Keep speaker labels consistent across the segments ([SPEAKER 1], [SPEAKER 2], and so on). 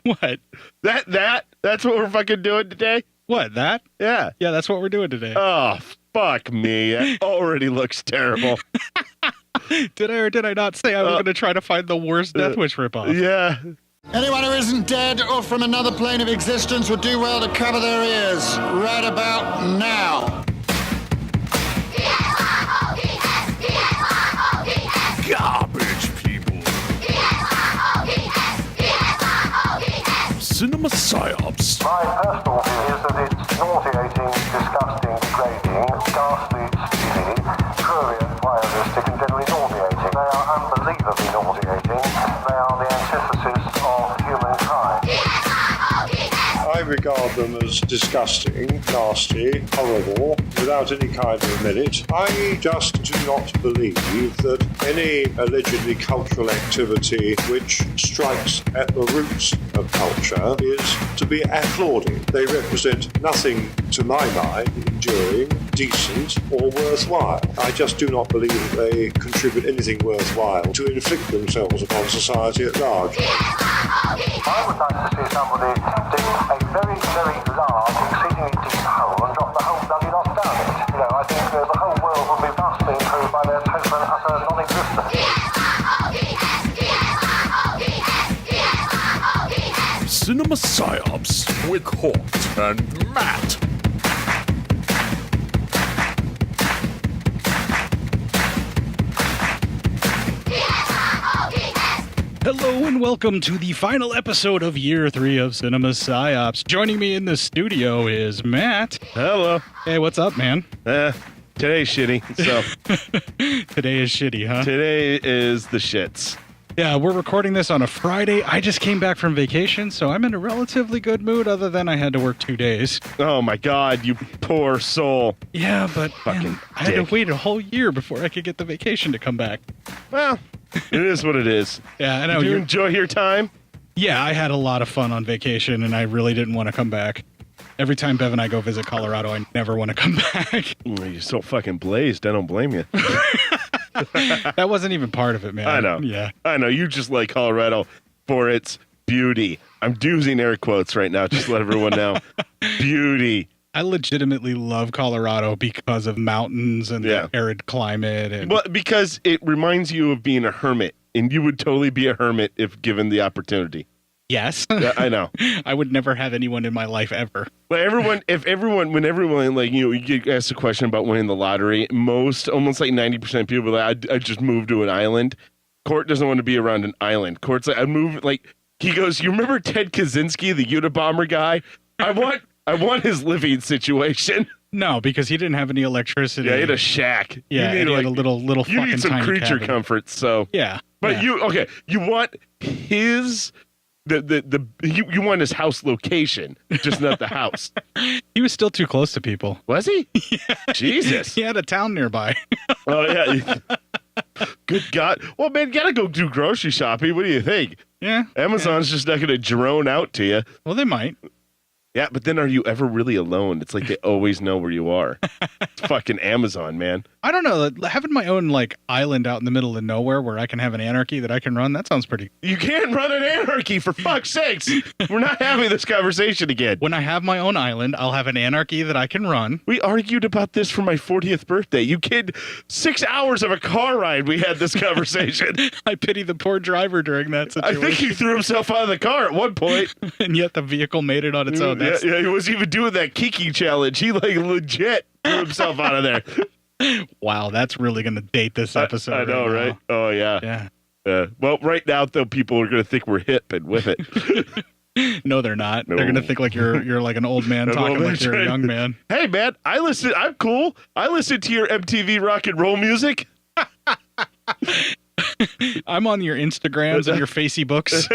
[SPEAKER 1] What?
[SPEAKER 2] That's what we're fucking doing today?
[SPEAKER 1] What, that?
[SPEAKER 2] Yeah.
[SPEAKER 1] Yeah, that's what we're doing today.
[SPEAKER 2] Oh, fuck me. That already looks terrible.
[SPEAKER 1] Did I or did I not say I was going to try to find the worst Death Wish ripoff?
[SPEAKER 2] Yeah.
[SPEAKER 3] Anyone who isn't dead or from another plane of existence would do well to cover their ears right about now.
[SPEAKER 4] Garbage people. CinePsyEP156.
[SPEAKER 5] My personal view is that it's nauseating, disgusting, degrading, ghastly, steely, prurient, voyeuristic, and generally nauseating. They are unbelievably nauseating. They are the antithesis of humankind.
[SPEAKER 6] I regard them as disgusting, nasty, horrible, without any kind of merit. I just do not believe that any allegedly cultural activity which strikes at the roots of culture is to be applauded. They represent nothing, to my mind, enduring, decent, or worthwhile. I just do not believe that they contribute anything worthwhile to inflict themselves upon society at large.
[SPEAKER 5] I would like to see somebody dig a very, very large, exceedingly deep hole and drop the whole bloody lot down it. You know, I think the whole world would be vastly improved by their total and utter non-existence.
[SPEAKER 4] CinePsyEP156 with Cort and Matt.
[SPEAKER 1] Hello and welcome to the final episode of Year 3 of CinePsyEP156. Joining me in the studio is Matt.
[SPEAKER 2] Hello.
[SPEAKER 1] Hey, what's up, man?
[SPEAKER 2] Today's shitty. So
[SPEAKER 1] Today is shitty, huh?
[SPEAKER 2] today is the shits.
[SPEAKER 1] Yeah, we're recording this on a Friday. I just came back from vacation, so I'm in a relatively good mood other than I had to work 2 days.
[SPEAKER 2] Oh my God, you poor soul.
[SPEAKER 1] Yeah, but
[SPEAKER 2] Fucking
[SPEAKER 1] man, I had
[SPEAKER 2] dick.
[SPEAKER 1] to wait a whole year before I could get the vacation to come back.
[SPEAKER 2] Well, it is what it is.
[SPEAKER 1] Yeah, I know.
[SPEAKER 2] Did you enjoy your time?
[SPEAKER 1] Yeah, I had a lot of fun on vacation, and I really didn't want to come back. Every time Bev and I go visit Colorado, I never want to come back.
[SPEAKER 2] You're so fucking blazed. I don't blame you.
[SPEAKER 1] That wasn't even part of it, man.
[SPEAKER 2] I know.
[SPEAKER 1] Yeah.
[SPEAKER 2] I know. You just like Colorado for its beauty. I'm using air quotes right now, just to let everyone know. Beauty.
[SPEAKER 1] I legitimately love Colorado because of mountains and
[SPEAKER 2] Yeah.
[SPEAKER 1] the arid climate. And
[SPEAKER 2] Well, because it reminds you of being a hermit, and you would totally be a hermit if given the opportunity.
[SPEAKER 1] yes,
[SPEAKER 2] Yeah, I know.
[SPEAKER 1] I would never have anyone in my life ever.
[SPEAKER 2] But when everyone, like, you get asked a question about winning the lottery, almost like 90% of people are like, I'd just move to an island. Cort doesn't want to be around an island. Cort's like, I'd move, like, he goes, you remember Ted Kaczynski, the Unabomber guy? I want his living situation.
[SPEAKER 1] No, because he didn't have any electricity.
[SPEAKER 2] Yeah, he had a shack.
[SPEAKER 1] Yeah,
[SPEAKER 2] you
[SPEAKER 1] and
[SPEAKER 2] need,
[SPEAKER 1] he had a little
[SPEAKER 2] you
[SPEAKER 1] fucking
[SPEAKER 2] need some
[SPEAKER 1] tiny
[SPEAKER 2] creature
[SPEAKER 1] cabin.
[SPEAKER 2] comforts. So
[SPEAKER 1] Yeah,
[SPEAKER 2] but
[SPEAKER 1] yeah.
[SPEAKER 2] you want his you want his house location, just not the house.
[SPEAKER 1] He was still too close to people.
[SPEAKER 2] Was he? Jesus.
[SPEAKER 1] He had a town nearby.
[SPEAKER 2] Oh yeah. Good God. Well, man, you gotta go do grocery shopping. What do you think?
[SPEAKER 1] Yeah.
[SPEAKER 2] Amazon's just not gonna drone out to you.
[SPEAKER 1] Well, they might.
[SPEAKER 2] Yeah, but then are you ever really alone? It's like they always know where you are. It's fucking Amazon, man.
[SPEAKER 1] I don't know. Having my own like island out in the middle of nowhere where I can have an anarchy that I can run, that sounds pretty.
[SPEAKER 2] You can't run an anarchy, for fuck's sakes. We're not having this conversation again.
[SPEAKER 1] When I have my own island, I'll have an anarchy that I can run.
[SPEAKER 2] We argued about this for my 40th birthday. You kid, 6 hours of a car ride we had this conversation.
[SPEAKER 1] I pity the poor driver during that
[SPEAKER 2] I
[SPEAKER 1] situation.
[SPEAKER 2] think he threw himself out of the car at one point.
[SPEAKER 1] And yet the vehicle made it on its own.
[SPEAKER 2] Yeah,
[SPEAKER 1] That's,
[SPEAKER 2] yeah, he was even doing that Kiki challenge. He like legit threw himself out of there.
[SPEAKER 1] wow, that's really going to date this episode.
[SPEAKER 2] I know,
[SPEAKER 1] right?
[SPEAKER 2] right? Oh, yeah.
[SPEAKER 1] Yeah.
[SPEAKER 2] Well, right now, though, people are going to think we're hip and with it.
[SPEAKER 1] No, they're not.
[SPEAKER 2] No.
[SPEAKER 1] They're going to think like you're like an old man
[SPEAKER 2] An
[SPEAKER 1] talking
[SPEAKER 2] old man
[SPEAKER 1] like you're a
[SPEAKER 2] trying-
[SPEAKER 1] young man.
[SPEAKER 2] Hey, man, I'm cool. I listen to your MTV rock and roll music.
[SPEAKER 1] I'm on your Instagrams and your Facey books.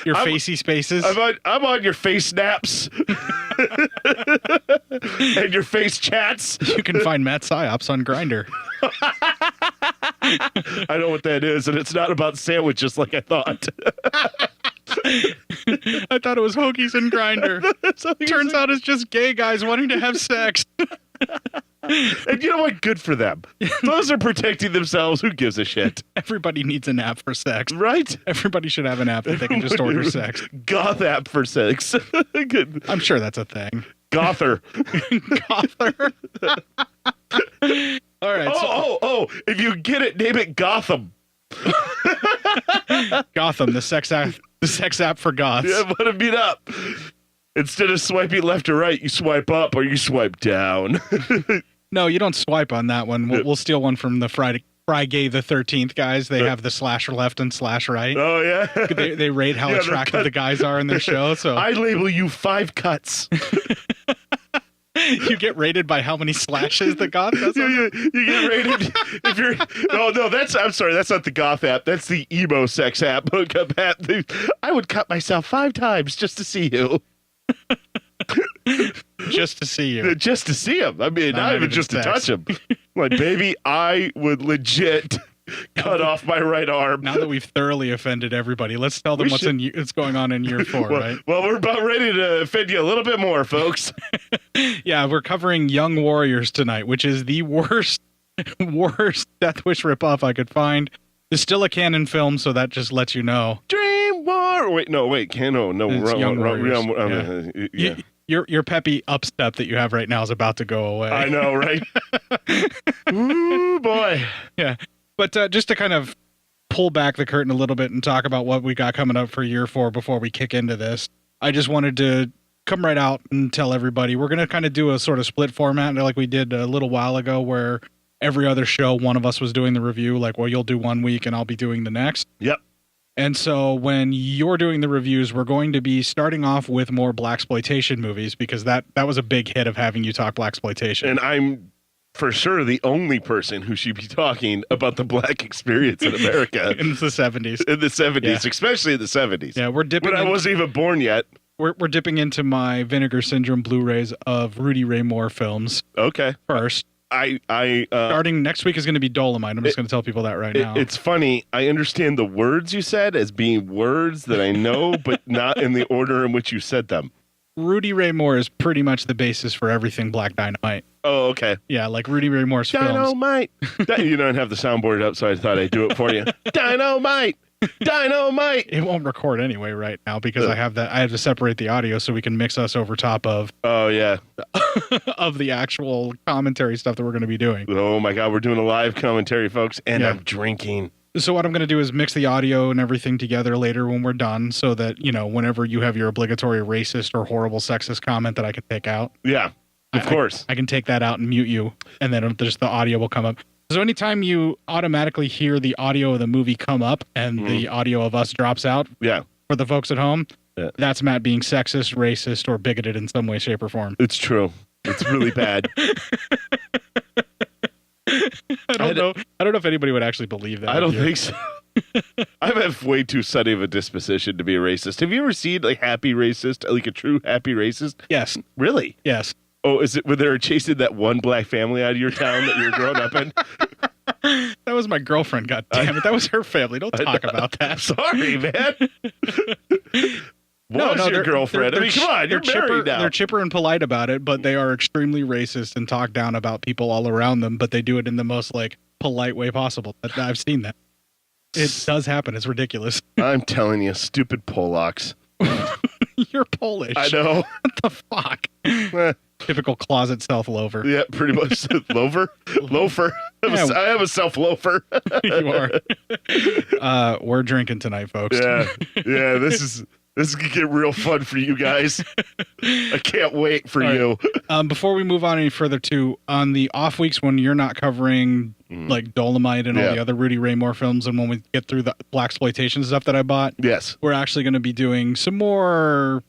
[SPEAKER 1] Your Facey spaces.
[SPEAKER 2] I'm on your face snaps and your face chats.
[SPEAKER 1] You can find Matt PSYOPS on Grindr.
[SPEAKER 2] I know what that is, and it's not about sandwiches like I thought.
[SPEAKER 1] I thought it was Hoagies and Grindr. Turns out it's just gay guys wanting to have sex.
[SPEAKER 2] And you know what? Good for them. Those are protecting themselves. Who gives a shit?
[SPEAKER 1] Everybody needs an app for sex.
[SPEAKER 2] Right?
[SPEAKER 1] Everybody should have an app that they can just order sex.
[SPEAKER 2] Goth app for sex. Good.
[SPEAKER 1] I'm sure that's a thing.
[SPEAKER 2] Gother.
[SPEAKER 1] Gother. All right.
[SPEAKER 2] Oh, if you get it, name it Gotham.
[SPEAKER 1] Gotham, the sex app for goths.
[SPEAKER 2] Yeah, want to meet up. Instead of swiping left or right, you swipe up or you swipe down.
[SPEAKER 1] No, you don't swipe on that one. We'll steal one from the Friday the 13th guys. They have the slash left and slash right.
[SPEAKER 2] Oh, yeah.
[SPEAKER 1] They rate how attractive the guys are in their show. So
[SPEAKER 2] I label you 5 cuts.
[SPEAKER 1] You get rated by how many slashes the goth does.
[SPEAKER 2] You get rated if you're. Oh no, I'm sorry. That's not the goth app. That's the emo sex app. Hookup app. I would cut myself 5 times just to see you.
[SPEAKER 1] Just to see you.
[SPEAKER 2] Just to see him. I mean, not even just to touch him. Like, baby, I would legit cut off my right arm.
[SPEAKER 1] Now that we've thoroughly offended everybody, let's tell them what's going on in year 4, right?
[SPEAKER 2] Well, we're about ready to offend you a little bit more, folks.
[SPEAKER 1] Yeah, we're covering Young Warriors tonight, which is the worst Death Wish ripoff I could find. It's still a canon film, so that just lets you know.
[SPEAKER 2] Dream War. Canon. No,
[SPEAKER 1] It's Young Warriors.
[SPEAKER 2] Yeah.
[SPEAKER 1] Your peppy upstep that you have right now is about to go away.
[SPEAKER 2] I know, right? Ooh, boy.
[SPEAKER 1] Yeah. But just to kind of pull back the curtain a little bit and talk about what we got coming up for year 4 before we kick into this, I just wanted to come right out and tell everybody we're going to kind of do a sort of split format like we did a little while ago where every other show, one of us was doing the review, like, well, you'll do one week and I'll be doing the next.
[SPEAKER 2] Yep.
[SPEAKER 1] And so when you're doing the reviews, we're going to be starting off with more blaxploitation movies because that was a big hit of having you talk blaxploitation.
[SPEAKER 2] And I'm for sure the only person who should be talking about the black experience in America.
[SPEAKER 1] In the 70s.
[SPEAKER 2] In the 70s, especially in the 70s.
[SPEAKER 1] Yeah, we're dipping
[SPEAKER 2] when I wasn't even born yet.
[SPEAKER 1] We're dipping into my Vinegar Syndrome Blu-rays of Rudy Ray Moore films.
[SPEAKER 2] Okay.
[SPEAKER 1] First. Starting next week is going to be Dolomite. I'm just going to tell people that right now.
[SPEAKER 2] It's funny. I understand the words you said as being words that I know, but not in the order in which you said them.
[SPEAKER 1] Rudy Ray Moore is pretty much the basis for everything Black Dynamite.
[SPEAKER 2] Oh, okay.
[SPEAKER 1] Yeah, like Rudy Ray Moore's
[SPEAKER 2] Dynamite. You don't have the soundboard up, so I thought I'd do it for you. Dynamite. Dynamite.
[SPEAKER 1] It won't record anyway right now because I have to separate the audio so we can mix us over top of.
[SPEAKER 2] Oh yeah.
[SPEAKER 1] Of the actual commentary stuff that we're going to be doing.
[SPEAKER 2] Oh my God, we're doing a live commentary, folks, and I'm drinking.
[SPEAKER 1] So what I'm going to do is mix the audio and everything together later when we're done so that, whenever you have your obligatory racist or horrible sexist comment that I can take out.
[SPEAKER 2] Yeah, of course.
[SPEAKER 1] I can take that out and mute you, and then just the audio will come up. So anytime you automatically hear the audio of the movie come up and the audio of us drops out for the folks at home, that's Matt being sexist, racist, or bigoted in some way, shape, or form.
[SPEAKER 2] It's true. It's really bad.
[SPEAKER 1] I don't know if anybody would actually believe that.
[SPEAKER 2] I don't think so. I have way too sunny of a disposition to be a racist. Have you ever seen a happy racist, like a true happy racist?
[SPEAKER 1] Yes.
[SPEAKER 2] Really?
[SPEAKER 1] Yes.
[SPEAKER 2] Oh, is it when they were chasing that one black family out of your town that you were growing up in?
[SPEAKER 1] That was my girlfriend, God damn it. That was her family. Don't talk about that.
[SPEAKER 2] Sorry, man. No, your girlfriend? I mean, come on, you're married now.
[SPEAKER 1] They're chipper and polite about it, but they are extremely racist and talk down about people all around them, but they do it in the most, polite way possible. I've seen that. It does happen. It's ridiculous.
[SPEAKER 2] I'm telling you, stupid Polacks.
[SPEAKER 1] You're Polish.
[SPEAKER 2] I know.
[SPEAKER 1] What the fuck? Typical closet self-loafer.
[SPEAKER 2] Yeah, pretty much. Loafer? Loafer. I am a self-loafer.
[SPEAKER 1] You are. We're drinking tonight, folks.
[SPEAKER 2] Yeah, this is going to get real fun for you guys. I can't wait for you.
[SPEAKER 1] Before we move on any further, too, on the off weeks when you're not covering like Dolomite and all the other Rudy Ray Moore films, and when we get through the blaxploitation stuff that I bought, we're actually going to be doing some more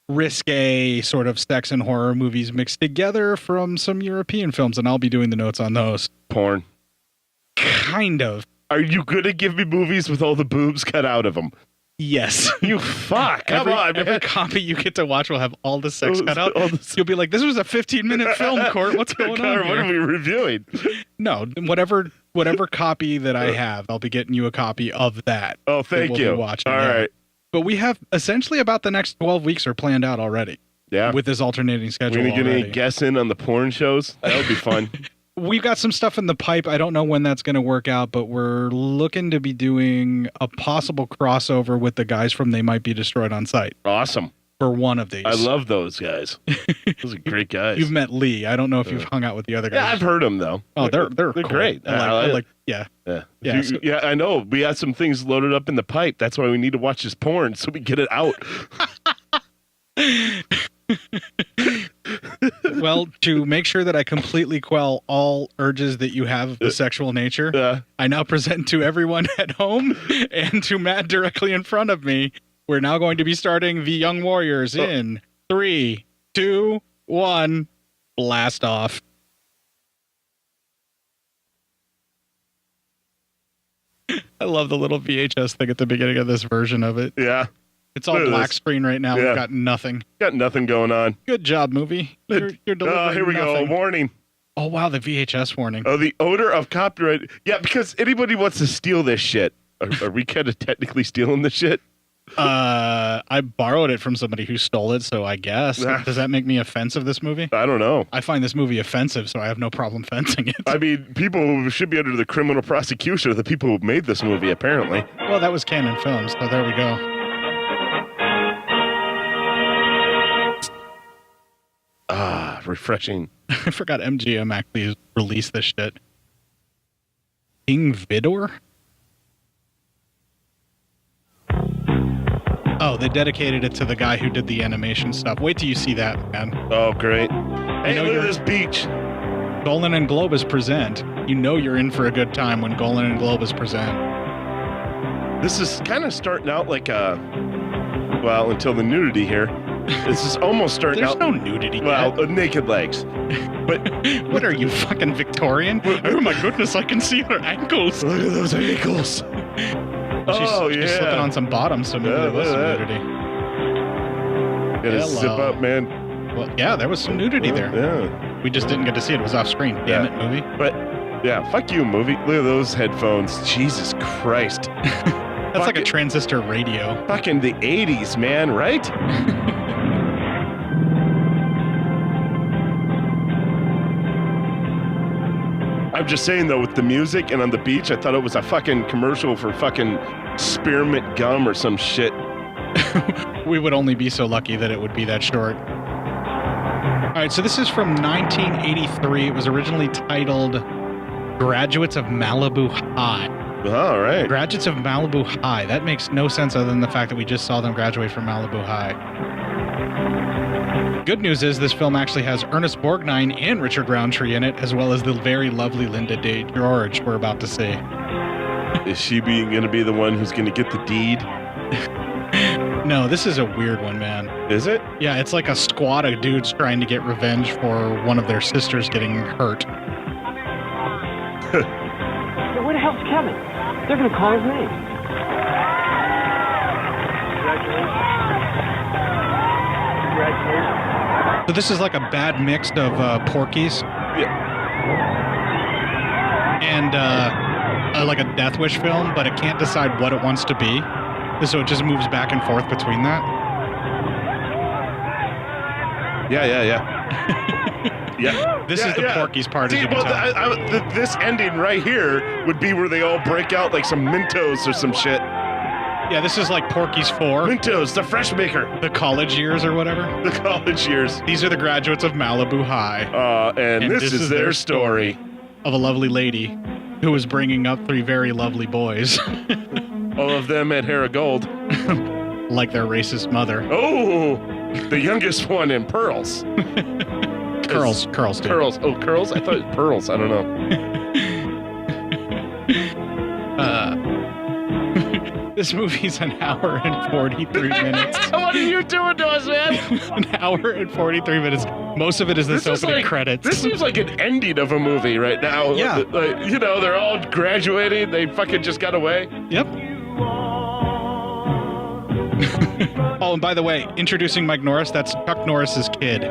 [SPEAKER 1] risque sort of sex and horror movies mixed together from some European films, and I'll be doing the notes on those.
[SPEAKER 2] Porn.
[SPEAKER 1] Kind of.
[SPEAKER 2] Are you going to give me movies with all the boobs cut out of them?
[SPEAKER 1] Yes.
[SPEAKER 2] You fuck. Come on, man.
[SPEAKER 1] Every copy you get to watch will have all the sex cut out. You'll be like, this was a 15-minute film, Cort. What's going on here?
[SPEAKER 2] What are we reviewing?
[SPEAKER 1] No, whatever copy that I have, I'll be getting you a copy of that.
[SPEAKER 2] Oh, thank you.
[SPEAKER 1] Watching,
[SPEAKER 2] all right.
[SPEAKER 1] But we have essentially about the next 12 weeks are planned out already.
[SPEAKER 2] Yeah.
[SPEAKER 1] With this alternating schedule.
[SPEAKER 2] We're going to get any guessing on the porn shows. That would be fun.
[SPEAKER 1] We've got some stuff in the pipe. I don't know when that's going to work out, but we're looking to be doing a possible crossover with the guys from They Might Be Destroyed on Sight.
[SPEAKER 2] Awesome.
[SPEAKER 1] For one of these.
[SPEAKER 2] I love those guys. Those are great guys.
[SPEAKER 1] You've met Lee. I don't know if you've hung out with the other guys.
[SPEAKER 2] Yeah, I've heard them, though.
[SPEAKER 1] Oh, they're cool.
[SPEAKER 2] great.
[SPEAKER 1] Yeah.
[SPEAKER 2] Yeah, I know. We got some things loaded up in the pipe. That's why we need to watch this porn so we get it out.
[SPEAKER 1] Well, to make sure that I completely quell all urges that you have of the sexual nature, I now present to everyone at home and to Matt directly in front of me, we're now going to be starting The Young Warriors in 3, 2, 1, blast off. I love the little VHS thing at the beginning of this version of it.
[SPEAKER 2] Yeah.
[SPEAKER 1] It's all black screen right now. Yeah. We've got nothing.
[SPEAKER 2] Got nothing going on.
[SPEAKER 1] Good job, movie. You're delivering
[SPEAKER 2] here we
[SPEAKER 1] nothing.
[SPEAKER 2] go. Warning.
[SPEAKER 1] Oh, wow, the VHS warning.
[SPEAKER 2] Oh, the odor of copyright. Yeah, because anybody wants to steal this shit. Are we kind of technically stealing this shit?
[SPEAKER 1] I borrowed it from somebody who stole it, so I guess. Does that make me offensive, this movie?
[SPEAKER 2] I don't know.
[SPEAKER 1] I find this movie offensive, so I have no problem fencing it.
[SPEAKER 2] I mean, people who should be under the criminal prosecution are the people who made this movie, apparently.
[SPEAKER 1] Well, that was Canon Films, so there we go.
[SPEAKER 2] Refreshing.
[SPEAKER 1] I forgot MGM actually released this shit. King Vidor? Oh, they dedicated it to the guy who did the animation stuff. Wait till you see that, man.
[SPEAKER 2] Oh, great. Hey, look at this beach.
[SPEAKER 1] Golan and Globus present. You know you're in for a good time when Golan and Globus present.
[SPEAKER 2] This is kind of starting out like a... Well, until the nudity here. This is almost starting
[SPEAKER 1] out...
[SPEAKER 2] There's
[SPEAKER 1] no nudity
[SPEAKER 2] Well, naked legs. But
[SPEAKER 1] what are you, fucking Victorian? Oh my goodness, I can see her ankles.
[SPEAKER 2] Look at those ankles.
[SPEAKER 1] She's slipping on some bottoms, so maybe there was some nudity.
[SPEAKER 2] Gotta zip up, man.
[SPEAKER 1] Well, yeah, there was some nudity there.
[SPEAKER 2] Yeah.
[SPEAKER 1] We just didn't get to see it. It was off screen. Damn it, movie.
[SPEAKER 2] But, yeah, fuck you, movie. Look at those headphones. Jesus Christ.
[SPEAKER 1] That's like a transistor radio.
[SPEAKER 2] Fucking the 80s, man, right? I'm just saying, though, with the music and on the beach, I thought it was a fucking commercial for fucking spearmint gum or some shit.
[SPEAKER 1] We would only be so lucky that it would be that short. All right, so this is from 1983. It was originally titled Graduates of Malibu High.
[SPEAKER 2] All right.
[SPEAKER 1] Graduates of Malibu High. That makes no sense other than the fact that we just saw them graduate from Malibu High. Good news is this film actually has Ernest Borgnine and Richard Roundtree in it, as well as the very lovely Linda Day George we're about to see.
[SPEAKER 2] Is she going to be the one who's going to get the deed?
[SPEAKER 1] No, this is a weird one, man.
[SPEAKER 2] Is it?
[SPEAKER 1] Yeah, it's like a squad of dudes trying to get revenge for one of their sisters getting hurt.
[SPEAKER 7] Where the hell's Kevin? They're going to call his name. Congratulations.
[SPEAKER 1] So this is like a bad mix of Porky's.
[SPEAKER 2] Yeah.
[SPEAKER 1] And like a Death Wish film, but it can't decide what it wants to be. So it just moves back and forth between that.
[SPEAKER 2] Yeah.
[SPEAKER 1] This is the Porky's part, as you can tell.
[SPEAKER 2] This ending right here would be where they all break out like some Mentos or some shit.
[SPEAKER 1] Yeah, this is like Porky's 4.
[SPEAKER 2] Mentos, the fresh maker.
[SPEAKER 1] The college years or whatever.
[SPEAKER 2] The college years.
[SPEAKER 1] These are the graduates of Malibu High.
[SPEAKER 2] And this is their story.
[SPEAKER 1] Of a lovely lady who was bringing up 3 very lovely boys.
[SPEAKER 2] All of them had hair of gold.
[SPEAKER 1] Like their racist mother.
[SPEAKER 2] Oh, the youngest one in pearls.
[SPEAKER 1] Curls, dude.
[SPEAKER 2] Curls. Oh, curls? I thought it was pearls. I don't know.
[SPEAKER 1] This movie's an hour and 43 minutes.
[SPEAKER 2] What are you doing to us, man?
[SPEAKER 1] An hour and 43 minutes. Most of it is this opening credits.
[SPEAKER 2] This seems like an ending of a movie right now.
[SPEAKER 1] Yeah.
[SPEAKER 2] Like, you know, they're all graduating. They fucking just got away.
[SPEAKER 1] Yep. Oh, and by the way, introducing Mike Norris, that's Chuck Norris's kid.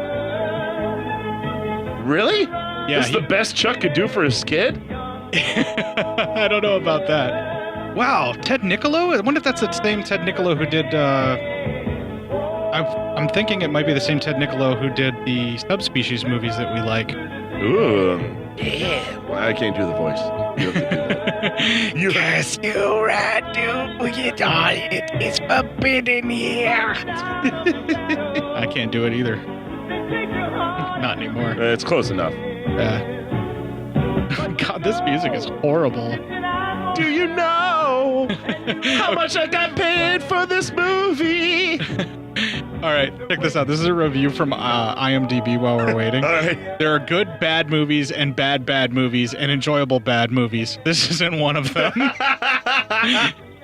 [SPEAKER 2] Really?
[SPEAKER 1] Yeah.
[SPEAKER 2] That's the best Chuck could do for his kid?
[SPEAKER 1] I don't know about that. Wow, Ted Niccolo? I wonder if that's the same Ted Niccolo who did I'm thinking it might be the same Ted Niccolo who did the Subspecies movies that we like.
[SPEAKER 2] Ooh. Yeah. Well, I can't do the voice. You have to do that.
[SPEAKER 1] Yes, you right, do it is forbidden here. I can't do it either. Not anymore.
[SPEAKER 2] It's close enough.
[SPEAKER 1] Yeah. God, this music is horrible.
[SPEAKER 2] Do you know how much I got paid for this movie?
[SPEAKER 1] All right, check this out. This is a review from IMDb while we're waiting.
[SPEAKER 2] All right.
[SPEAKER 1] There are good bad movies and bad movies and enjoyable bad movies. This isn't one of them.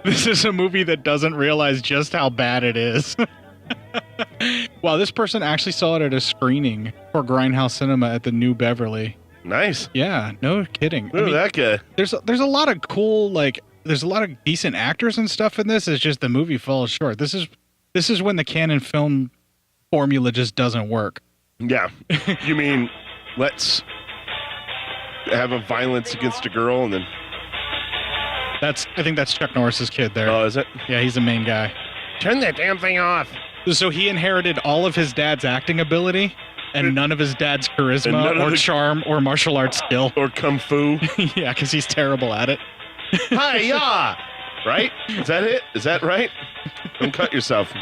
[SPEAKER 1] This is a movie that doesn't realize just how bad it is. Wow, this person actually saw it at a screening for Grindhouse Cinema at the New Beverly.
[SPEAKER 2] Nice.
[SPEAKER 1] Yeah, no kidding.
[SPEAKER 2] Look at that guy.
[SPEAKER 1] There's a lot of cool, like, there's a lot of decent actors and stuff in this. It's just the movie falls short. This is when the canon film formula just doesn't work.
[SPEAKER 2] Yeah. You mean, let's have a violence against a girl and then...
[SPEAKER 1] I think that's Chuck Norris's kid there.
[SPEAKER 2] Oh, is it?
[SPEAKER 1] Yeah, he's the main guy.
[SPEAKER 2] Turn that damn thing off.
[SPEAKER 1] So he inherited all of his dad's acting ability and none of his dad's charisma or charm or martial arts skill.
[SPEAKER 2] Or kung fu.
[SPEAKER 1] Yeah, because he's terrible at it.
[SPEAKER 2] Hi-ya! Right? Is that it? Is that right? Don't cut yourself.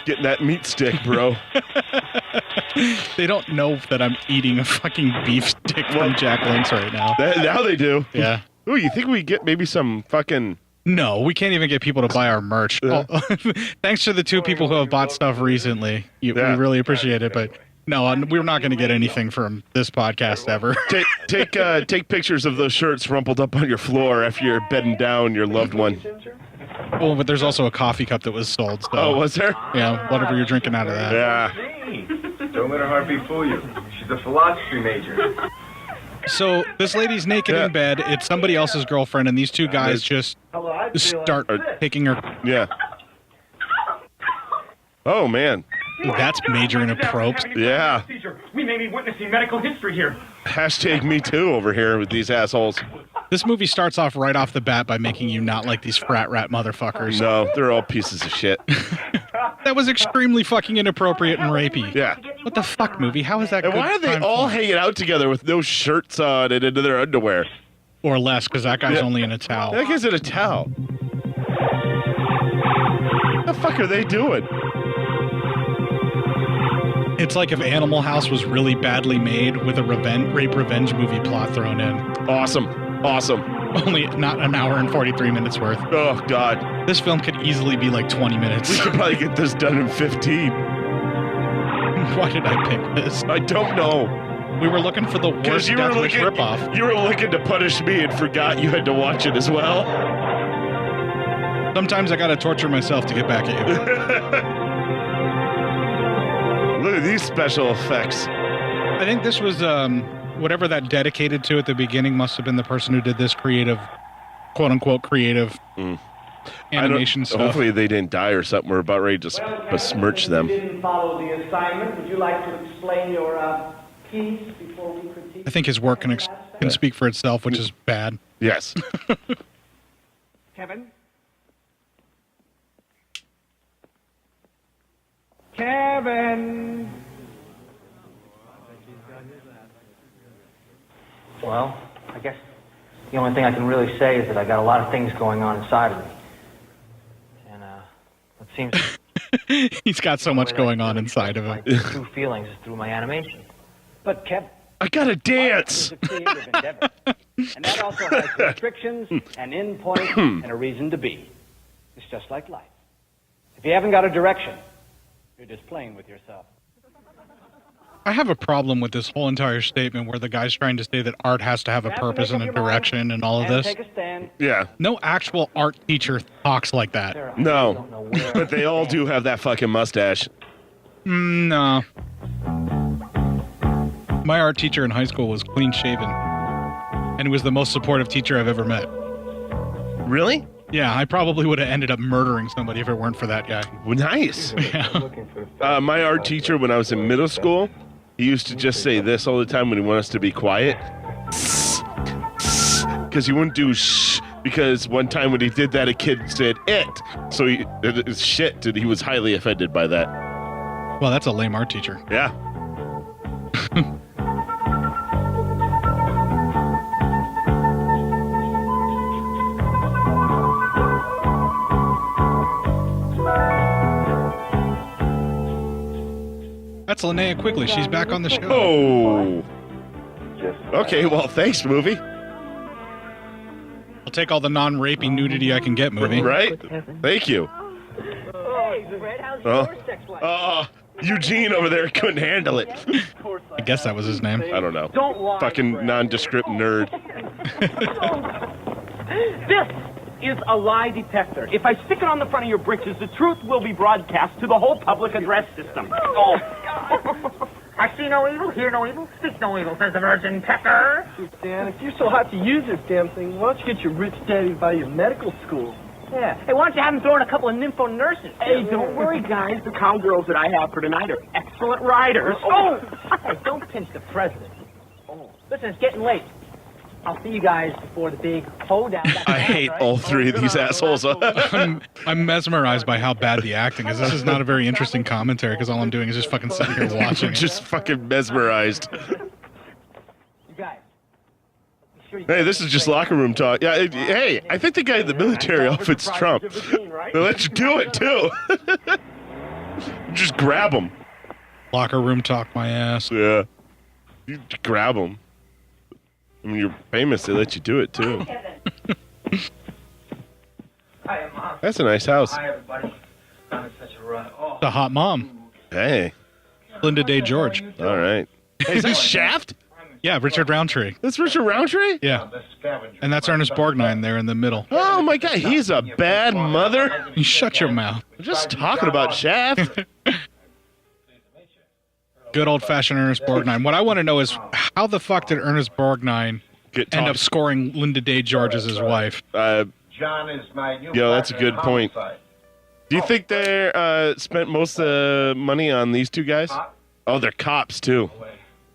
[SPEAKER 2] Getting that meat stick, bro.
[SPEAKER 1] They don't know that I'm eating a fucking beef stick from Jack Link's right now.
[SPEAKER 2] Now they do.
[SPEAKER 1] Yeah.
[SPEAKER 2] Ooh, you think we get maybe some fucking...
[SPEAKER 1] No, we can't even get people to buy our merch.
[SPEAKER 2] Yeah.
[SPEAKER 1] Thanks to the two people who have bought stuff recently. We really appreciate it, but no, we're not going to get anything from this podcast ever.
[SPEAKER 2] Take pictures of those shirts rumpled up on your floor after you're bedding down your loved one.
[SPEAKER 1] Oh, but there's also a coffee cup that was sold. So,
[SPEAKER 2] oh, was there?
[SPEAKER 1] Yeah, whatever you're drinking out of that.
[SPEAKER 2] Yeah.
[SPEAKER 8] Don't let her heartbeat fool you. She's a philosophy major.
[SPEAKER 1] So this lady's naked in bed. It's somebody else's girlfriend, and these two guys just start taking her.
[SPEAKER 2] Yeah. Oh, man.
[SPEAKER 1] That's major inappropriate.
[SPEAKER 2] Yeah.
[SPEAKER 8] We may be witnessing medical history here.
[SPEAKER 2] Hashtag me too over here with these assholes.
[SPEAKER 1] This movie starts off right off the bat by making you not like these frat rat motherfuckers.
[SPEAKER 2] No, they're all pieces of shit.
[SPEAKER 1] That was extremely fucking inappropriate and rapey.
[SPEAKER 2] Yeah.
[SPEAKER 1] What the fuck, movie? How is that
[SPEAKER 2] And
[SPEAKER 1] good?
[SPEAKER 2] why are they all hanging out together with no shirts on and into their underwear?
[SPEAKER 1] Or less, because that guy's only in a towel.
[SPEAKER 2] That guy's in a towel. What the fuck are they doing?
[SPEAKER 1] It's like if Animal House was really badly made with a rape revenge movie plot thrown in.
[SPEAKER 2] Awesome.
[SPEAKER 1] Only not an hour and 43 minutes worth.
[SPEAKER 2] Oh, God.
[SPEAKER 1] This film could easily be like 20 minutes.
[SPEAKER 2] We could probably get this done in 15.
[SPEAKER 1] Why did I pick this?
[SPEAKER 2] I don't know.
[SPEAKER 1] We were looking for the worst Death Wish ripoff.
[SPEAKER 2] You were looking to punish me and forgot you had to watch it as well.
[SPEAKER 1] Sometimes I gotta torture myself to get back at you.
[SPEAKER 2] Look at these special effects.
[SPEAKER 1] I think this was whatever that dedicated to at the beginning must have been the person who did this creative, quote unquote creative animation stuff.
[SPEAKER 2] Hopefully they didn't die or something. We're about ready to besmirch them.
[SPEAKER 9] You didn't follow the assignment. Would you like to explain your piece before we critique?
[SPEAKER 1] I think his work can speak for itself, which is bad.
[SPEAKER 2] Yes.
[SPEAKER 9] Kevin? Kevin!
[SPEAKER 7] Well, I guess the only thing I can really say is that I got a lot of things going on inside of me. And it seems...
[SPEAKER 1] He's got so much going on inside of him.
[SPEAKER 7] My true feelings is through my animation.
[SPEAKER 9] But Kevin...
[SPEAKER 2] I gotta dance!
[SPEAKER 9] Art is a creative endeavor. And that also has restrictions, an end point, and a reason to be. It's just like life. If you haven't got a direction, you're just playing with yourself.
[SPEAKER 1] I have a problem with this whole entire statement where the guy's trying to say that art has to have a purpose and a direction and all of this.
[SPEAKER 9] Take a stand.
[SPEAKER 2] Yeah.
[SPEAKER 1] No actual art teacher talks like that.
[SPEAKER 2] No. But they all do have that fucking mustache.
[SPEAKER 1] No. My art teacher in high school was clean shaven. And he was the most supportive teacher I've ever met.
[SPEAKER 2] Really?
[SPEAKER 1] Yeah, I probably would have ended up murdering somebody if it weren't for that guy.
[SPEAKER 2] Well, nice.
[SPEAKER 1] Yeah.
[SPEAKER 2] My art teacher when I was in middle school, he used to just say this all the time when he wanted us to be quiet. Because he wouldn't do shh. Because one time when he did that, a kid said it. So he was highly offended by that.
[SPEAKER 1] Well, that's a lame art teacher.
[SPEAKER 2] Yeah.
[SPEAKER 1] That's Linnea Quigley. She's back on the show.
[SPEAKER 2] Oh. Okay, well, thanks, movie.
[SPEAKER 1] I'll take all the non-rapey nudity I can get, movie.
[SPEAKER 2] Right? Thank you.
[SPEAKER 10] Hey, Fred, how's your sex life?
[SPEAKER 2] Eugene over there couldn't handle it.
[SPEAKER 1] I guess that was his name.
[SPEAKER 2] I don't know.
[SPEAKER 10] Don't lie,
[SPEAKER 2] Fucking
[SPEAKER 10] Fred.
[SPEAKER 2] nondescript nerd.
[SPEAKER 10] This is a lie detector. If I stick it on the front of your britches, the truth will be broadcast to the whole public address system. Oh.
[SPEAKER 11] I see no evil, hear no evil, speak no evil, says the Virgin Pecker.
[SPEAKER 12] Dan, if you're so hot to use this damn thing, why don't you get your rich daddy to buy you medical school?
[SPEAKER 11] Yeah. Hey, why don't you have him throw in a couple of nympho nurses?
[SPEAKER 10] Hey, don't worry, guys. The cowgirls that I have for tonight are excellent riders.
[SPEAKER 11] Oh! Hey, don't pinch the president. Oh. Listen, it's getting late. I'll see you guys before the big hoedown.
[SPEAKER 2] I hate all three of these assholes.
[SPEAKER 1] I'm mesmerized by how bad the acting is. This is not a very interesting commentary because all I'm doing is just fucking sitting here watching it.
[SPEAKER 2] Just fucking mesmerized.
[SPEAKER 11] You guys.
[SPEAKER 2] Hey, this is just locker room talk. Yeah, hey, I think the guy in the military outfit's Trump. They let you do it, too. Just grab him.
[SPEAKER 1] Locker room talk my ass.
[SPEAKER 2] Yeah. You grab him. I mean, you're famous. They let you do it, too.
[SPEAKER 11] Hi, Mom.
[SPEAKER 2] That's a nice house.
[SPEAKER 11] Hi, everybody. I'm in such a rut. Oh.
[SPEAKER 1] The hot mom.
[SPEAKER 2] Hey.
[SPEAKER 1] Linda Day George.
[SPEAKER 2] All right. Hey, is that Shaft?
[SPEAKER 1] Yeah, Richard Roundtree.
[SPEAKER 2] That's Richard Roundtree?
[SPEAKER 1] Yeah. And that's Ernest Borgnine there in the middle.
[SPEAKER 2] Oh, my God. He's a bad mother.
[SPEAKER 1] You shut your mouth.
[SPEAKER 2] We're just talking about Shaft.
[SPEAKER 1] Good old-fashioned Ernest Borgnine. What I want to know is how the fuck did Ernest Borgnine end up scoring Linda Day George as his wife?
[SPEAKER 8] John is my new
[SPEAKER 2] That's a good point. Do you think they spent most of the money on these two guys? Oh, they're cops, too.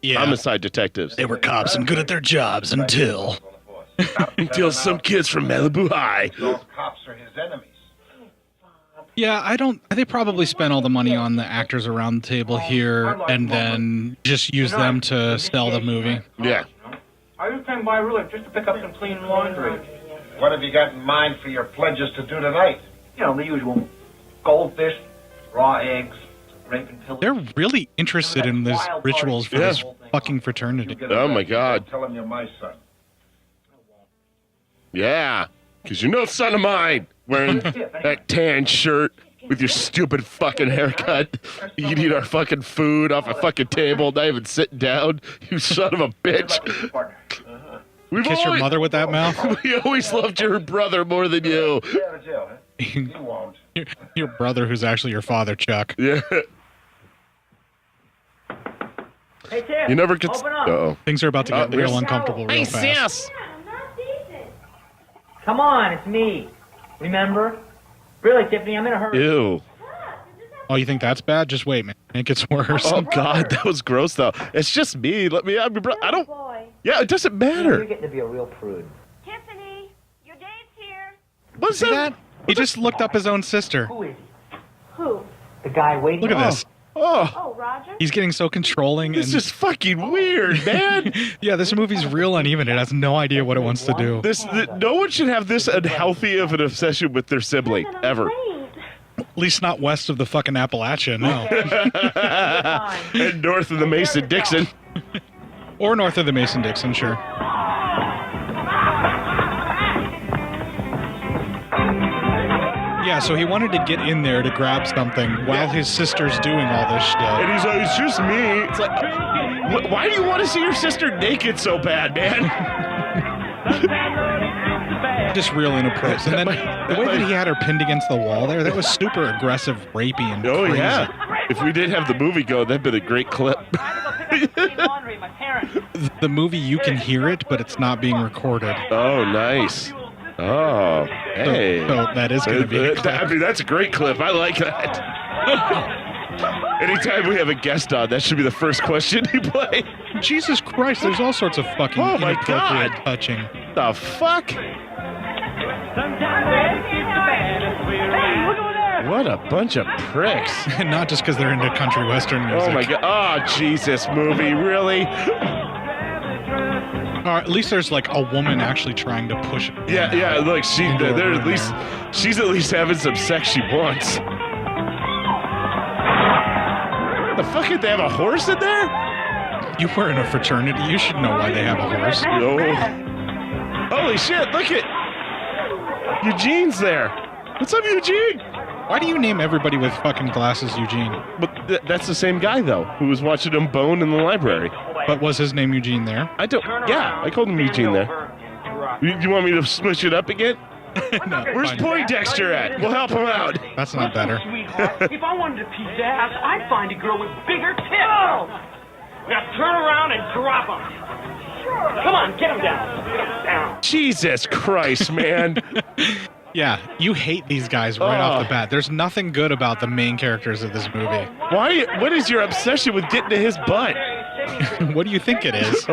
[SPEAKER 1] Yeah.
[SPEAKER 2] Homicide detectives.
[SPEAKER 1] They were cops and good at their jobs until
[SPEAKER 2] some kids from Malibu High.
[SPEAKER 8] Those cops are his enemies.
[SPEAKER 1] Yeah, they probably spent all the money on the actors around the table here and then just used them to sell the movie.
[SPEAKER 2] Yeah.
[SPEAKER 9] I just came by really just to pick up some clean laundry.
[SPEAKER 8] What have you got in mind for your pledges to do tonight?
[SPEAKER 9] You know, the usual. Goldfish, raw eggs, rape and pillage.
[SPEAKER 1] They're really interested in these rituals for this fucking fraternity.
[SPEAKER 2] Oh, my God.
[SPEAKER 8] Tell him you're my son.
[SPEAKER 2] Yeah. Because you know, son of mine, wearing that tan shirt with your stupid fucking haircut, eating our fucking food off a fucking table, not even sitting down, you son of a bitch. We've
[SPEAKER 1] Kiss your mother with that mouth?
[SPEAKER 2] We always loved your brother more than you.
[SPEAKER 1] Your brother who's actually your father, Chuck.
[SPEAKER 2] Yeah.
[SPEAKER 11] Hey, Tim.
[SPEAKER 2] You never get...
[SPEAKER 11] Open up.
[SPEAKER 2] Uh-oh.
[SPEAKER 1] Things are about to get real uncomfortable real fast.
[SPEAKER 2] Sis.
[SPEAKER 11] Come on, it's me. Remember? Really, Tiffany, I'm in a hurry.
[SPEAKER 2] Ew.
[SPEAKER 1] Oh, you think that's bad? Just wait, man. It gets worse.
[SPEAKER 2] Oh, God, that was gross, though. It's just me. Let me have your brother. I don't... Yeah, it doesn't matter.
[SPEAKER 11] You're getting to be a real prude.
[SPEAKER 13] Tiffany, your date's here.
[SPEAKER 2] What's that?
[SPEAKER 1] He just looked up his own sister.
[SPEAKER 11] Who is he?
[SPEAKER 13] Who?
[SPEAKER 11] The guy waiting.
[SPEAKER 1] Look at this.
[SPEAKER 13] Oh, Roger?
[SPEAKER 1] He's getting so controlling.
[SPEAKER 2] This is fucking weird, man.
[SPEAKER 1] Yeah, this movie's real uneven. It has no idea what it wants to do.
[SPEAKER 2] No one should have this unhealthy of an obsession with their sibling, ever.
[SPEAKER 1] At least not west of the fucking Appalachia, no.
[SPEAKER 2] And north of the Mason-Dixon.
[SPEAKER 1] Or north of the Mason-Dixon, sure. Yeah, so he wanted to get in there to grab something while his sister's doing all this shit.
[SPEAKER 2] And he's like, it's just me. It's like, why do you want to see your sister naked so bad, man?
[SPEAKER 1] Just real inappropriate. And then the way that he had her pinned against the wall there, that was super aggressive, rapey, and crazy.
[SPEAKER 2] Yeah. If we did have the movie go, that'd been a great clip.
[SPEAKER 1] The movie, you can hear it, but it's not being recorded.
[SPEAKER 2] Oh, nice. Oh, hey.
[SPEAKER 1] So that is going to be a clip.
[SPEAKER 2] I mean, that's a great clip. I like that. Anytime we have a guest on, that should be the first question you play.
[SPEAKER 1] Jesus Christ, there's all sorts of fucking inappropriate touching.
[SPEAKER 2] The fuck? What a bunch of pricks.
[SPEAKER 1] And not just because they're into country western music.
[SPEAKER 2] Oh, my God. Oh, Jesus, movie. Really?
[SPEAKER 1] Or at least there's like a woman actually trying to push it.
[SPEAKER 2] Yeah, look, she's at least having some sex she wants. The fuck, did they have a horse in there?
[SPEAKER 1] You were in a fraternity. You should know why they have a horse.
[SPEAKER 2] Oh. Holy shit, look at Eugene's there. What's up, Eugene?
[SPEAKER 1] Why do you name everybody with fucking glasses Eugene?
[SPEAKER 2] But that's the same guy, though, who was watching him bone in the library.
[SPEAKER 1] But was his name Eugene there?
[SPEAKER 2] Yeah, I called him Eugene there. You want me to switch it up again?
[SPEAKER 1] No,
[SPEAKER 2] where's Poindexter at? We'll help him out.
[SPEAKER 1] That's not better.
[SPEAKER 10] If I wanted a piece of ass, I'd find a girl with bigger tits. Now turn around and drop them. Come on, get them down. Get them down.
[SPEAKER 2] Jesus Christ, man.
[SPEAKER 1] Yeah, you hate these guys right off the bat. There's nothing good about the main characters of this movie.
[SPEAKER 2] Why? What is your obsession with getting to his butt?
[SPEAKER 1] What do you think it is?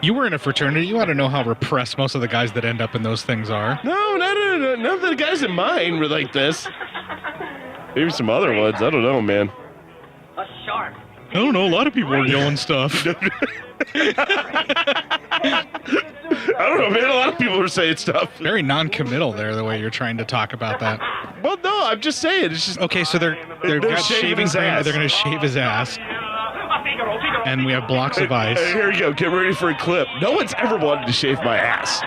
[SPEAKER 1] You were in a fraternity. You ought to know how repressed most of the guys that end up in those things are.
[SPEAKER 2] No, none of the guys in mine were like this. Maybe some other ones. I don't know, man.
[SPEAKER 10] A shark.
[SPEAKER 1] I don't know. A lot of people are yelling stuff.
[SPEAKER 2] I don't know, man. A lot of people are saying stuff.
[SPEAKER 1] Very non-committal there, the way you're trying to talk about that.
[SPEAKER 2] Well, no, I'm just saying. It's just
[SPEAKER 1] okay. So they're
[SPEAKER 2] shaving his ass.
[SPEAKER 1] They're going to shave his ass. And we have blocks of ice.
[SPEAKER 2] Hey, here we go. Get ready for a clip. No one's ever wanted to shave my ass.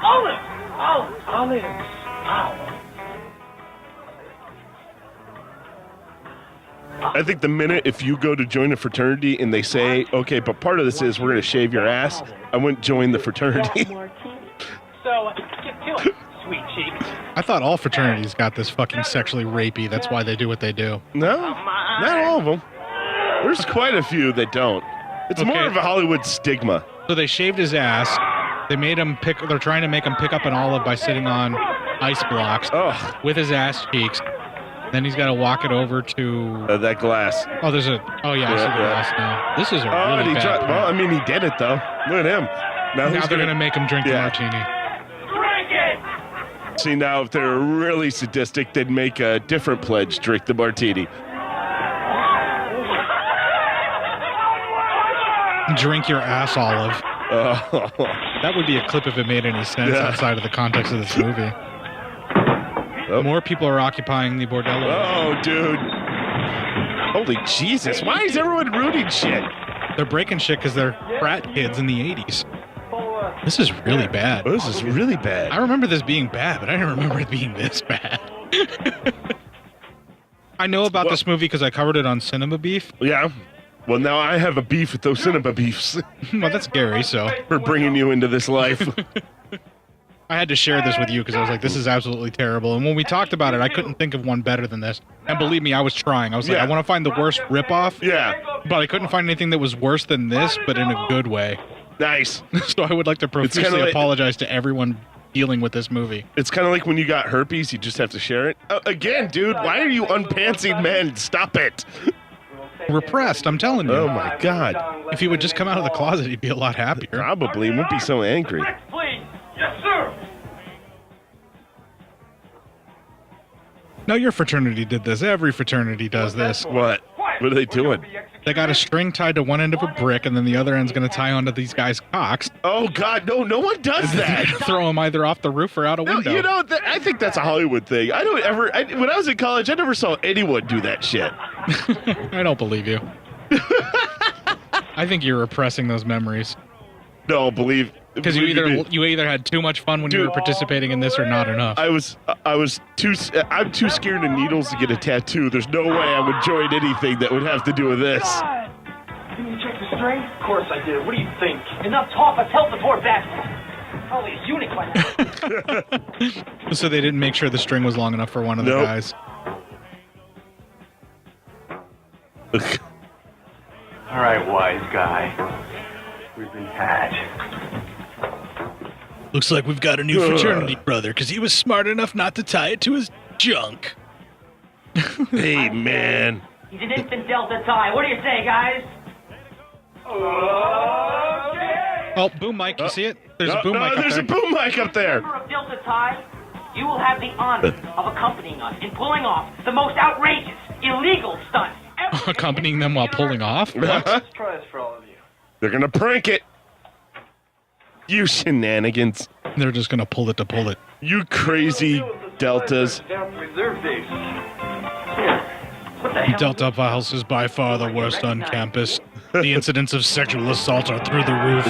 [SPEAKER 10] Olive.
[SPEAKER 2] I think the minute if you go to join a fraternity and they say, okay, but part of this is we're going to shave your ass, I wouldn't join the fraternity.
[SPEAKER 10] So, get to it, sweet cheeks.
[SPEAKER 1] I thought all fraternities got this fucking sexually rapey. That's why they do what they do.
[SPEAKER 2] No, not all of them. There's quite a few that don't. It's more of a Hollywood stigma.
[SPEAKER 1] So they shaved his ass. They made him pick. They're trying to make him pick up an olive by sitting on ice blocks with his ass cheeks. Then he's got to walk it over to
[SPEAKER 2] that glass.
[SPEAKER 1] Oh, there's a. Oh yeah, I see the glass now. This is a really bad.
[SPEAKER 2] Well, I mean, he did it though. Look at him.
[SPEAKER 1] Now they're gonna make him drink the martini.
[SPEAKER 10] Drink it.
[SPEAKER 2] See, now if they're really sadistic, they'd make a different pledge: drink the martini.
[SPEAKER 1] Drink your ass, Olive.
[SPEAKER 2] Oh.
[SPEAKER 1] That would be a clip if it made any sense outside of the context of this movie. More people are occupying the bordello.
[SPEAKER 2] Oh, dude. Holy Jesus. Why is everyone rooting shit?
[SPEAKER 1] They're breaking shit because they're frat kids in the 80s. This is really bad.
[SPEAKER 2] Oh, this is really bad.
[SPEAKER 1] I remember this being bad, but I didn't remember it being this bad. I know about this movie because I covered it on Cinema Beef.
[SPEAKER 2] Yeah. Well, now I have a beef with those Cinema Beefs.
[SPEAKER 1] Well, that's Gary, so.
[SPEAKER 2] For bringing you into this life.
[SPEAKER 1] I had to share this with you because I was like, this is absolutely terrible. And when we talked about it, I couldn't think of one better than this. And believe me, I was trying. I was like, I want to find the worst ripoff.
[SPEAKER 2] Yeah.
[SPEAKER 1] But I couldn't find anything that was worse than this, but in a good way.
[SPEAKER 2] Nice.
[SPEAKER 1] So I would like to profusely apologize to everyone dealing with this movie.
[SPEAKER 2] It's kind of like when you got herpes, you just have to share it. Again, dude, why are you unpantsied men? Stop it.
[SPEAKER 1] Repressed, I'm telling you.
[SPEAKER 2] Oh, my God.
[SPEAKER 1] If he would just come out of the closet, he'd be a lot happier.
[SPEAKER 2] Probably. Wouldn't be so angry.
[SPEAKER 10] Please. Yes, sir.
[SPEAKER 1] No, your fraternity did this. Every fraternity does this.
[SPEAKER 2] What? What are they doing?
[SPEAKER 1] They got a string tied to one end of a brick, and then the other end's going to tie onto these guys' cocks.
[SPEAKER 2] Oh, God, no one does that.
[SPEAKER 1] Throw them either off the roof or out a window.
[SPEAKER 2] You know, I think that's a Hollywood thing. I don't ever, when I was in college, I never saw anyone do that shit.
[SPEAKER 1] I don't believe you. I think you're repressing those memories.
[SPEAKER 2] No, believe.
[SPEAKER 1] Because you either had too much fun when you were participating in this or not enough.
[SPEAKER 2] I'm too scared of needles to get a tattoo. There's no way I would join anything that would have to do with this.
[SPEAKER 10] Didn't you check the string? Of course I did. What do you think? Enough talk. Let's help the poor bastard. Probably a eunuch by now.
[SPEAKER 1] So they didn't make sure the string was long enough for one of the guys.
[SPEAKER 8] All right, wise guy. We've been had.
[SPEAKER 1] Looks like we've got a new fraternity brother, because he was smart enough not to tie it to his junk.
[SPEAKER 2] Hey, man.
[SPEAKER 11] He's an instant delta tie. What do you say, guys?
[SPEAKER 1] Oh, boom mic. You see it? There's a boom mic up there.
[SPEAKER 2] There's a boom mic up there.
[SPEAKER 11] Remember a delta tie?
[SPEAKER 10] you will have the honor of accompanying us in pulling off the most outrageous, illegal stunt ever.
[SPEAKER 1] Accompanying them while pulling off?
[SPEAKER 8] Surprise for all of you.
[SPEAKER 2] They're gonna prank it. You shenanigans.
[SPEAKER 1] They're just gonna pull it to pull it.
[SPEAKER 2] You crazy deltas.
[SPEAKER 8] Reserve days.
[SPEAKER 1] Delta Files is by far the worst on campus. The incidents of sexual assault are through the roof.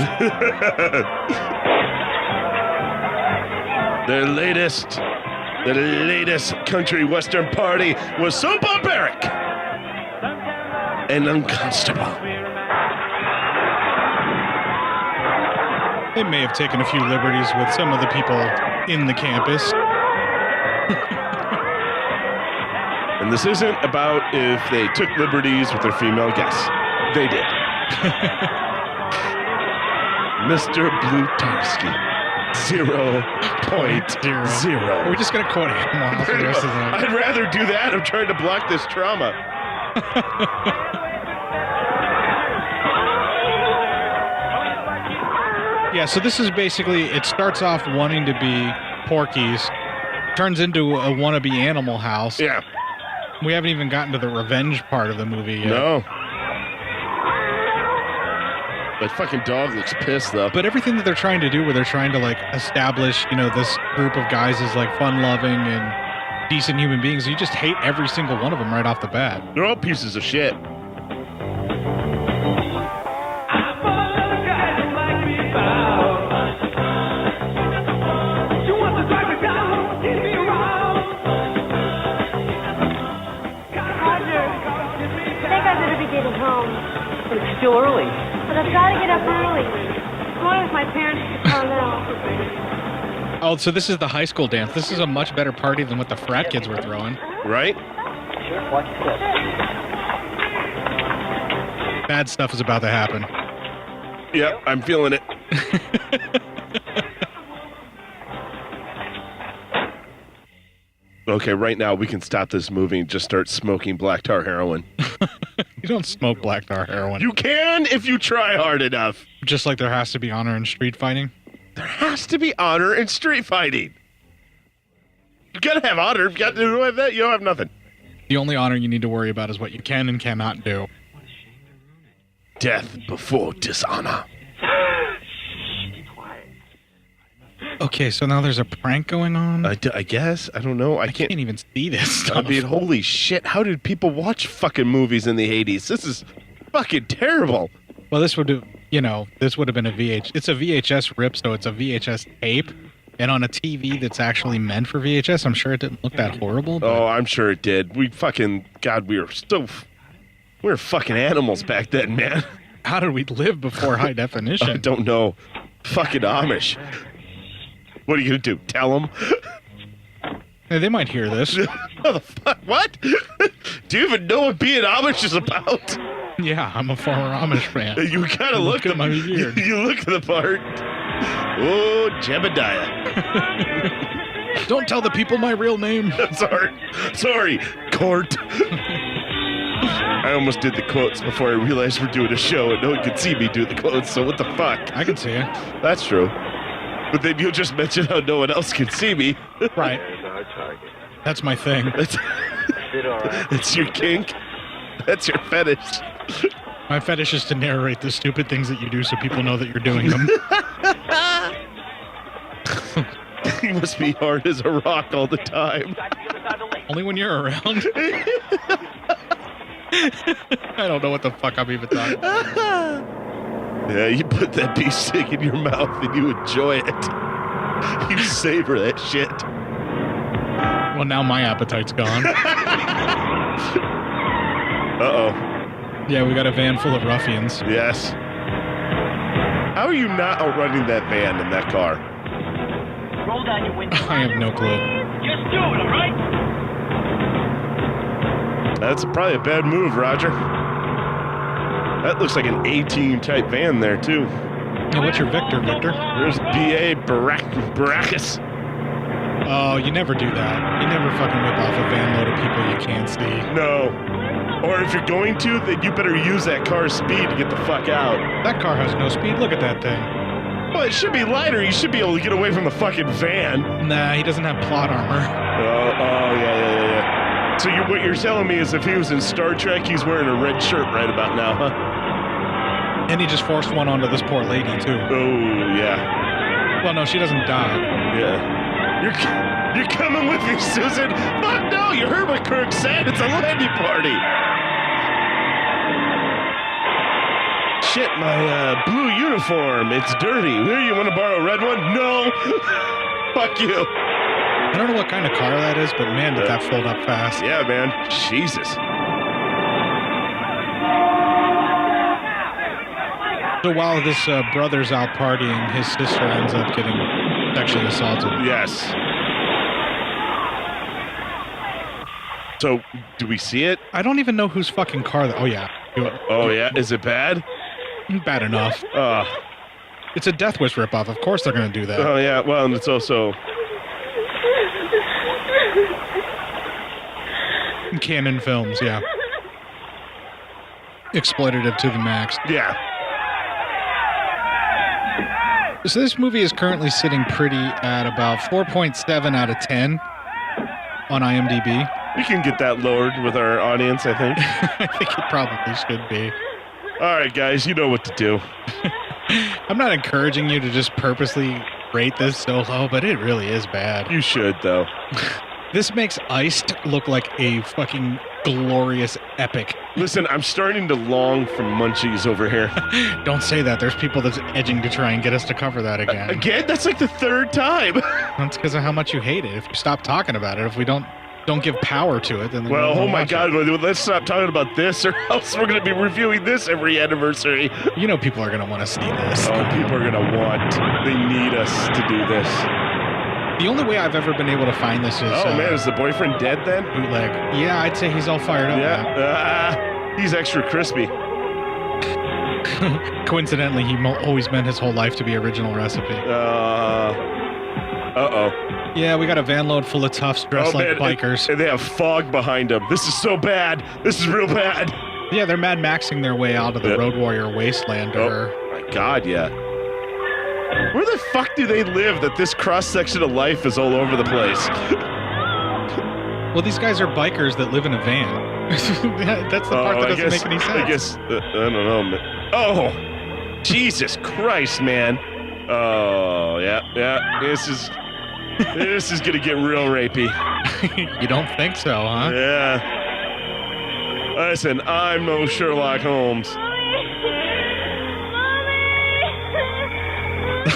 [SPEAKER 2] The latest country western party was so barbaric and unconscionable.
[SPEAKER 1] They may have taken a few liberties with some of the people in the campus.
[SPEAKER 2] And this isn't about if they took liberties with their female guests. They did. Mr. Blutarski. 0.0.
[SPEAKER 1] Are we just going to quote him for the rest of the night?
[SPEAKER 2] I'd rather do that. I'm trying to block this trauma.
[SPEAKER 1] Yeah, so this is basically, it starts off wanting to be Porky's, turns into a wannabe Animal House.
[SPEAKER 2] Yeah.
[SPEAKER 1] We haven't even gotten to the revenge part of the movie yet.
[SPEAKER 2] No. That fucking dog looks pissed, though.
[SPEAKER 1] But everything that they're trying to do, where they're trying to, like, establish, you know, this group of guys as, like, fun-loving and decent human beings, you just hate every single one of them right off the bat.
[SPEAKER 2] They're all pieces of shit.
[SPEAKER 11] It's still early.
[SPEAKER 13] But I've got to get up early. I'm going with my parents to Carmel.
[SPEAKER 1] Oh, so this is the high school dance. This is a much better party than what the frat kids were throwing.
[SPEAKER 2] Right?
[SPEAKER 11] Sure, watch this.
[SPEAKER 1] Bad stuff is about to happen.
[SPEAKER 2] Yep, I'm feeling it. Okay, right now we can stop this movie and just start smoking black tar heroin.
[SPEAKER 1] You don't smoke black tar heroin.
[SPEAKER 2] You can if you try hard enough.
[SPEAKER 1] Just like there has to be honor in street fighting?
[SPEAKER 2] There has to be honor in street fighting. You gotta have honor. If you don't have that, you don't have nothing.
[SPEAKER 1] The only honor you need to worry about is what you can and cannot do.
[SPEAKER 2] Death before dishonor.
[SPEAKER 1] Okay, so now there's a prank going on?
[SPEAKER 2] I guess. I don't know. I can't
[SPEAKER 1] even see this stuff.
[SPEAKER 2] I mean, holy shit. How did people watch fucking movies in the 80s? This is fucking terrible.
[SPEAKER 1] Well, this would have, this would have been a VHS. It's a VHS rip, so it's a VHS tape. And on a TV that's actually meant for VHS, I'm sure it didn't look that horrible. But...
[SPEAKER 2] Oh, I'm sure it did. We fucking were fucking animals back then, man.
[SPEAKER 1] How did we live before high definition?
[SPEAKER 2] I don't know. Fucking Amish. What are you going to do? Tell them?
[SPEAKER 1] Hey, they might hear this.
[SPEAKER 2] What? Do you even know what being Amish is about?
[SPEAKER 1] Yeah, I'm a former Amish fan.
[SPEAKER 2] You kind of look at
[SPEAKER 1] my beard.
[SPEAKER 2] You look at the part. Oh, Jebediah.
[SPEAKER 1] Don't tell the people my real name.
[SPEAKER 2] Sorry, Cort. I almost did the quotes before I realized we're doing a show and no one could see me do the quotes, so what the fuck?
[SPEAKER 1] I can see it.
[SPEAKER 2] That's true. But then you'll just mention how no one else can see me.
[SPEAKER 1] Right. That's my thing.
[SPEAKER 2] It's your kink. That's your fetish.
[SPEAKER 1] My fetish is to narrate the stupid things that you do so people know that you're doing them.
[SPEAKER 2] You must be hard as a rock all the time.
[SPEAKER 1] Only when you're around. I don't know what the fuck I'm even talking about.
[SPEAKER 2] Yeah, you put that beef stick in your mouth and you enjoy it. You savor that shit.
[SPEAKER 1] Well, now my appetite's gone.
[SPEAKER 2] Uh-oh.
[SPEAKER 1] Yeah, we got a van full of ruffians.
[SPEAKER 2] Yes. How are you not outrunning that van in that car?
[SPEAKER 10] Roll down your window.
[SPEAKER 1] I have no clue.
[SPEAKER 10] Just do it, all right?
[SPEAKER 2] That's probably a bad move, Roger. That looks like an A-team type van there, too.
[SPEAKER 1] Now, what's your Victor?
[SPEAKER 2] There's B.A. Baracus.
[SPEAKER 1] Oh, you never do that. You never fucking whip off a van load of people you can't see.
[SPEAKER 2] No. Or if you're going to, then you better use that car's speed to get the fuck out.
[SPEAKER 1] That car has no speed. Look at that thing.
[SPEAKER 2] Well, it should be lighter. You should be able to get away from the fucking van.
[SPEAKER 1] Nah, he doesn't have plot armor.
[SPEAKER 2] Yeah. So what you're telling me is if he was in Star Trek, he's wearing a red shirt right about now, huh?
[SPEAKER 1] And he just forced one onto this poor lady, too.
[SPEAKER 2] Oh, yeah.
[SPEAKER 1] Well, no, she doesn't die.
[SPEAKER 2] Yeah. You're coming with me, Susan. Fuck no, you heard what Kirk said. It's a landing party. Shit, my blue uniform. It's dirty. Here, you want to borrow a red one? No. Fuck you.
[SPEAKER 1] I don't know what kind of car that is, but man, did that fold up fast.
[SPEAKER 2] Yeah, man. Jesus.
[SPEAKER 1] So while this brother's out partying, his sister ends up getting sexually assaulted.
[SPEAKER 2] Yes. So, do we see it?
[SPEAKER 1] I don't even know whose fucking car that... Oh, yeah.
[SPEAKER 2] Oh, yeah? Is it bad?
[SPEAKER 1] Bad enough. It's a Death Wish ripoff. Of course they're going to do that.
[SPEAKER 2] Oh, yeah. Well, and it's also...
[SPEAKER 1] Canon Films, yeah. Exploitative to the max.
[SPEAKER 2] Yeah.
[SPEAKER 1] So this movie is currently sitting pretty at about 4.7 out of 10 on IMDb.
[SPEAKER 2] We can get that lowered with our audience, I think.
[SPEAKER 1] I think it probably should be.
[SPEAKER 2] All right, guys, you know what to do.
[SPEAKER 1] I'm not encouraging you to just purposely rate this so low, but it really is bad.
[SPEAKER 2] You should, though.
[SPEAKER 1] This makes Iced look like a fucking glorious epic.
[SPEAKER 2] Listen, I'm starting to long for munchies over here.
[SPEAKER 1] Don't say that. There's people that's edging to try and get us to cover that again.
[SPEAKER 2] Again? That's like the third time.
[SPEAKER 1] That's because of how much you hate it. If you stop talking about it, if we don't give power to it, then...
[SPEAKER 2] Well, oh my God, let's stop talking about this or else we're going to be reviewing this every anniversary.
[SPEAKER 1] You know people are going to want to see this.
[SPEAKER 2] Oh, people are going to they need us to do this.
[SPEAKER 1] The only way I've ever been able to find this is...
[SPEAKER 2] Oh, man, is the boyfriend dead then?
[SPEAKER 1] Bootleg. Yeah, I'd say he's all fired up
[SPEAKER 2] now. He's extra crispy.
[SPEAKER 1] Coincidentally, he always meant his whole life to be original recipe.
[SPEAKER 2] Uh-oh.
[SPEAKER 1] Yeah, we got a van load full of toughs dressed like bikers.
[SPEAKER 2] And they have fog behind them. This is so bad. This is real bad.
[SPEAKER 1] Yeah, they're Mad Maxing their way out of the Road Warrior wasteland.
[SPEAKER 2] Oh, my God, yeah. Where the fuck do they live that this cross-section of life is all over the place?
[SPEAKER 1] Well, these guys are bikers that live in a van. That's the part that doesn't make any sense.
[SPEAKER 2] I guess, I don't know. Oh, Jesus Christ, man. Oh, yeah. This is gonna get real rapey.
[SPEAKER 1] You don't think so, huh?
[SPEAKER 2] Yeah. Listen, I'm no Sherlock Holmes.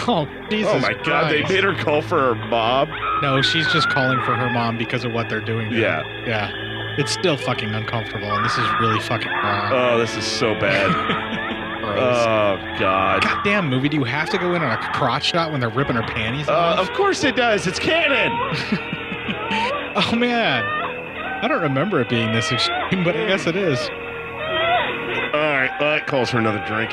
[SPEAKER 1] Oh, Jesus
[SPEAKER 2] Oh, my God. They made her call for her mom?
[SPEAKER 1] No, she's just calling for her mom because of what they're doing to her. Yeah. It's still fucking uncomfortable, and this is really fucking wrong.
[SPEAKER 2] Oh, this is so bad. Oh, God.
[SPEAKER 1] Goddamn movie, do you have to go in on a crotch shot when they're ripping her panties off?
[SPEAKER 2] Of course it does. It's canon.
[SPEAKER 1] Oh, man. I don't remember it being this extreme, but I guess it is.
[SPEAKER 2] All right. Well, that calls for another drink.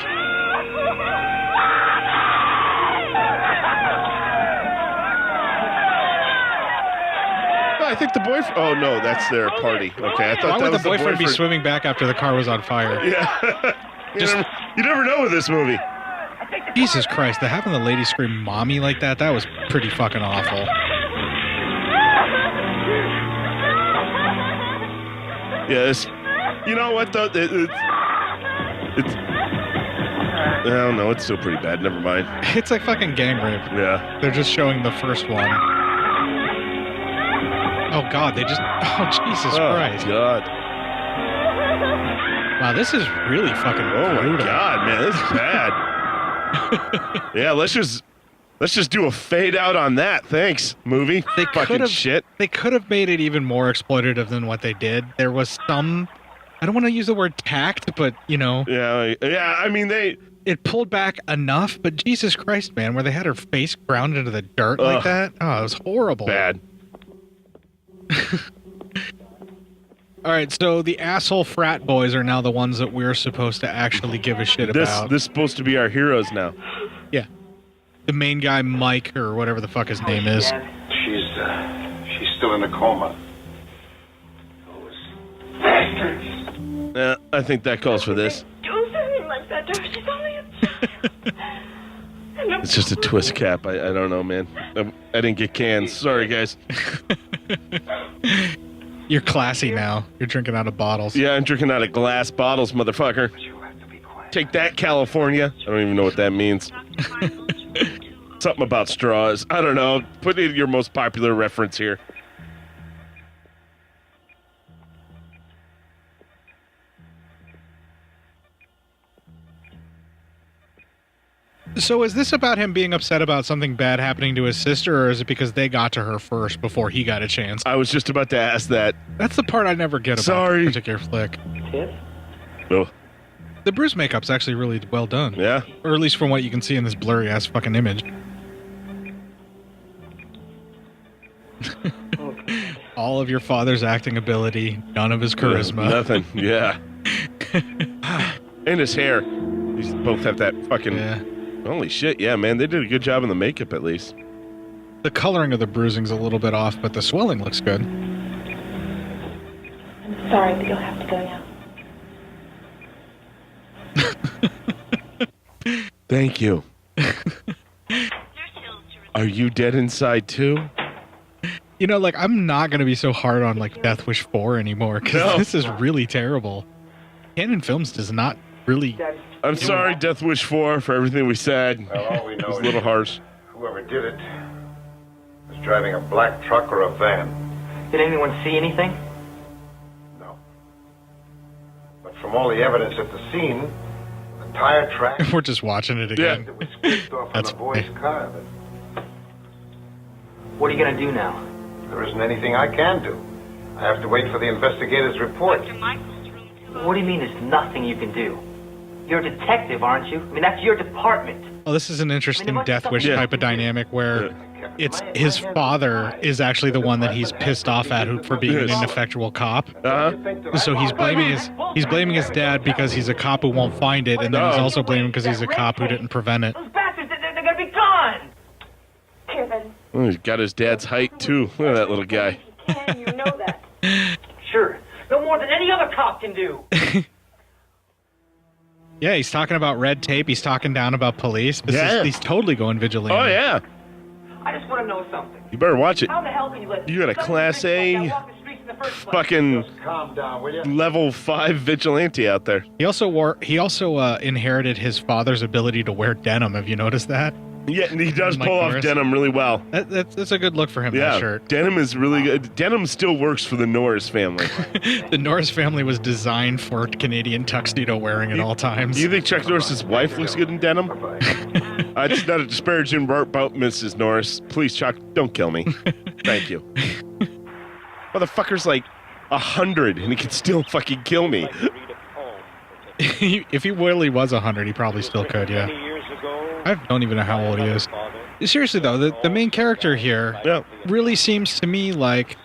[SPEAKER 2] I think the boyfriend... Oh, no, that's their party. Okay, I thought
[SPEAKER 1] Why would
[SPEAKER 2] that was
[SPEAKER 1] the boyfriend be swimming back after the car was on fire?
[SPEAKER 2] Yeah. You never know with this movie.
[SPEAKER 1] Jesus Christ, having the lady scream mommy like that was pretty fucking awful.
[SPEAKER 2] Yeah, you know what, though? It's... I don't know, it's still pretty bad. Never mind.
[SPEAKER 1] It's like fucking gang rape.
[SPEAKER 2] Yeah.
[SPEAKER 1] They're just showing the first one. Oh, God, they just... Oh, Jesus Christ.
[SPEAKER 2] Oh, God.
[SPEAKER 1] Wow, this is really fucking brutal.
[SPEAKER 2] My God, man, this is bad. Yeah, let's just do a fade out on that. Thanks, movie.
[SPEAKER 1] They
[SPEAKER 2] fucking shit.
[SPEAKER 1] They could have made it even more exploitative than what they did. There was some... I don't want to use the word tact, but, you know...
[SPEAKER 2] Yeah, I mean,
[SPEAKER 1] It pulled back enough, but Jesus Christ, man, where they had her face ground into the dirt like that? Oh, it was horrible.
[SPEAKER 2] Bad.
[SPEAKER 1] All right, so the asshole frat boys are now the ones that we're supposed to actually give a shit about.
[SPEAKER 2] This is supposed to be our heroes now.
[SPEAKER 1] Yeah. The main guy, Mike, or whatever the fuck his name is.
[SPEAKER 14] She's still in a coma.
[SPEAKER 2] Yeah, I think that calls for this.
[SPEAKER 13] Do something like that to her. She's only a
[SPEAKER 2] It's just a twist cap. I don't know, man. I didn't get cans. Sorry, guys.
[SPEAKER 1] You're classy now. You're drinking out of bottles.
[SPEAKER 2] Yeah, I'm drinking out of glass bottles, motherfucker. Take that, California. I don't even know what that means. Something about straws. I don't know. Put in your most popular reference here.
[SPEAKER 1] So is this about him being upset about something bad happening to his sister, or is it because they got to her first before he got a chance?
[SPEAKER 2] I was just about to ask that.
[SPEAKER 1] That's the part I never get about this particular flick.
[SPEAKER 2] Oh.
[SPEAKER 1] The Bruce makeup's actually really well done.
[SPEAKER 2] Yeah.
[SPEAKER 1] Or at least from what you can see in this blurry-ass fucking image. All of your father's acting ability, none of his charisma.
[SPEAKER 2] Yeah, nothing, yeah. And his hair. These both have that fucking...
[SPEAKER 1] Yeah.
[SPEAKER 2] Holy shit, yeah, man. They did a good job in the makeup, at least.
[SPEAKER 1] The coloring of the bruising's a little bit off, but the swelling looks good.
[SPEAKER 13] I'm sorry, but you'll have to go now.
[SPEAKER 2] Thank you. Are you dead inside, too?
[SPEAKER 1] You know, like, I'm not going to be so hard on, like, Death Wish 4 anymore, because this is really terrible. Canon Films does not really...
[SPEAKER 2] I'm sorry, Death Wish 4, for everything we said.
[SPEAKER 14] Well, all we know
[SPEAKER 2] it was a little harsh.
[SPEAKER 14] Whoever did it was driving a black truck or a van.
[SPEAKER 7] Did anyone see anything?
[SPEAKER 14] No. But from all the evidence at the scene, the tire track...
[SPEAKER 1] We're just watching it again.
[SPEAKER 14] That was squeezed off on the boy's car.
[SPEAKER 7] What are you going to do now?
[SPEAKER 14] There isn't anything I can do. I have to wait for the investigator's report.
[SPEAKER 7] What do you mean there's nothing you can do? You're a detective, aren't you? I mean, that's your department.
[SPEAKER 1] Well, this is an interesting Death Wish type of dynamic where it's his father is actually the one that he's pissed off at for being an ineffectual cop. So he's blaming his dad because he's a cop who won't find it, and then he's also blaming because he's a cop who didn't prevent it.
[SPEAKER 7] Those bastards, they're going to be gone!
[SPEAKER 13] Kevin.
[SPEAKER 2] Oh, he's got his dad's height, too. Look at that little guy.
[SPEAKER 13] You know that.
[SPEAKER 7] Sure. No more than any other cop can do.
[SPEAKER 1] Yeah, he's talking about red tape. He's talking down about police. He's totally going vigilante.
[SPEAKER 2] Oh, yeah.
[SPEAKER 7] I just want to know something.
[SPEAKER 2] You better watch it.
[SPEAKER 7] How the hell can you let...
[SPEAKER 2] You got a Class A fucking level 5 vigilante out there.
[SPEAKER 1] He also inherited his father's ability to wear denim. Have you noticed that?
[SPEAKER 2] Yeah, and he does pull off denim really well.
[SPEAKER 1] That's a good look for him, that shirt.
[SPEAKER 2] Denim is really good. Denim still works for the Norris family.
[SPEAKER 1] The Norris family was designed for Canadian tuxedo wearing at all times.
[SPEAKER 2] Do you think Chuck Norris's wife looks good in denim? It's not a disparaging about Mrs. Norris. Please, Chuck, don't kill me. Thank you. Motherfucker's like 100 and he can still fucking kill me.
[SPEAKER 1] If he really was 100, he probably still could, yeah. I don't even know how old he is. Seriously, though, the main character here really seems to me like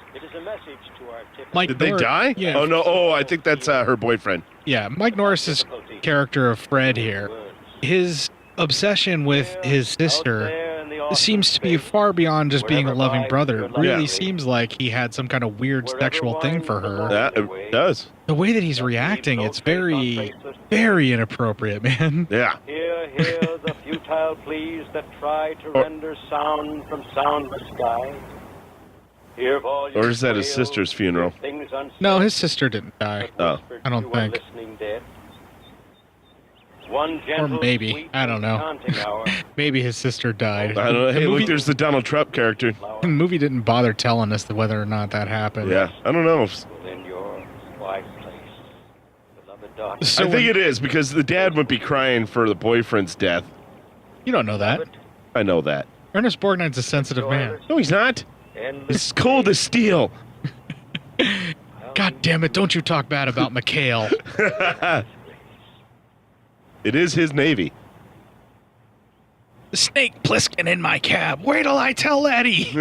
[SPEAKER 1] Mike
[SPEAKER 2] Did they die?
[SPEAKER 1] Yeah.
[SPEAKER 2] Oh, no. Oh, I think that's her boyfriend.
[SPEAKER 1] Yeah, Mike Norris's character of Fred here, his obsession with his sister seems to be far beyond just being a loving brother. It really seems like he had some kind of weird sexual thing for her.
[SPEAKER 2] Yeah, it does.
[SPEAKER 1] The way that he's reacting, it's very, very inappropriate, man.
[SPEAKER 2] Yeah.
[SPEAKER 15] Hear the futile pleas that try to render sound from soundless sky.
[SPEAKER 2] Or is that his sister's funeral?
[SPEAKER 1] No, his sister didn't die.
[SPEAKER 2] Oh.
[SPEAKER 1] I don't think. Or maybe. I don't know. Maybe his sister died.
[SPEAKER 2] I don't know. Hey, look, there's the Donald Trump character.
[SPEAKER 1] The movie didn't bother telling us whether or not that happened.
[SPEAKER 2] Yeah, I don't know.
[SPEAKER 1] So
[SPEAKER 2] I think it is, because the dad wouldn't be crying for the boyfriend's death.
[SPEAKER 1] You don't know that.
[SPEAKER 2] I know that.
[SPEAKER 1] Ernest Borgnine's a sensitive man.
[SPEAKER 2] No, he's not. It's cold as steel.
[SPEAKER 1] God damn it, don't you talk bad about McHale.
[SPEAKER 2] It is his Navy.
[SPEAKER 1] Snake Plissken in my cab. Wait till I tell Eddie.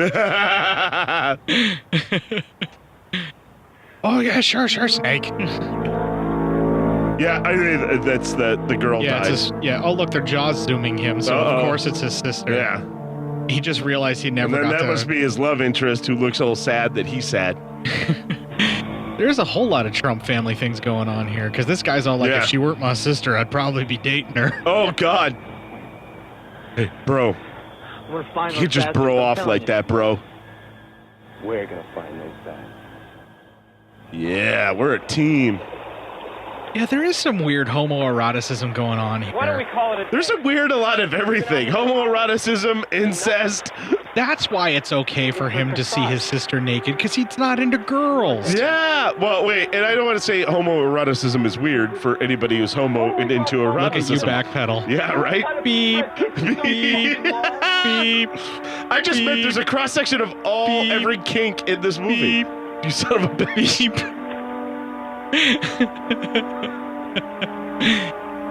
[SPEAKER 1] Oh, yeah, sure, Snake.
[SPEAKER 2] Yeah, I mean, that's the girl dies.
[SPEAKER 1] Oh, look, they're jaws zooming him, so of course it's his sister.
[SPEAKER 2] Yeah.
[SPEAKER 1] He just realized he never
[SPEAKER 2] and then
[SPEAKER 1] got
[SPEAKER 2] that must be his love interest who looks all sad that he's sad.
[SPEAKER 1] There's a whole lot of Trump family things going on here, because this guy's all like, if she weren't my sister, I'd probably be dating her.
[SPEAKER 2] Oh, God. Hey, bro.
[SPEAKER 11] I'm gonna find
[SPEAKER 2] You can't just bro off like that, bro.
[SPEAKER 8] We're gonna find those guys.
[SPEAKER 2] Yeah, we're a team.
[SPEAKER 1] Yeah, there is some weird homoeroticism going on here.
[SPEAKER 10] Why don't we call it a...
[SPEAKER 2] There's a lot of everything. Homoeroticism, incest.
[SPEAKER 1] That's why it's okay for him to see his sister naked, because he's not into girls.
[SPEAKER 2] Yeah. Well, wait, and I don't want to say homoeroticism is weird for anybody who's homo and into eroticism.
[SPEAKER 1] Look at you backpedal.
[SPEAKER 2] Yeah, right?
[SPEAKER 1] Beep. Beep. Beep.
[SPEAKER 2] I just meant there's a cross-section of every kink in this movie. Beep. You son of a bitch.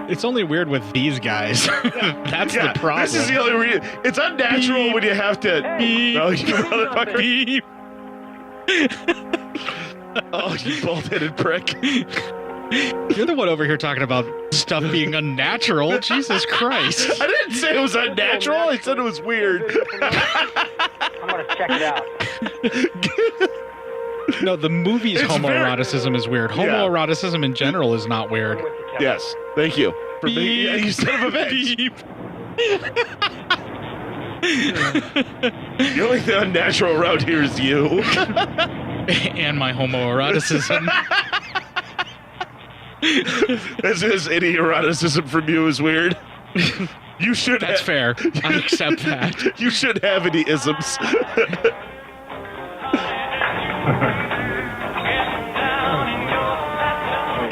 [SPEAKER 1] It's only weird with these guys. That's the problem.
[SPEAKER 2] This is the only reason. It's unnatural when you have to. Beep. Oh, you motherfucker.
[SPEAKER 1] Beep.
[SPEAKER 2] Oh, you bald-headed prick.
[SPEAKER 1] You're the one over here talking about stuff being unnatural. Jesus Christ.
[SPEAKER 2] I didn't say it was unnatural. I said it was weird.
[SPEAKER 9] I'm going to check it out.
[SPEAKER 1] No, the movie's homoeroticism is weird. Homoeroticism in general is not weird.
[SPEAKER 2] Yes. Thank you. For being, you son of a bitch.
[SPEAKER 1] Beep.
[SPEAKER 2] The only thing unnatural around here is you.
[SPEAKER 1] And my homoeroticism.
[SPEAKER 2] As is any eroticism from you is weird. You should.
[SPEAKER 1] That's fair. I accept that.
[SPEAKER 2] You should have any isms.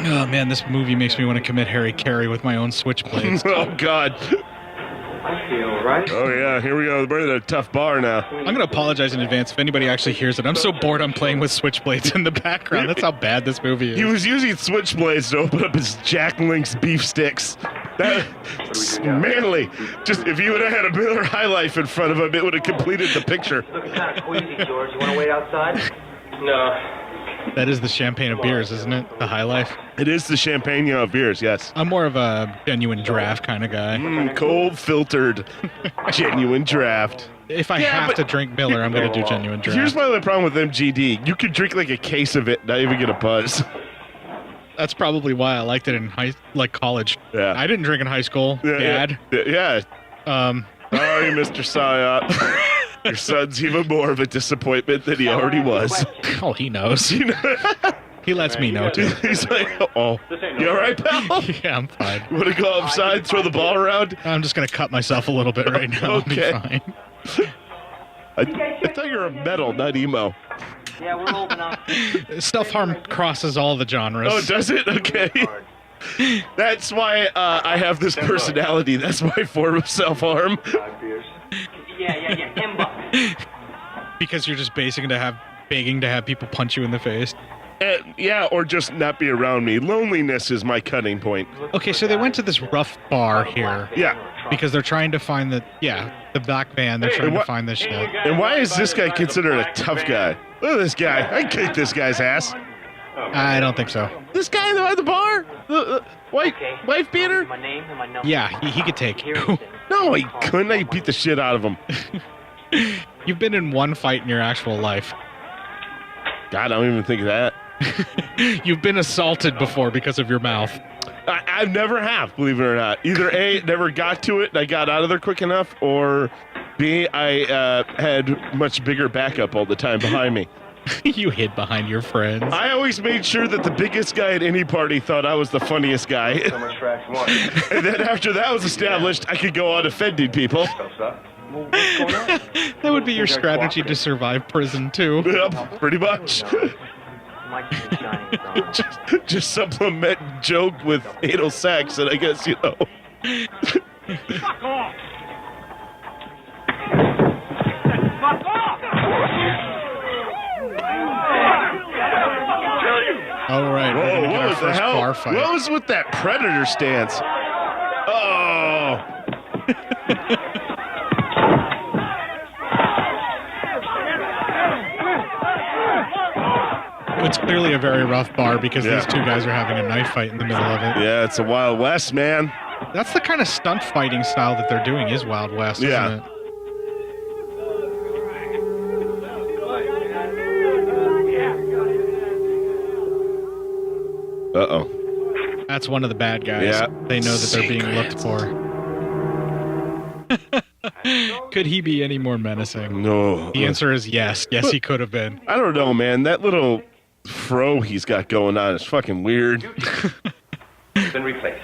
[SPEAKER 1] Oh man, this movie makes me want to commit Harry Carey with my own switchblades.
[SPEAKER 2] Oh God.
[SPEAKER 8] I feel right.
[SPEAKER 2] Oh yeah, here we go. We're in a tough bar now.
[SPEAKER 1] I'm going to apologize in advance if anybody actually hears it. I'm so bored I'm playing with switchblades in the background. That's how bad this movie is.
[SPEAKER 2] He was using switchblades to open up his Jack Link's beef sticks. That's manly. Just if you would have had a Miller High Life in front of him, it would have completed the picture.
[SPEAKER 9] Looking kind of queasy, George. You want to wait outside?
[SPEAKER 8] No.
[SPEAKER 1] That is the champagne of beers, isn't it? The High Life?
[SPEAKER 2] It is the champagne of beers, yes.
[SPEAKER 1] I'm more of a genuine draft kind of guy.
[SPEAKER 2] Cold filtered, genuine draft.
[SPEAKER 1] If I have to drink Miller, I'm going to do genuine draft.
[SPEAKER 2] Here's my only problem with MGD. You could drink like a case of it, not even get a buzz.
[SPEAKER 1] That's probably why I liked it in college.
[SPEAKER 2] Yeah.
[SPEAKER 1] I didn't drink in high school, Dad.
[SPEAKER 2] Yeah. Sorry, Mr. PSYOP. Your son's even more of a disappointment than he already was.
[SPEAKER 1] Oh, he knows. He lets me know, too.
[SPEAKER 2] He's like, oh, you all right, pal?
[SPEAKER 1] Yeah, I'm fine.
[SPEAKER 2] You want to go outside, throw the ball around?
[SPEAKER 1] I'm just going to cut myself a little bit right now.
[SPEAKER 2] Okay.
[SPEAKER 1] I'll be fine.
[SPEAKER 2] I thought you were a metal, not emo.
[SPEAKER 9] Yeah, we're old enough.
[SPEAKER 1] Self-harm crosses all the genres.
[SPEAKER 2] Oh, does it? Okay. That's why I have this personality. That's my form of self-harm.
[SPEAKER 9] Yeah, $10.
[SPEAKER 1] Because you're just begging to have people punch you in the face.
[SPEAKER 2] Yeah, or just not be around me. Loneliness is my cutting point.
[SPEAKER 1] Okay, so they went to this rough bar here.
[SPEAKER 2] Yeah.
[SPEAKER 1] Because they're trying to find the black van. They're trying to find this shit.
[SPEAKER 2] And why is this guy considered a tough guy? Look at this guy. I can kick this guy's ass.
[SPEAKER 1] I don't think so.
[SPEAKER 2] This guy at the bar? Wife beater?
[SPEAKER 9] My name and my number.
[SPEAKER 1] Yeah, he could take you.
[SPEAKER 2] No, he couldn't. I beat the shit out of him.
[SPEAKER 1] You've been in one fight in your actual life.
[SPEAKER 2] God, I don't even think of that.
[SPEAKER 1] You've been assaulted before because of your mouth.
[SPEAKER 2] I never have, believe it or not. Either A, never got to it and I got out of there quick enough, or B, I had much bigger backup all the time behind me.
[SPEAKER 1] You hid behind your friends.
[SPEAKER 2] I always made sure that the biggest guy at any party thought I was the funniest guy.
[SPEAKER 8] So much for Act 1.
[SPEAKER 2] And then after that was established, I could go on offending people.
[SPEAKER 1] That would be your strategy to survive prison, too.
[SPEAKER 2] Yep, pretty much. just supplement joke with anal sex, and I guess, you know.
[SPEAKER 10] Fuck off!
[SPEAKER 1] All right, we're gonna get our first bar fight.
[SPEAKER 2] What was with that predator stance? Oh.
[SPEAKER 1] It's clearly a very rough bar because these two guys are having a knife fight in the middle of it.
[SPEAKER 2] Yeah, it's a Wild West, man.
[SPEAKER 1] That's the kind of stunt fighting style that they're doing is Wild West, isn't it?
[SPEAKER 2] Uh-oh.
[SPEAKER 1] That's one of the bad guys.
[SPEAKER 2] Yeah.
[SPEAKER 1] They know that they're being looked for. Could he be any more menacing?
[SPEAKER 2] No.
[SPEAKER 1] The answer is yes. Yes, he could have been.
[SPEAKER 2] I don't know, man. That little fro he's got going on is fucking weird.
[SPEAKER 16] It's been replaced.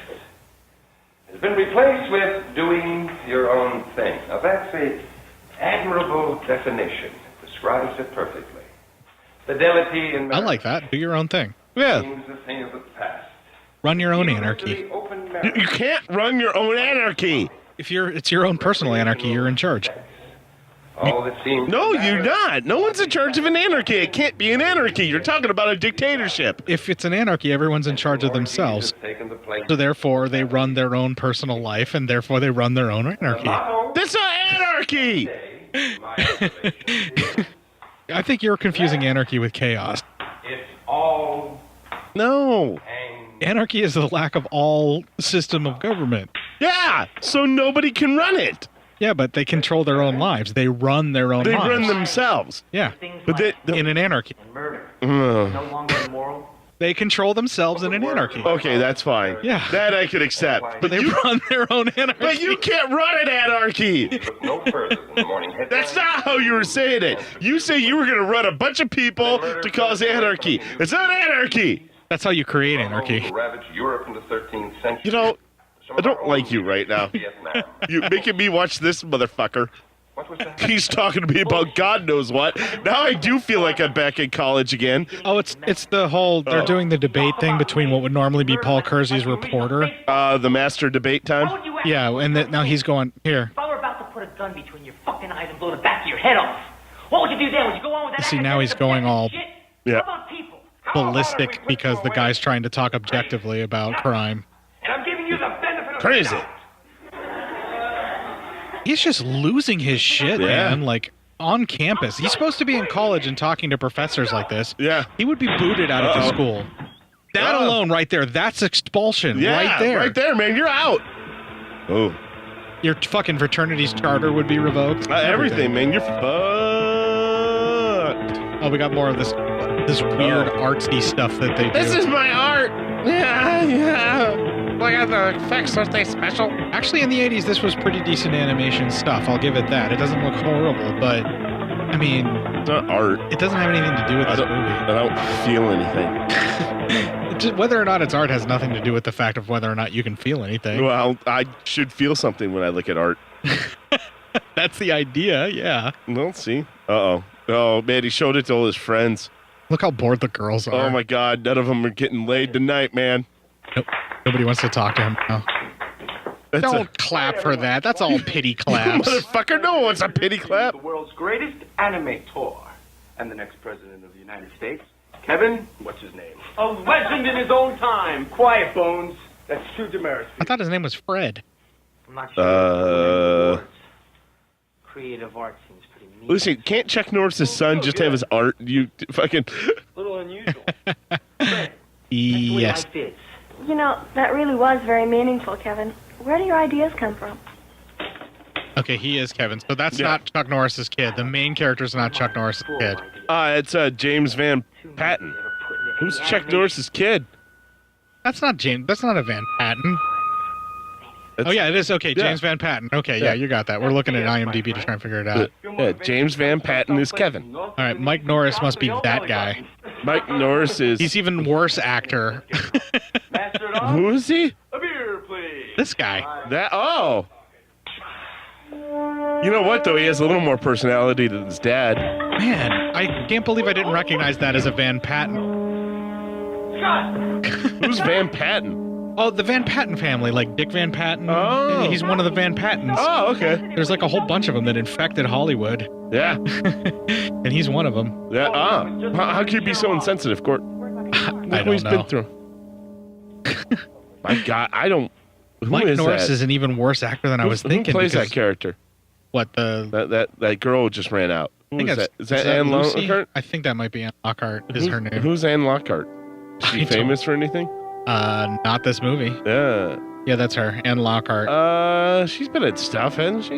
[SPEAKER 16] It's been replaced with doing your own thing. Now that's an admirable definition. It describes it perfectly. Fidelity in
[SPEAKER 1] I like that. Do your own thing.
[SPEAKER 2] Yeah.
[SPEAKER 16] seems a thing of the past.
[SPEAKER 1] Run your own anarchy.
[SPEAKER 2] You can't run your own anarchy.
[SPEAKER 1] If it's your own personal anarchy, you're in charge.
[SPEAKER 16] All that seems
[SPEAKER 2] No, you're not. No one's in charge of an anarchy. It can't be an anarchy. You're talking about a dictatorship.
[SPEAKER 1] If it's an anarchy, everyone's in charge of themselves. So therefore, they run their own personal life, and therefore they run their own anarchy.
[SPEAKER 2] That's not anarchy.
[SPEAKER 1] I think you're confusing anarchy with chaos.
[SPEAKER 16] It's all
[SPEAKER 2] No.
[SPEAKER 1] Anarchy is the lack of all system of government.
[SPEAKER 2] Yeah, so nobody can run it.
[SPEAKER 1] Yeah, but they control their own lives. They run their own
[SPEAKER 2] They
[SPEAKER 1] lives.
[SPEAKER 2] run themselves.
[SPEAKER 1] Yeah, but in an anarchy.
[SPEAKER 16] no longer immoral.
[SPEAKER 1] They control themselves in an anarchy.
[SPEAKER 2] Okay, that's fine.
[SPEAKER 1] Yeah.
[SPEAKER 2] That I could accept.
[SPEAKER 1] But they run their own anarchy.
[SPEAKER 2] But you can't run an anarchy.
[SPEAKER 16] No further than the morning headlines.
[SPEAKER 2] That's not how you were saying it. You say you were going to run a bunch of people to cause anarchy. It's not anarchy.
[SPEAKER 1] That's how you create anarchy.
[SPEAKER 16] Ravaged Europe in the 13th century.
[SPEAKER 2] You know, I don't like you right now. You're making me watch this motherfucker. He's talking to me about God knows what. Now I do feel like I'm back in college again.
[SPEAKER 1] Oh, it's the whole, they're doing the debate thing between what would normally be Paul Kersey's reporter.
[SPEAKER 2] The master debate time?
[SPEAKER 1] Yeah, and now he's going, here.
[SPEAKER 11] If I were about to put a gun between your fucking eyes and blow the back of your head off, what would you do then? Would you go on with that?
[SPEAKER 1] See, now he's going all
[SPEAKER 2] yeah.
[SPEAKER 1] ballistic because the guy's trying to talk objectively about crime.
[SPEAKER 16] And I'm giving you the benefit of
[SPEAKER 2] Crazy.
[SPEAKER 16] the doubt.
[SPEAKER 1] He's just losing his shit, man. Like, on campus. He's supposed to be in college and talking to professors like this.
[SPEAKER 2] Yeah.
[SPEAKER 1] He would be booted out of the school. That alone right there, that's expulsion right there.
[SPEAKER 2] Right there, man. You're out. Oh.
[SPEAKER 1] Your fucking fraternity's charter would be revoked.
[SPEAKER 2] Everything, man. You're fucked.
[SPEAKER 1] Oh, we got more of this weird artsy stuff that they do.
[SPEAKER 2] This is my art. Yeah. Look at the effects, aren't they special?
[SPEAKER 1] Actually, in the 80s, this was pretty decent animation stuff. I'll give it that. It doesn't look horrible, but, I mean...
[SPEAKER 2] It's not art.
[SPEAKER 1] It doesn't have anything to do with this movie.
[SPEAKER 2] I don't feel anything.
[SPEAKER 1] Whether or not it's art has nothing to do with the fact of whether or not you can feel anything.
[SPEAKER 2] Well, I should feel something when I look at art.
[SPEAKER 1] That's the idea, yeah.
[SPEAKER 2] Well, see. Uh-oh. Oh, man, he showed it to all his friends.
[SPEAKER 1] Look how bored the girls are.
[SPEAKER 2] Oh, my God. None of them are getting laid tonight, man.
[SPEAKER 1] Nope. Nobody wants to talk to him now. Don't clap for that. That's all pity claps.
[SPEAKER 2] Motherfucker, no one wants a pity clap.
[SPEAKER 8] The world's greatest animator and the next president of the United States. Kevin, what's his name? A legend in his own time. Quiet, Bones. That's true demerits.
[SPEAKER 1] I thought his name was Fred.
[SPEAKER 11] I'm not sure. Creative art seems pretty mean.
[SPEAKER 2] Listen, can't Chuck Norris's son just have his art? You fucking...
[SPEAKER 8] A little unusual.
[SPEAKER 1] Yes.
[SPEAKER 13] You know, that really was very meaningful, Kevin. Where do your ideas come from?
[SPEAKER 1] Okay, he is Kevin. So that's not Chuck Norris's kid. The main character's not Chuck Norris's kid.
[SPEAKER 2] It's James Van Patten. Who's Chuck Norris's kid?
[SPEAKER 1] That's not James. That's not a Van Patten. Oh, yeah, it is. Okay, James Van Patten. Okay, yeah, you got that. We're looking at IMDb to try and figure it out.
[SPEAKER 2] Yeah, James Van Patten is Kevin.
[SPEAKER 1] All right, Mike Norris must be that guy.
[SPEAKER 2] Mike Norris is...
[SPEAKER 1] He's even worse actor.
[SPEAKER 2] Who is he?
[SPEAKER 8] A beer, please.
[SPEAKER 1] This guy.
[SPEAKER 2] Oh. You know what, though? He has a little more personality than his dad.
[SPEAKER 1] Man, I can't believe I didn't recognize that as a Van Patten.
[SPEAKER 2] Who's Van Patten?
[SPEAKER 1] Oh, the Van Patten family, like Dick Van Patten.
[SPEAKER 2] Oh.
[SPEAKER 1] He's one of the Van Pattens.
[SPEAKER 2] Oh, okay.
[SPEAKER 1] There's like a whole bunch of them that infected Hollywood.
[SPEAKER 2] Yeah.
[SPEAKER 1] And he's one of them.
[SPEAKER 2] Yeah. How could you be so insensitive, Cort?
[SPEAKER 1] I
[SPEAKER 2] Look
[SPEAKER 1] don't
[SPEAKER 2] what he's
[SPEAKER 1] know.
[SPEAKER 2] been through. My God, I don't...
[SPEAKER 1] Mike Norris is an even worse actor than I was thinking.
[SPEAKER 2] Who plays that character?
[SPEAKER 1] What,
[SPEAKER 2] that girl just ran out. Who is that? Is that Anne Lockhart?
[SPEAKER 1] I think that might be Anne Lockhart is her name.
[SPEAKER 2] Who's Anne Lockhart? Is she famous for anything?
[SPEAKER 1] Not this movie.
[SPEAKER 2] Yeah.
[SPEAKER 1] Yeah, that's her. Anne Lockhart.
[SPEAKER 2] She's been at stuff, hasn't she?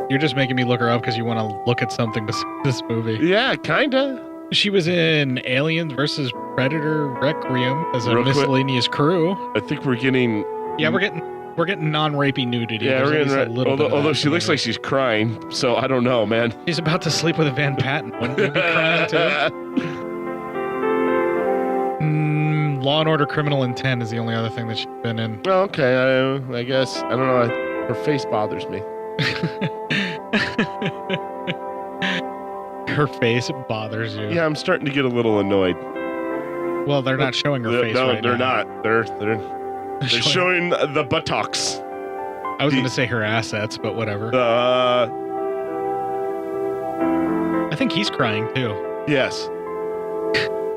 [SPEAKER 1] You're just making me look her up because you want to look at something besides this movie.
[SPEAKER 2] Yeah, kinda.
[SPEAKER 1] She was in Aliens vs. Predator Requiem as a
[SPEAKER 2] Real quick.
[SPEAKER 1] miscellaneous crew.
[SPEAKER 2] I think we're getting...
[SPEAKER 1] Yeah, we're getting... We're getting non-rapey nudity.
[SPEAKER 2] Yeah,
[SPEAKER 1] There's
[SPEAKER 2] we're
[SPEAKER 1] at least a little bit of
[SPEAKER 2] although
[SPEAKER 1] that
[SPEAKER 2] she looks like she's crying, so I don't know, man.
[SPEAKER 1] She's about to sleep with a Van Patten. Wouldn't you be crying too? Law and Order Criminal Intent is the only other thing that she's been in.
[SPEAKER 2] Oh, okay, I guess. I don't know. Her face bothers me.
[SPEAKER 1] Her face bothers you.
[SPEAKER 2] Yeah, I'm starting to get a little annoyed.
[SPEAKER 1] Well, they're not showing her face right
[SPEAKER 2] they're
[SPEAKER 1] now.
[SPEAKER 2] not. They're showing the buttocks.
[SPEAKER 1] I was going to say her assets, but whatever. I think he's crying too.
[SPEAKER 2] Yes.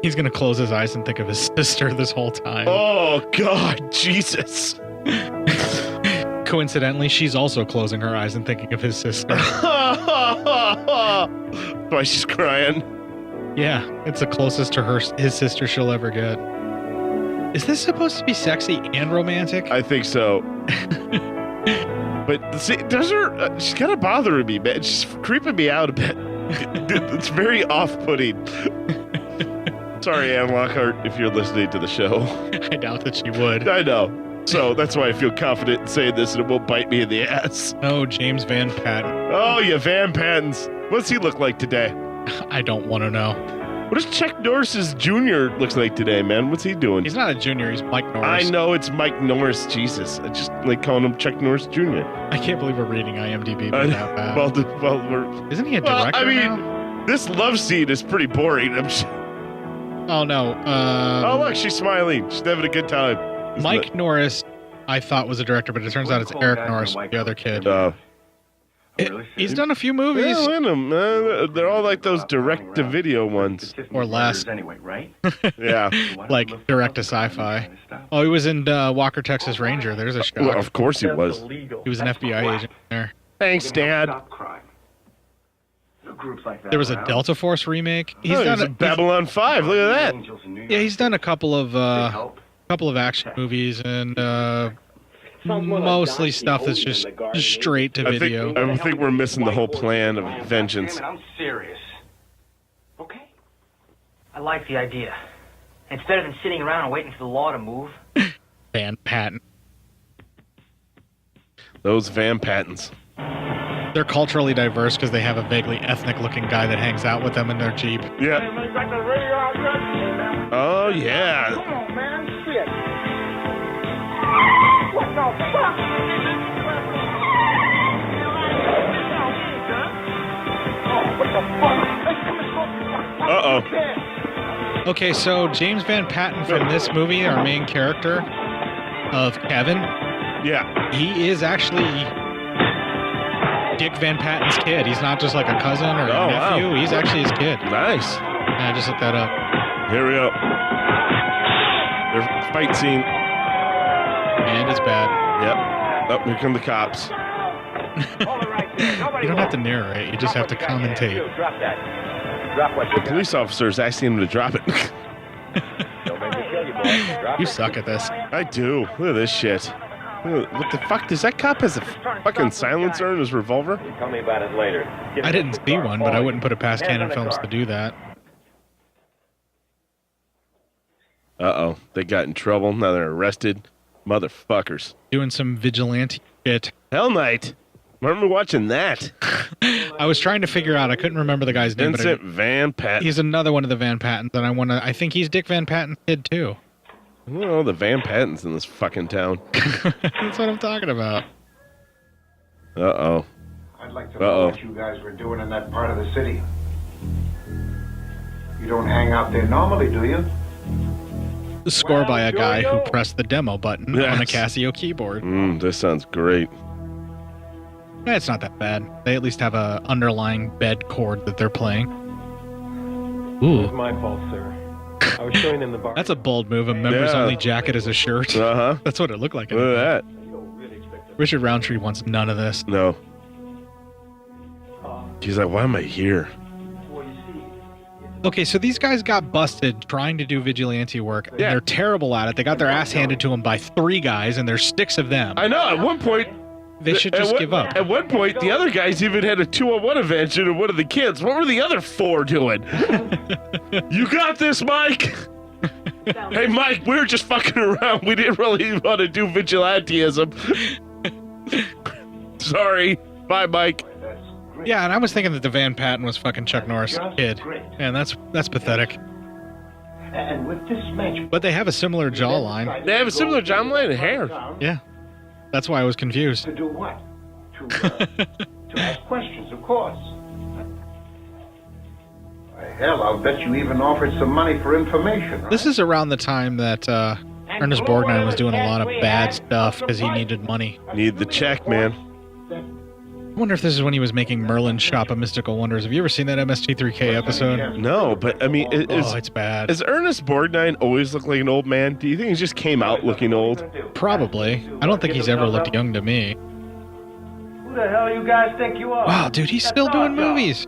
[SPEAKER 1] He's going to close his eyes and think of his sister this whole time.
[SPEAKER 2] Oh, God, Jesus.
[SPEAKER 1] Coincidentally, she's also closing her eyes and thinking of his sister.
[SPEAKER 2] Why she's crying?
[SPEAKER 1] Yeah, it's the closest to his sister she'll ever get. Is this supposed to be sexy and romantic?
[SPEAKER 2] I think so. But see, does her? She's kind of bothering me, man. She's creeping me out a bit. It's very off-putting. Sorry, Anne Lockhart, if you're listening to the show.
[SPEAKER 1] I doubt that she would.
[SPEAKER 2] I know. So that's why I feel confident in saying this, and it won't bite me in the ass.
[SPEAKER 1] Oh, James Van Patten.
[SPEAKER 2] Oh, yeah, Van Pattens. What's he look like today?
[SPEAKER 1] I don't want to know.
[SPEAKER 2] What does Chuck Norris's Jr. looks like today, man? What's he doing?
[SPEAKER 1] He's not a junior. He's Mike Norris.
[SPEAKER 2] I know it's Mike Norris. Jesus, I just like calling him Chuck Norris Jr.
[SPEAKER 1] I can't believe we're reading IMDb that bad.
[SPEAKER 2] Well,
[SPEAKER 1] isn't he a director?
[SPEAKER 2] I mean,
[SPEAKER 1] now?
[SPEAKER 2] this love scene is pretty boring.
[SPEAKER 1] Oh no.
[SPEAKER 2] Oh look, she's smiling. She's having a good time.
[SPEAKER 1] Mike Norris, I thought was a director, but it turns out it's Eric Norris, the other kid. He's done a few movies.
[SPEAKER 2] Yeah, in them. They're all like those direct-to-video ones.
[SPEAKER 1] Or less.
[SPEAKER 8] Anyway, right?
[SPEAKER 2] Yeah.
[SPEAKER 1] Like direct-to-sci-fi. Oh, he was in Walker, Texas Ranger. There's a shot.
[SPEAKER 2] Well, of course he was.
[SPEAKER 1] He was an FBI agent there.
[SPEAKER 2] Thanks, Dad.
[SPEAKER 1] There was a Delta Force remake.
[SPEAKER 2] He's done a Babylon 5. Look at that.
[SPEAKER 1] Yeah, he's done a couple of action movies and mostly stuff that's just straight to video.
[SPEAKER 2] I think we're missing the whole plan of vengeance.
[SPEAKER 8] I'm serious.
[SPEAKER 9] Okay. I like the idea. It's better than sitting around and waiting for the law to move.
[SPEAKER 1] Van Patten.
[SPEAKER 2] Those Van Pattens.
[SPEAKER 1] They're culturally diverse because they have a vaguely ethnic-looking guy that hangs out with them in their Jeep.
[SPEAKER 2] Yeah. Oh, yeah.
[SPEAKER 10] Come on, man. Shit. What the fuck? What the fuck?
[SPEAKER 2] Uh-oh.
[SPEAKER 1] Okay, so James Van Patten from this movie, our main character of Kevin.
[SPEAKER 2] Yeah.
[SPEAKER 1] He is actually Dick Van Patten's kid. He's not just like a cousin or a nephew. Wow. He's actually his kid.
[SPEAKER 2] Nice.
[SPEAKER 1] Yeah, I just looked that up.
[SPEAKER 2] Here we go. Their fight scene.
[SPEAKER 1] And it's bad.
[SPEAKER 2] Yep. Oh, here come the cops.
[SPEAKER 1] You don't have to narrate. You just have to commentate.
[SPEAKER 15] Drop that. Drop what
[SPEAKER 2] The police officer is asking him to drop it.
[SPEAKER 15] Don't make me kill you, boy. Drop
[SPEAKER 1] You
[SPEAKER 15] it.
[SPEAKER 1] suck at this.
[SPEAKER 2] I do. Look at this shit. What the fuck? Does that cop has a fucking silencer in his revolver?
[SPEAKER 15] Tell me about it later.
[SPEAKER 1] I didn't see one, but I wouldn't put it past Canon Films to do that.
[SPEAKER 2] Uh-oh. They got in trouble. Now they're arrested. Motherfuckers.
[SPEAKER 1] Doing some vigilante shit.
[SPEAKER 2] Hell Night. Remember watching that?
[SPEAKER 1] I was trying to figure out. I couldn't remember the guy's name.
[SPEAKER 2] Vincent Van Patten.
[SPEAKER 1] He's another one of the Van Pattens, and I think he's Dick Van Patten's kid, too.
[SPEAKER 2] Well, the Van Pattens in this fucking town.
[SPEAKER 1] That's what I'm talking about.
[SPEAKER 2] Uh-oh.
[SPEAKER 14] I'd like to know what you guys were doing in that part of the city. You don't hang out there normally, do you?
[SPEAKER 1] The score by a guy who pressed the demo button on a Casio keyboard.
[SPEAKER 2] This sounds great.
[SPEAKER 1] It's not that bad. They at least have a underlying bed chord that they're playing. Ooh.
[SPEAKER 17] It's my fault, sir. I was showing them the bar.
[SPEAKER 1] That's a bold move. A members-only jacket as a shirt.
[SPEAKER 2] Uh-huh.
[SPEAKER 1] That's what it looked like.
[SPEAKER 2] Look at that.
[SPEAKER 1] Richard Roundtree wants none of this.
[SPEAKER 2] No. He's like, why am I here?
[SPEAKER 1] Okay, so these guys got busted trying to do vigilante work. Yeah. They're terrible at it. They got their ass handed to them by 3 guys, and there's 6 of them.
[SPEAKER 2] I know. At one point...
[SPEAKER 1] They should just give up.
[SPEAKER 2] At one point, the other guys even had a 2-on-1 advantage in one of the kids. What were the other 4 doing? You got this, Mike! Hey, Mike, we were just fucking around. We didn't really want to do vigilantism. Sorry. Bye, Mike.
[SPEAKER 1] Yeah, and I was thinking that the Van Patten was fucking Chuck Norris' kid. Man, that's pathetic.
[SPEAKER 14] And with this match,
[SPEAKER 1] But they have a similar jawline.
[SPEAKER 2] They have a similar jawline and hair.
[SPEAKER 1] Yeah. That's why I was confused.
[SPEAKER 14] to do what? To ask questions, of course. Why, hell, I'll bet you even offered some money for information.
[SPEAKER 1] This is around the time that Ernest Borgnine was doing a lot of bad stuff because he needed money.
[SPEAKER 2] Need the check, man.
[SPEAKER 1] I wonder if this is when he was making Merlin's Shop of Mystical Wonders. Have you ever seen that MST3K episode?
[SPEAKER 2] No, but I mean,
[SPEAKER 1] it's bad.
[SPEAKER 2] Does Ernest Borgnine always look like an old man? Do you think he just came out looking old?
[SPEAKER 1] Probably. I don't think he's ever looked young to me.
[SPEAKER 8] Who the hell you guys think you are?
[SPEAKER 1] Wow, dude, he's still doing movies.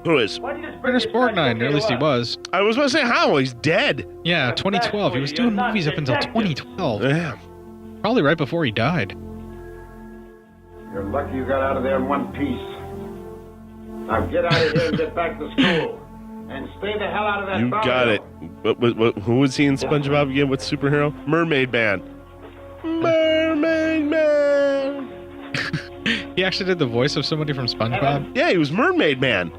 [SPEAKER 2] Who is?
[SPEAKER 1] Ernest Borgnine, or at least he was.
[SPEAKER 2] I was going to say, how? He's dead.
[SPEAKER 1] Yeah, 2012. He was doing movies up until 2012.
[SPEAKER 2] Yeah.
[SPEAKER 1] Probably right before he died.
[SPEAKER 14] You're lucky you got out of there in one piece. Now get out of here and get back to school. And stay the hell out of that
[SPEAKER 2] You
[SPEAKER 14] bar.
[SPEAKER 2] got it. Who was he in SpongeBob again? What superhero? Mermaid Man. Mermaid Man.
[SPEAKER 1] He actually did the voice of somebody from SpongeBob?
[SPEAKER 2] Yeah, he was Mermaid Man.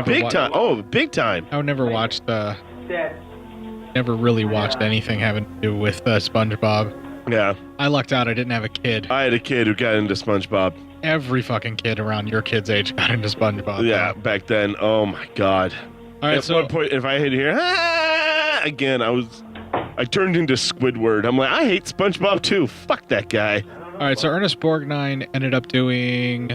[SPEAKER 2] Big time. Oh, big time.
[SPEAKER 1] I never watched never really watched anything having to do with SpongeBob.
[SPEAKER 2] Yeah.
[SPEAKER 1] I lucked out. I didn't have a kid.
[SPEAKER 2] I had a kid who got into SpongeBob.
[SPEAKER 1] Every fucking kid around your kid's age got into SpongeBob.
[SPEAKER 2] Yeah, back then. Oh my God.
[SPEAKER 1] All right,
[SPEAKER 2] At one point, if I had to hear again, I turned into Squidward. I'm like, I hate SpongeBob too. Fuck that guy.
[SPEAKER 1] All right, so Ernest Borgnine ended up doing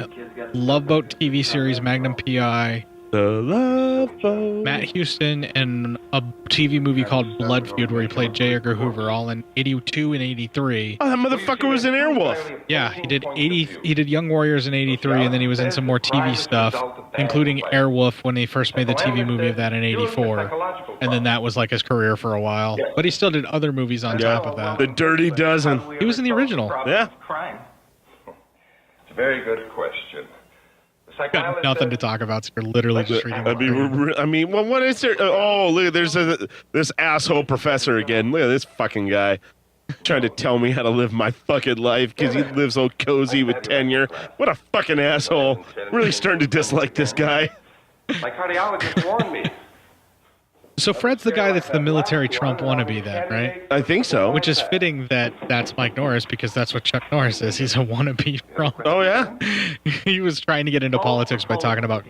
[SPEAKER 1] Love Boat TV series, Magnum P.I.,
[SPEAKER 2] The Love Boat,
[SPEAKER 1] Matt Houston, and a TV movie called Blood Feud where he played J. Edgar Hoover, all in 82 and 83.
[SPEAKER 2] Oh, that motherfucker was in Airwolf.
[SPEAKER 1] Yeah, he did Young Warriors in 83, and then he was in some more TV stuff, including Airwolf when they first made the TV movie of that in 84. And then that was like his career for a while. But he still did other movies on top of that.
[SPEAKER 2] The Dirty Dozen.
[SPEAKER 1] He was in the original.
[SPEAKER 2] Yeah.
[SPEAKER 16] Crime. It's a very good question.
[SPEAKER 1] Got nothing to talk about, so you're literally just reading.
[SPEAKER 2] I mean, well, what is there? Oh, look, there's this asshole professor again. Look at this fucking guy trying to tell me how to live my fucking life because he lives all cozy with tenure. What a fucking asshole. Really starting to dislike this guy.
[SPEAKER 16] My cardiologist warned me.
[SPEAKER 1] So Fred's the guy that's the military Trump wannabe then, right?
[SPEAKER 2] I think so.
[SPEAKER 1] Which is fitting that that's Mike Norris because that's what Chuck Norris is. He's a wannabe Trump.
[SPEAKER 2] Oh, yeah?
[SPEAKER 1] He was trying to get into politics by talking about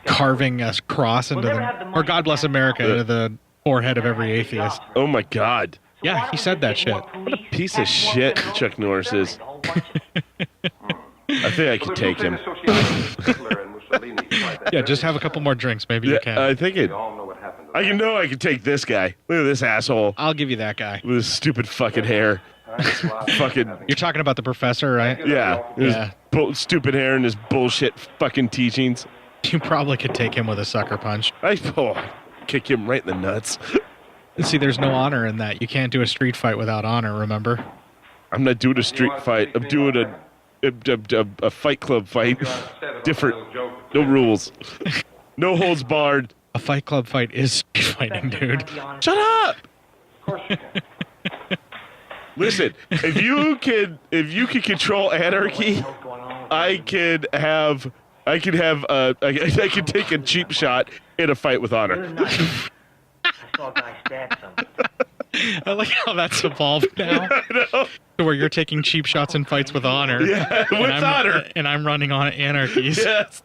[SPEAKER 1] carving a cross into or God Bless America into the forehead of every atheist.
[SPEAKER 2] Oh, my God.
[SPEAKER 1] Yeah, he said that shit.
[SPEAKER 2] What a piece of shit Chuck Norris is. I think I could take him.
[SPEAKER 1] Yeah, just have a couple more drinks. Maybe you can.
[SPEAKER 2] I think I could take this guy. Look at this asshole.
[SPEAKER 1] I'll give you that guy.
[SPEAKER 2] With his stupid fucking hair. Fucking.
[SPEAKER 1] You're talking about the professor, right?
[SPEAKER 2] Yeah. His stupid hair and his bullshit fucking teachings.
[SPEAKER 1] You probably could take him with a sucker punch.
[SPEAKER 2] Kick him right in the nuts.
[SPEAKER 1] See, there's no honor in that. You can't do a street fight without honor, remember?
[SPEAKER 2] I'm not doing a street fight. I'm doing a Fight Club fight. Different. No rules. No holds barred.
[SPEAKER 1] A Fight Club fight is street fighting, dude.
[SPEAKER 2] Shut up! Listen, if you could control anarchy, I could take a cheap shot in a fight with honor.
[SPEAKER 1] I like how that's evolved now. To where you're taking cheap shots in fights with honor.
[SPEAKER 2] Yeah, with honor.
[SPEAKER 1] And I'm running on anarchies.
[SPEAKER 2] Yes.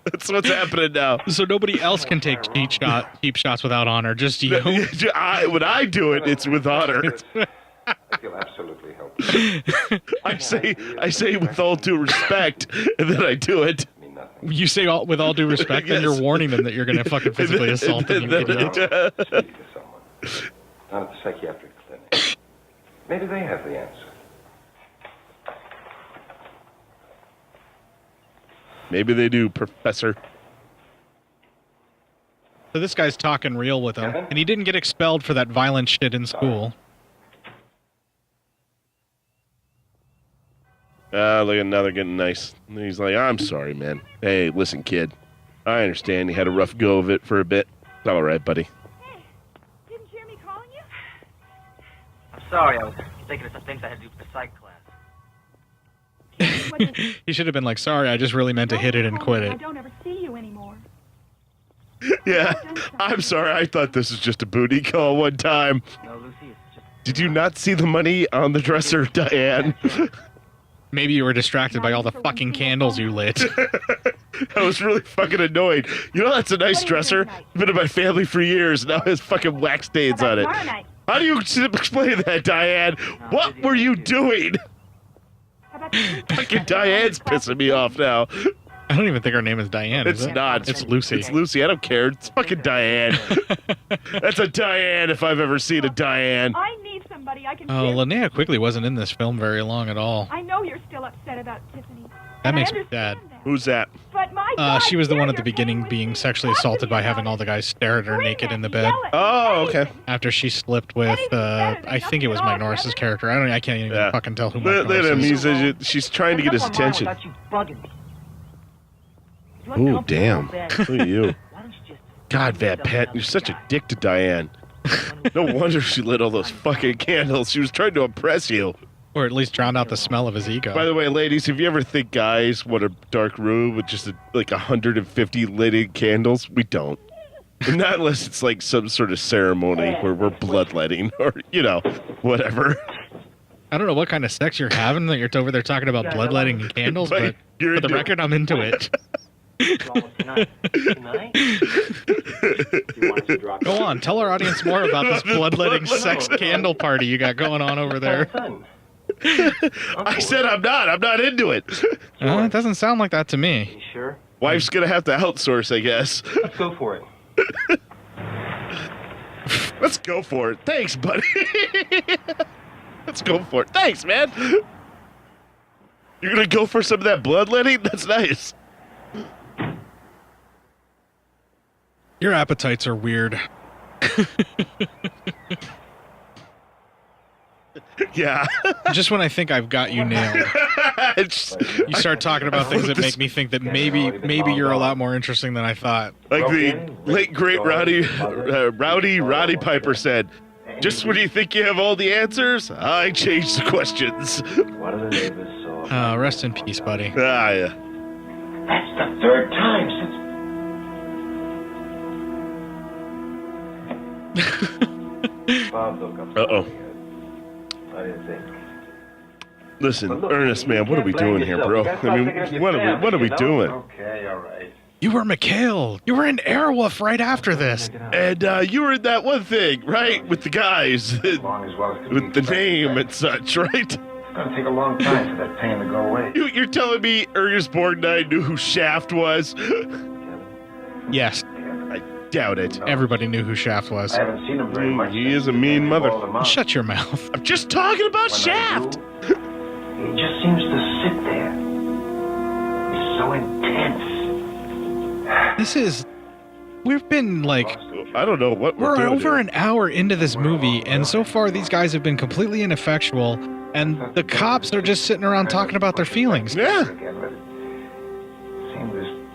[SPEAKER 2] That's what's happening now.
[SPEAKER 1] So nobody else can take cheap shots without honor, just you.
[SPEAKER 2] When I do it, it's with honor.
[SPEAKER 16] I feel absolutely helpless.
[SPEAKER 2] I say with all due respect, and then I do it.
[SPEAKER 1] You say with all due respect, then you're warning them that you're going to fucking physically assault them, you idiot.
[SPEAKER 16] Speak to someone. Not at the psychiatric clinic. Maybe they have the answer.
[SPEAKER 2] Maybe they do, Professor.
[SPEAKER 1] So this guy's talking real with him, and he didn't get expelled for that violent shit in school.
[SPEAKER 2] Look at now they're getting nice. And he's like, I'm sorry, man. Hey, listen, kid. I understand you had a rough go of it for a bit. It's all right, buddy.
[SPEAKER 13] Didn't you hear me calling you?
[SPEAKER 9] sorry. I was thinking of some things I had to do for the psych class.
[SPEAKER 1] He should have been like, sorry, I just really meant to hit it and quit
[SPEAKER 13] I
[SPEAKER 1] it.
[SPEAKER 13] don't ever see you anymore.
[SPEAKER 2] Yeah, I'm sorry. I thought this was just a booty call one time.
[SPEAKER 9] No, Lucy, it's just...
[SPEAKER 2] Did you not see the money on the dresser, Diane?
[SPEAKER 1] Maybe you were distracted by all the fucking candles you lit.
[SPEAKER 2] I was really fucking annoyed. You know, that's a nice dresser. Been in my family for years. Now it has fucking wax stains on it. How do you explain that, Diane? What were you doing? Fucking Diane's pissing me off now.
[SPEAKER 1] I don't even think her name is Diane.
[SPEAKER 2] It's not.
[SPEAKER 1] It's Lucy.
[SPEAKER 2] It's Lucy. I don't care. It's fucking Diane. That's a Diane if I've ever seen a Diane.
[SPEAKER 13] I need somebody I can
[SPEAKER 1] Oh,
[SPEAKER 13] kiss.
[SPEAKER 1] Linnea Quigley wasn't in this film very long at all.
[SPEAKER 13] I know you're still upset about Tiffany.
[SPEAKER 1] That makes me sad.
[SPEAKER 2] Who's that?
[SPEAKER 13] But my God,
[SPEAKER 1] She was the one at the beginning being sexually assaulted by having all the guys stare at her naked in the bed.
[SPEAKER 2] Oh, okay.
[SPEAKER 1] After she slipped with, I think it was Mike Norris's character. I can't even fucking tell who Mike Norris is.
[SPEAKER 2] She's trying to get his attention. Ooh, damn. Look at you. God, Van Pet, you're such a dick to Diane. No wonder she lit all those fucking candles. She was trying to impress you.
[SPEAKER 1] Or at least drown out the smell of his ego.
[SPEAKER 2] By the way, ladies, if you ever think guys want a dark room with just like 150 lit candles, we don't. Not unless it's like some sort of ceremony where we're bloodletting or, you know, whatever.
[SPEAKER 1] I don't know what kind of sex you're having that you're over there talking about bloodletting and candles, but for the record, I'm into it. Go on, tell our audience more about this bloodletting sex candle party you got going on over there.
[SPEAKER 2] I said I'm not into it.
[SPEAKER 1] It doesn't sound like that to me.
[SPEAKER 9] Sure.
[SPEAKER 2] Wife's gonna have to outsource, I guess.
[SPEAKER 9] Let's go for it.
[SPEAKER 2] Let's go for it. Thanks, buddy. Let's go for it. Thanks, man. You're gonna go for some of that bloodletting? That's nice.
[SPEAKER 1] Your appetites are weird.
[SPEAKER 2] Yeah.
[SPEAKER 1] Just when I think I've got you nailed, you start talking about things that make me think that maybe you're a lot more interesting than I thought.
[SPEAKER 2] Like the late great Roddy Piper said, just when you think you have all the answers, I change the questions.
[SPEAKER 1] Rest in peace, buddy.
[SPEAKER 2] Ah, yeah.
[SPEAKER 14] That's the third time since...
[SPEAKER 2] Uh-oh.
[SPEAKER 14] I didn't think.
[SPEAKER 2] Listen, Ernest, man, what are we doing here, bro? I mean, what are we doing?
[SPEAKER 14] Okay, all right.
[SPEAKER 1] You were McHale. You were in Airwolf right after this.
[SPEAKER 2] And you were in that one thing, right? With the guys. With the name and such, right?
[SPEAKER 14] It's going to take a long time for that pain to go away.
[SPEAKER 2] You're telling me Ernest Borgnine knew who Shaft was?
[SPEAKER 1] Yes.
[SPEAKER 2] I doubt it.
[SPEAKER 1] Everybody knew who Shaft was.
[SPEAKER 14] I haven't seen him very much.
[SPEAKER 2] He is a mean mother.
[SPEAKER 1] Shut your mouth.
[SPEAKER 2] I'm just talking about Shaft.
[SPEAKER 14] He just seems to sit there. He's so intense.
[SPEAKER 1] We've been like,
[SPEAKER 2] I don't know what
[SPEAKER 1] we're
[SPEAKER 2] doing
[SPEAKER 1] over
[SPEAKER 2] here.
[SPEAKER 1] an hour into this movie, and so far these guys have been completely ineffectual, and the cops are just sitting around talking about their feelings.
[SPEAKER 2] Yeah.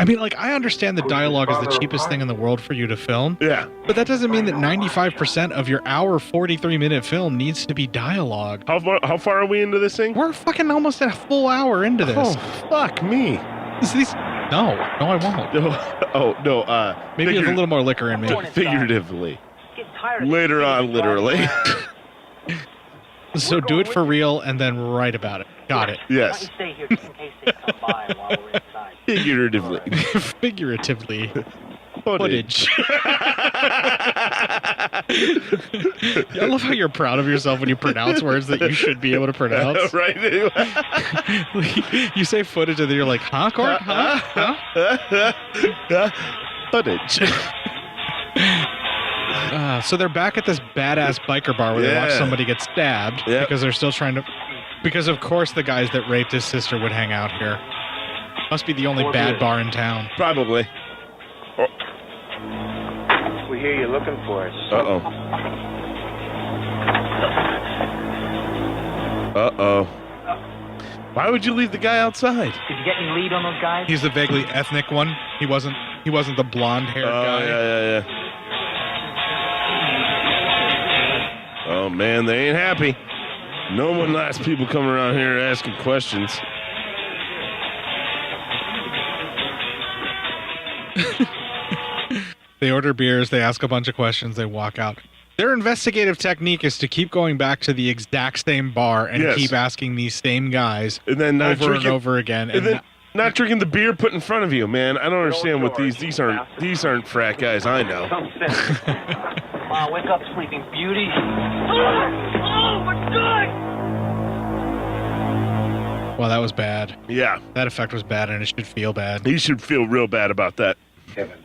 [SPEAKER 1] I mean, like, I understand that dialogue is the cheapest thing in the world for you to film.
[SPEAKER 2] Yeah.
[SPEAKER 1] But that doesn't mean that 95% of your hour 43-minute film needs to be dialogue.
[SPEAKER 2] How far are we into this thing?
[SPEAKER 1] We're fucking almost a full hour into this.
[SPEAKER 2] Oh, fuck me.
[SPEAKER 1] No, I won't.
[SPEAKER 2] No,
[SPEAKER 1] maybe with a little more liquor in me.
[SPEAKER 2] Figuratively. Later on, literally.
[SPEAKER 1] So do it for real and then write about it. Got it.
[SPEAKER 2] Yes.
[SPEAKER 9] Stay here just in case they come by while we're inside.
[SPEAKER 2] Figuratively.
[SPEAKER 1] Figuratively. Footage. I love how you're proud of yourself when you pronounce words that you should be able to pronounce.
[SPEAKER 2] Right.
[SPEAKER 1] You say footage and then you're like, huh, Cort? Huh?
[SPEAKER 2] Footage.
[SPEAKER 1] So they're back at this badass biker bar where they watch somebody get stabbed because they're still trying to... Because, of course, the guys that raped his sister would hang out here. Must be the only bad bar in town.
[SPEAKER 2] Probably.
[SPEAKER 8] We hear you looking for us.
[SPEAKER 2] Uh-oh. Why would you leave the guy outside?
[SPEAKER 9] Did you get any lead on those guys?
[SPEAKER 1] He's the vaguely ethnic one. He wasn't the blonde-haired guy.
[SPEAKER 2] Yeah. Oh, Oh, man, they ain't happy. No one likes people coming around here asking questions.
[SPEAKER 1] They order beers, they ask a bunch of questions, they walk out. Their investigative technique is to keep going back to the exact same bar and keep asking these same guys
[SPEAKER 2] and then
[SPEAKER 1] over and over again.
[SPEAKER 2] And then not drinking the beer put in front of you, man. I don't understand what these aren't frat guys I know.
[SPEAKER 10] Wake up, sleeping beauty. Oh, my God!
[SPEAKER 1] Well, that was bad.
[SPEAKER 2] Yeah.
[SPEAKER 1] That effect was bad, and it should feel bad.
[SPEAKER 2] He should feel real bad about that.
[SPEAKER 16] Kevin,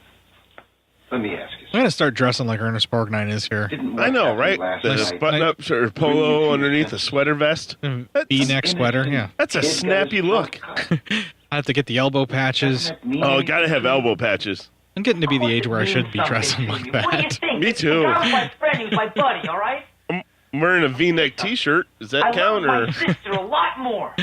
[SPEAKER 16] let me ask you.
[SPEAKER 1] I'm going to start dressing like Ernest Borgnine is here.
[SPEAKER 2] I know, right? The button-up or polo underneath a sweater vest.
[SPEAKER 1] V-neck sweater, yeah.
[SPEAKER 2] That's a snappy look.
[SPEAKER 1] I have to get the elbow patches.
[SPEAKER 2] Oh, gotta have elbow patches.
[SPEAKER 1] I'm getting to be the age where I should be dressing like that.
[SPEAKER 2] Me too.
[SPEAKER 10] My friend, he was my buddy, all right?
[SPEAKER 2] I'm wearing a V-neck T-shirt. Does that count?
[SPEAKER 10] I love
[SPEAKER 2] Or
[SPEAKER 10] my sister a lot more.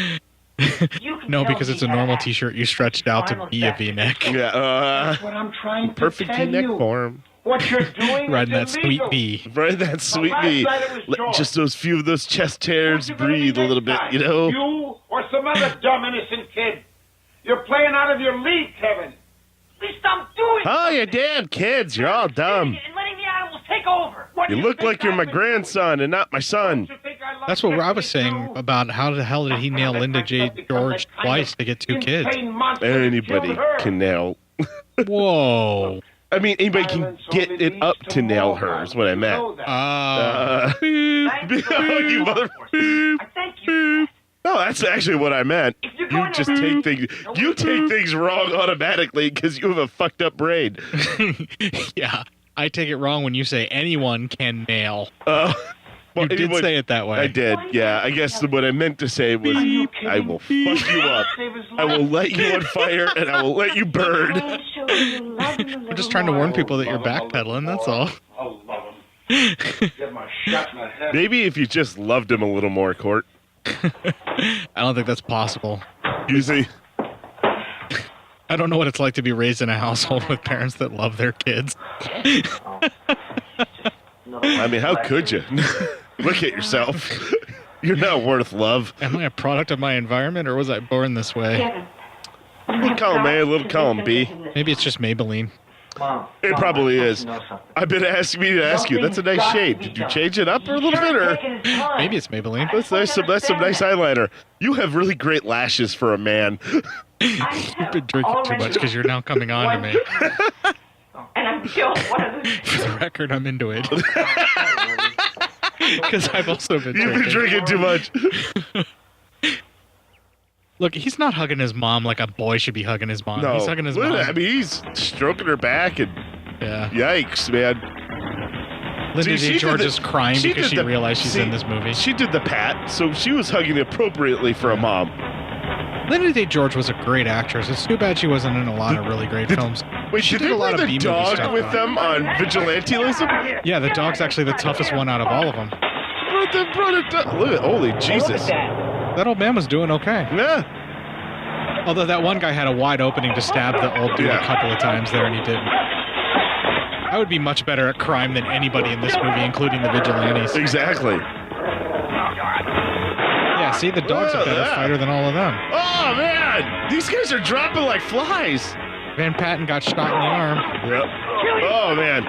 [SPEAKER 1] No, because it's a normal T-shirt you stretched out to be a V-neck.
[SPEAKER 2] Yeah,
[SPEAKER 14] That's what I'm trying to
[SPEAKER 2] perfect
[SPEAKER 14] tell
[SPEAKER 2] V-neck
[SPEAKER 14] you.
[SPEAKER 2] form.
[SPEAKER 14] What you're doing
[SPEAKER 1] Riding
[SPEAKER 14] is
[SPEAKER 1] that
[SPEAKER 14] illegal.
[SPEAKER 1] sweet V.
[SPEAKER 2] Right, that sweet V. Let just those few of those chest hairs breathe a little bit, you know?
[SPEAKER 14] You or some other dumb innocent kid. You're playing out of your league, Kevin.
[SPEAKER 10] Please stop doing
[SPEAKER 2] Oh, you damn kids. You're all dumb.
[SPEAKER 10] and letting the animals take over.
[SPEAKER 2] You look like you're my grandson and not my son.
[SPEAKER 1] That's what Rob was saying about how the hell did he nail Linda J. George twice to get 2 kids.
[SPEAKER 2] Anybody can nail.
[SPEAKER 1] Whoa.
[SPEAKER 2] I mean, anybody can get it up to nail her is what I meant. You mother... No, that's actually what I meant. You just take things wrong automatically because you have a fucked up brain.
[SPEAKER 1] Yeah, I take it wrong when you say anyone can nail.
[SPEAKER 2] Well,
[SPEAKER 1] you did say it that way.
[SPEAKER 2] I did, yeah. I guess what I meant to say was, I will fuck you up. I will let you on fire, and I will let you burn.
[SPEAKER 1] I'm just trying to warn people that you're backpedaling, that's all.
[SPEAKER 2] Maybe if you just loved him a little more, Cort.
[SPEAKER 1] I don't think that's possible.
[SPEAKER 2] You see?
[SPEAKER 1] I don't know what it's like to be raised in a household with parents that love their kids.
[SPEAKER 2] I mean, how could you? Look at yourself. You're not worth love.
[SPEAKER 1] Am I a product of my environment, or was I born this way?
[SPEAKER 2] Little column A, little column B.
[SPEAKER 1] Maybe it's just Maybelline.
[SPEAKER 2] It probably is. I've been asking me to ask you. That's a nice shade. Did you change it up a little bit, or
[SPEAKER 1] maybe it's Maybelline?
[SPEAKER 2] That's nice. That's some nice eyeliner. You have really great lashes for a man.
[SPEAKER 1] You've been drinking too much because you're now coming on to me.
[SPEAKER 10] And I'm killed.
[SPEAKER 1] For the record, I'm into it. Because I've also been drinking.
[SPEAKER 2] You've been drinking too much.
[SPEAKER 1] Look, he's not hugging his mom like a boy should be hugging his mom.
[SPEAKER 2] No,
[SPEAKER 1] He's hugging his mom.
[SPEAKER 2] I mean, he's stroking her back, and yikes, man.
[SPEAKER 1] Linda J. George is crying because she realized she's in this movie.
[SPEAKER 2] She did the pat, so she was hugging appropriately for a mom.
[SPEAKER 1] Linda J. George was a great actress. It's too bad she wasn't in a lot of really great films.
[SPEAKER 2] Wait,
[SPEAKER 1] she
[SPEAKER 2] did they
[SPEAKER 1] a lot
[SPEAKER 2] bring
[SPEAKER 1] of
[SPEAKER 2] the
[SPEAKER 1] B-movie
[SPEAKER 2] dog
[SPEAKER 1] stuff
[SPEAKER 2] with them on Vigilantelism?
[SPEAKER 1] Yeah, the dog's actually the toughest one out of all of them.
[SPEAKER 2] Look at, holy Jesus.
[SPEAKER 1] That old man was doing okay.
[SPEAKER 2] Yeah.
[SPEAKER 1] Although that one guy had a wide opening to stab the old dude a couple of times there, and he didn't. I would be much better at crime than anybody in this movie, including the vigilantes.
[SPEAKER 2] Exactly.
[SPEAKER 1] Yeah, see, the dog's a better fighter than all of them.
[SPEAKER 2] Oh, man! These guys are dropping like flies.
[SPEAKER 1] Van Patten got shot in the arm.
[SPEAKER 2] Yep. Oh, man.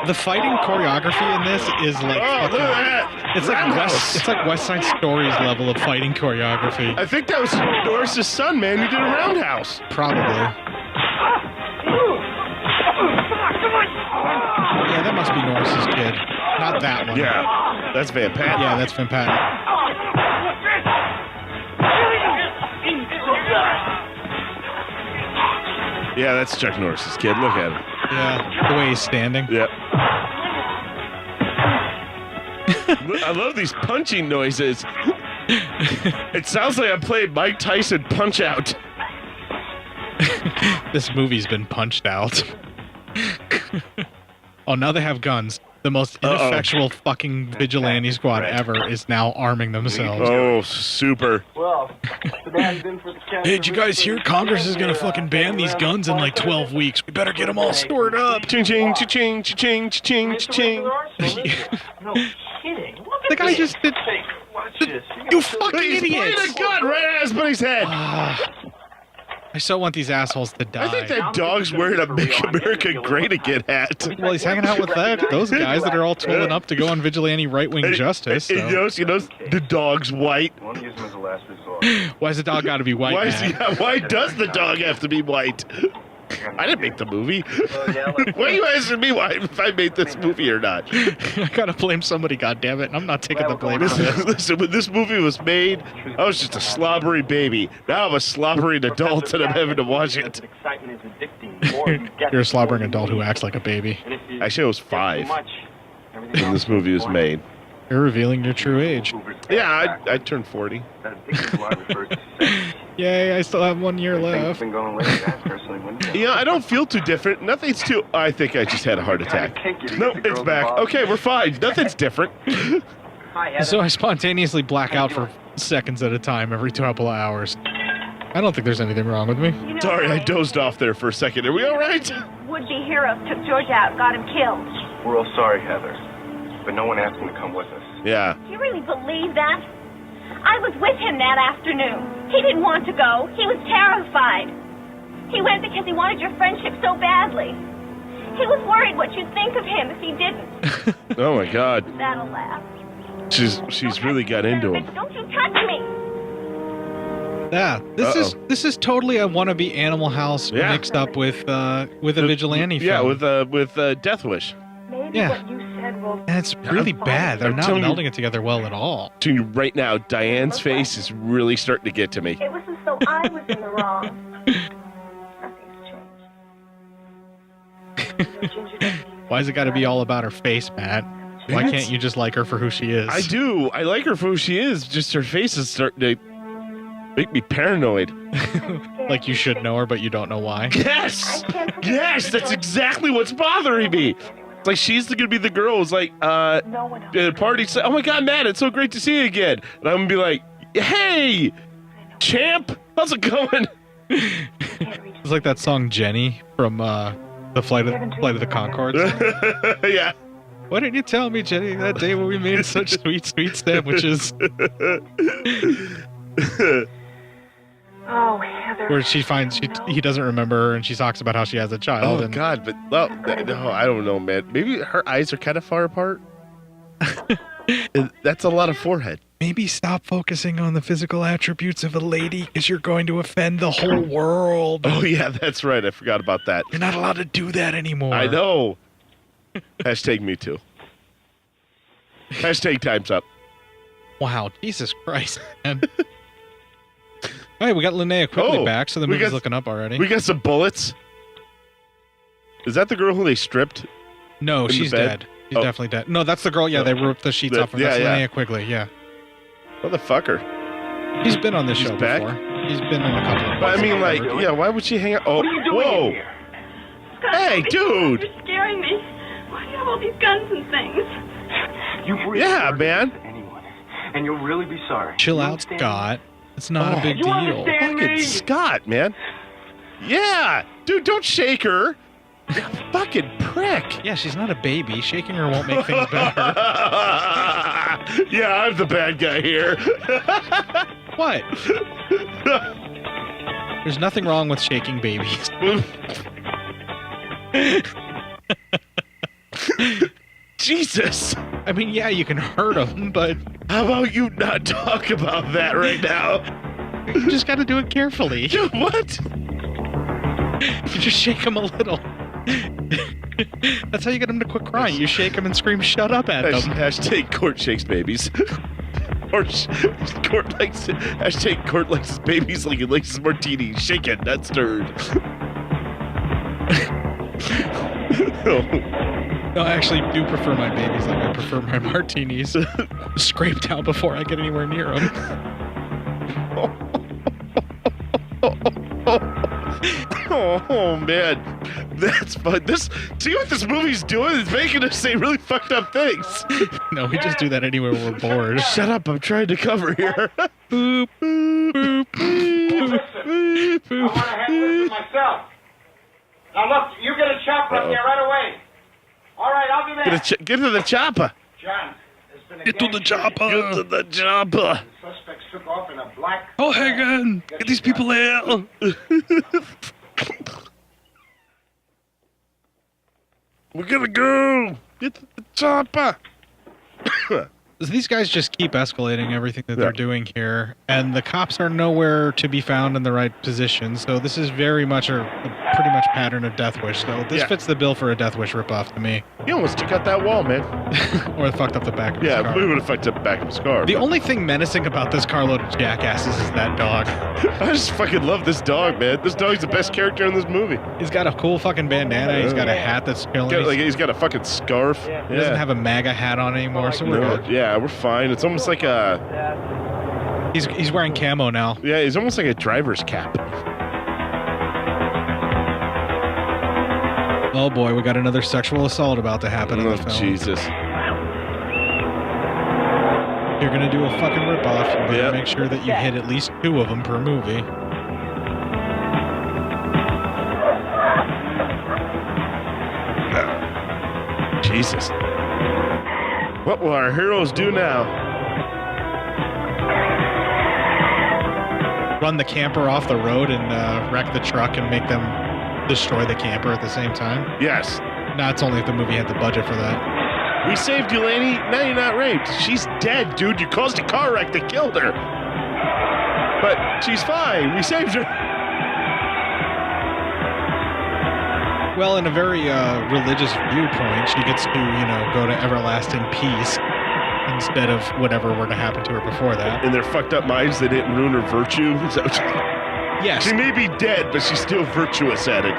[SPEAKER 1] The fighting choreography in this is like
[SPEAKER 2] look at that.
[SPEAKER 1] It's like West Side Story's level of fighting choreography.
[SPEAKER 2] I think that was Doris's son, man. He did a roundhouse.
[SPEAKER 1] Probably. Yeah, that must be Norris's kid. Not that one.
[SPEAKER 2] Yeah, that's Van Patten.
[SPEAKER 1] Yeah, that's Van Patten.
[SPEAKER 2] Yeah, that's Chuck Norris's kid. Look at him.
[SPEAKER 1] Yeah, the way he's standing.
[SPEAKER 2] Yep. I love these punching noises. It sounds like I'm playing Mike Tyson Punch-Out.
[SPEAKER 1] This movie's been punched out. Oh, now they have guns. The most ineffectual fucking vigilante squad ever is now arming themselves.
[SPEAKER 2] Oh, super.
[SPEAKER 8] Well, been for the
[SPEAKER 1] Hey, did you guys hear Congress is gonna fucking ban these guns in like 12 weeks? We better get them all stored up.
[SPEAKER 2] Ching, ching, ching, ching, ching, ching.
[SPEAKER 8] No kidding. Look
[SPEAKER 1] The guy just did.
[SPEAKER 8] Watch this.
[SPEAKER 1] You fucking
[SPEAKER 2] He's
[SPEAKER 1] idiots!
[SPEAKER 2] pointing a gun right at somebody's head.
[SPEAKER 1] I so want these assholes to die.
[SPEAKER 2] I think that dog's wearing a Make America Great Again hat.
[SPEAKER 1] Well, he's hanging out with those guys that are all tooling up to go on vigilante right-wing justice. So.
[SPEAKER 2] You know, the dog's white.
[SPEAKER 8] I want to use them as a last resort.
[SPEAKER 1] Why's the dog got to be white?
[SPEAKER 2] Why does the dog have to be white? I didn't make the movie. Why are you asking me if I made this movie or not?
[SPEAKER 1] I gotta blame somebody, goddammit, and I'm not taking the blame for this.
[SPEAKER 2] Listen, when this movie was made, I was just a slobbery baby. Now I'm a slobbering adult and I'm having to watch it.
[SPEAKER 1] You're a slobbering adult who acts like a baby.
[SPEAKER 2] Actually, I was 5 when this movie was made.
[SPEAKER 1] You're revealing your true age.
[SPEAKER 2] Yeah, I turned 40.
[SPEAKER 1] Yay, I still have 1 year left.
[SPEAKER 2] Yeah, I don't feel too different. Nothing's too... I think I just had a heart attack. Nope, it's back. Okay, we're fine. Nothing's different.
[SPEAKER 1] So I spontaneously black out for seconds at a time every couple of hours. I don't think there's anything wrong with me.
[SPEAKER 2] Sorry, I dozed off there for a second. Are we all right?
[SPEAKER 13] Would-be heroes took George out, got him killed.
[SPEAKER 8] We're all sorry, Heather. But no one asked him to come with us.
[SPEAKER 2] Yeah.
[SPEAKER 13] Do you really believe that? I was with him that afternoon. He didn't want to go. He was terrified. He went because he wanted your friendship so badly. He was worried what you'd think of him if he didn't.
[SPEAKER 2] Oh my God.
[SPEAKER 13] That'll laugh.
[SPEAKER 2] She's really got into him.
[SPEAKER 13] Don't you touch me!
[SPEAKER 1] Yeah, this is totally a wannabe Animal House mixed up with a vigilante film.
[SPEAKER 2] Yeah, with Death Wish.
[SPEAKER 13] Maybe what you said will...
[SPEAKER 1] And it's really bad. They're not melding it together well at all.
[SPEAKER 2] Telling you right now, Diane's face is really starting to get to me.
[SPEAKER 13] It was as though I was in the wrong.
[SPEAKER 1] Why's it got to be all about her face, Matt? Why can't you just like her for who she is?
[SPEAKER 2] I do. I like her for who she is. Just her face is starting to make me paranoid.
[SPEAKER 1] Like you should know her, but you don't know why.
[SPEAKER 2] Yes! Yes, that's exactly what's bothering me. It's like she's going to be the girl who's like, at a party, say, oh my God, Matt, it's so great to see you again. And I'm going to be like, hey, champ, how's it going?
[SPEAKER 1] It's like that song Jenny from the Flight of the Conchords.
[SPEAKER 2] Yeah.
[SPEAKER 1] Why didn't you tell me, Jenny, that day when we made such sweet, sweet sandwiches?
[SPEAKER 13] Oh, Heather.
[SPEAKER 1] Where she finds he doesn't remember her, and she talks about how she has a child.
[SPEAKER 2] Oh, God, but no, I don't know, man. Maybe her eyes are kind of far apart. That's a lot of forehead.
[SPEAKER 1] Maybe stop focusing on the physical attributes of a lady, because you're going to offend the whole world.
[SPEAKER 2] Oh, yeah, that's right. I forgot about that.
[SPEAKER 1] You're not allowed to do that anymore.
[SPEAKER 2] I know. Hashtag me too. Hashtag time's up.
[SPEAKER 1] Wow, Jesus Christ, man. All right, we got Linnea quickly back, so the movie's looking up already.
[SPEAKER 2] We got some bullets. Is that the girl who they stripped?
[SPEAKER 1] No, she's dead. She's definitely dead. No, that's the girl. Yeah, they ripped the sheets off. That's Linnea Quigley. Yeah.
[SPEAKER 2] Motherfucker.
[SPEAKER 1] He's been on this show before. He's been in a couple of.
[SPEAKER 2] But I mean, like, yeah. Why would she hang out? Oh,
[SPEAKER 13] What are you doing
[SPEAKER 2] whoa!
[SPEAKER 13] here?
[SPEAKER 2] Hey, dude!
[SPEAKER 13] You're scaring me. Why do you have all these guns and things?
[SPEAKER 8] You
[SPEAKER 2] yeah, man.
[SPEAKER 8] And you'll really be sorry.
[SPEAKER 1] Chill out, Scott. It's not a big deal.
[SPEAKER 2] Fucking Scott, man. Yeah, dude, don't shake her. Fucking prick.
[SPEAKER 1] Yeah, she's not a baby. Shaking her won't make things better.
[SPEAKER 2] Yeah, I'm the bad guy here.
[SPEAKER 1] What? There's nothing wrong with shaking babies.
[SPEAKER 2] Jesus.
[SPEAKER 1] I mean, yeah, you can hurt them, but...
[SPEAKER 2] How about you not talk about that right now?
[SPEAKER 1] You just gotta do it carefully.
[SPEAKER 2] What?
[SPEAKER 1] You just shake them a little. That's how you get them to quit crying. You shake them and scream, shut up at them.
[SPEAKER 2] Hashtag Cort shakes babies. Or Cort likes hashtag Cort likes his babies like he likes his martini. Shake it, not stirred.
[SPEAKER 1] No, I actually do prefer my babies like I prefer my martinis. Scraped out before I get anywhere near them.
[SPEAKER 2] Oh, man. That's fun. See what this movie's doing? It's making us say really fucked up things.
[SPEAKER 1] No, we just do that anywhere we're bored.
[SPEAKER 2] Shut up! I'm trying to cover here.
[SPEAKER 14] Boop, boop, boop, boop, boop, boop. I want to have this myself. Now look, you get a chopper up there right away. All right, I'll do that.
[SPEAKER 2] Get to the chopper.
[SPEAKER 14] John, there's been a
[SPEAKER 1] Get to the chopper.
[SPEAKER 2] Get to the chopper.
[SPEAKER 14] The suspects took off in a black.
[SPEAKER 1] Oh, Hagen, get these people out.
[SPEAKER 2] We're gonna go. Get to the chopper.
[SPEAKER 1] These guys just keep escalating everything that they're doing here, and the cops are nowhere to be found in the right position. So this is very much a pretty much pattern of Death Wish. So this fits the bill for a Death Wish ripoff to me.
[SPEAKER 2] You almost took out that wall, man.
[SPEAKER 1] Or fucked up the back of his car.
[SPEAKER 2] Yeah, we would have fucked up the back of his car.
[SPEAKER 1] The only thing menacing about this carload of jackasses is that dog.
[SPEAKER 2] I just fucking love this dog, man. This dog's the best character in this movie.
[SPEAKER 1] He's got a cool fucking bandana. He's got a hat that's chilling.
[SPEAKER 2] He's got a fucking scarf.
[SPEAKER 1] He doesn't have a MAGA hat on anymore, so we're good.
[SPEAKER 2] Yeah, we're fine. It's almost like a...
[SPEAKER 1] He's wearing camo now.
[SPEAKER 2] Yeah, he's almost like a driver's cap.
[SPEAKER 1] Oh boy, we got another sexual assault about to happen in the film.
[SPEAKER 2] Jesus.
[SPEAKER 1] You're gonna do a fucking ripoff. You better make sure that you hit at least 2 of them per movie.
[SPEAKER 2] Jesus. What will our heroes do now?
[SPEAKER 1] Run the camper off the road and wreck the truck and make them destroy the camper at the same time?
[SPEAKER 2] Yes.
[SPEAKER 1] No, it's only if the movie had the budget for that.
[SPEAKER 2] We saved you, Laney. Now you're not raped. She's dead, dude. You caused a car wreck that killed her. But she's fine. We saved her.
[SPEAKER 1] Well, in a very religious viewpoint, she gets to, go to everlasting peace instead of whatever were to happen to her before that.
[SPEAKER 2] In their fucked up minds, they didn't ruin her virtue. Is that what
[SPEAKER 1] yes.
[SPEAKER 2] She may be dead, but she's still virtuous at it.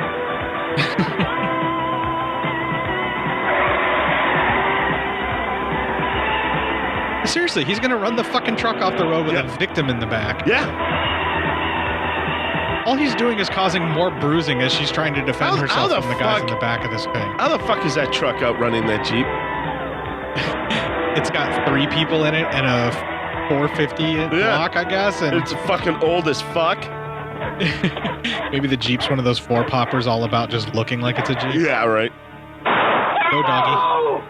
[SPEAKER 1] Seriously, he's gonna run the fucking truck off the road with a victim in the back.
[SPEAKER 2] Yeah.
[SPEAKER 1] All he's doing is causing more bruising as she's trying to defend herself from the guys in the back of this thing.
[SPEAKER 2] How the fuck is that truck outrunning that Jeep?
[SPEAKER 1] It's got 3 people in it and a 450 block, I guess. And
[SPEAKER 2] it's fucking old as fuck.
[SPEAKER 1] Maybe the Jeep's one of those 4-poppers all about just looking like it's a Jeep.
[SPEAKER 2] Yeah, right.
[SPEAKER 1] Go, doggy.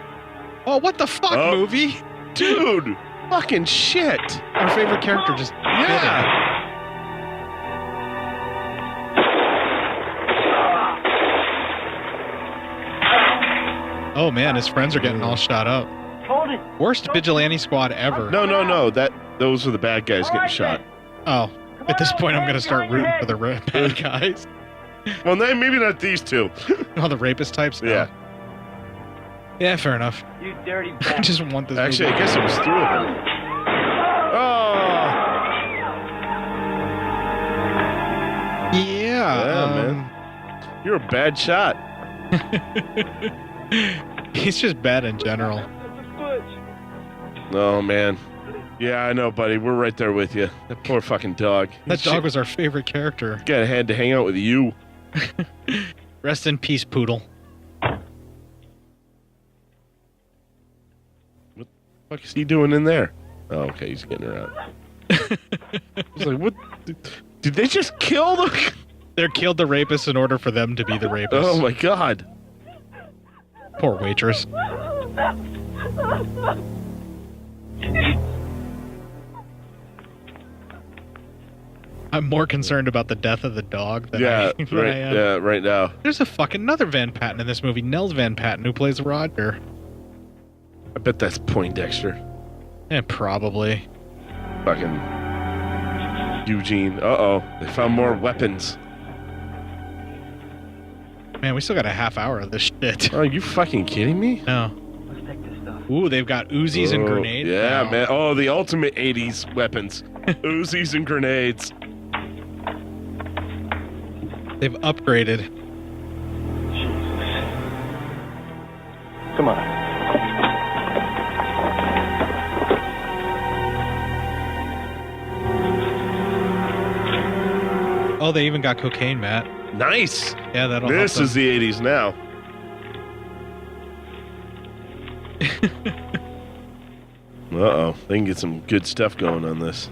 [SPEAKER 1] Oh, what the fuck, movie?
[SPEAKER 2] Dude, fucking shit.
[SPEAKER 1] Our favorite character just did it. Oh man, his friends are getting all shot up. Worst vigilante squad ever.
[SPEAKER 2] No. Those are the bad guys getting shot.
[SPEAKER 1] Oh, at this point, I'm gonna start rooting for the bad guys.
[SPEAKER 2] Well, maybe not these 2.
[SPEAKER 1] Oh, the rapist types. No.
[SPEAKER 2] Yeah.
[SPEAKER 1] Yeah, fair enough.
[SPEAKER 9] You dirty
[SPEAKER 1] I
[SPEAKER 9] bastard.
[SPEAKER 1] just want this.
[SPEAKER 2] Actually,
[SPEAKER 1] movie.
[SPEAKER 2] I guess it was 3 of them. Oh.
[SPEAKER 1] Yeah,
[SPEAKER 2] man. You're a bad shot.
[SPEAKER 1] He's just bad in general.
[SPEAKER 2] Oh, man. Yeah, I know, buddy. We're right there with you. That poor fucking dog.
[SPEAKER 1] That dog was our favorite character.
[SPEAKER 2] Had to hang out with you.
[SPEAKER 1] Rest in peace, Poodle.
[SPEAKER 2] What the fuck is he doing in there? Oh, okay, he's getting her out. I was like, what? Did they just kill them?
[SPEAKER 1] They killed the rapist in order for them to be the rapists.
[SPEAKER 2] Oh, my God.
[SPEAKER 1] Poor waitress. I'm more concerned about the death of the dog than I am.
[SPEAKER 2] Yeah, right now.
[SPEAKER 1] There's a fucking another Van Patten in this movie, Nels Van Patten, who plays Roger.
[SPEAKER 2] I bet that's Poindexter.
[SPEAKER 1] Probably.
[SPEAKER 2] Fucking Eugene. Uh-oh. They found more weapons.
[SPEAKER 1] Man, we still got a half hour of this shit.
[SPEAKER 2] Are you fucking kidding me?
[SPEAKER 1] No.
[SPEAKER 9] Let's take this stuff.
[SPEAKER 1] Ooh, they've got Uzis and grenades.
[SPEAKER 2] Yeah,
[SPEAKER 1] now.
[SPEAKER 2] man. Oh, the ultimate 80s weapons. Uzis and grenades.
[SPEAKER 1] They've upgraded.
[SPEAKER 17] Come on.
[SPEAKER 1] Oh, they even got cocaine, Matt.
[SPEAKER 2] Nice.
[SPEAKER 1] Yeah, that'll
[SPEAKER 2] This
[SPEAKER 1] help
[SPEAKER 2] is the 80s now. Uh-oh. They can get some good stuff going on this.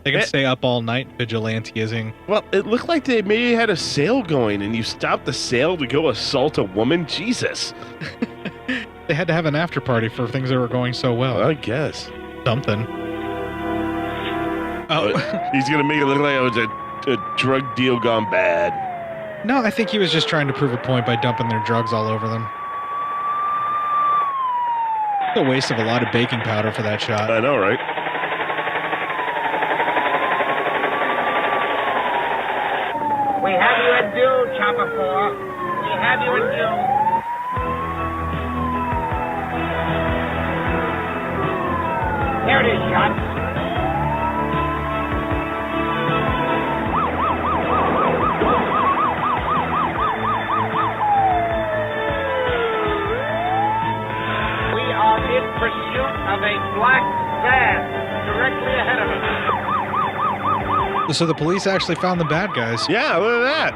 [SPEAKER 1] They can stay up all night vigilantising.
[SPEAKER 2] Well, it looked like they maybe had a sale going, and you stopped the sale to go assault a woman? Jesus.
[SPEAKER 1] They had to have an after party for things that were going so well.
[SPEAKER 2] I guess.
[SPEAKER 1] Something.
[SPEAKER 2] Oh. He's going to make it look like it was a drug deal gone bad.
[SPEAKER 1] No, I think he was just trying to prove a point by dumping their drugs all over them. A waste of a lot of baking powder for that shot.
[SPEAKER 2] I know, right?
[SPEAKER 10] We have you at due, Chopper 4. We have you at due. Here it is, Shots. We are in pursuit of a black van directly ahead of us.
[SPEAKER 1] So the police actually found the bad guys.
[SPEAKER 2] Yeah, look at that.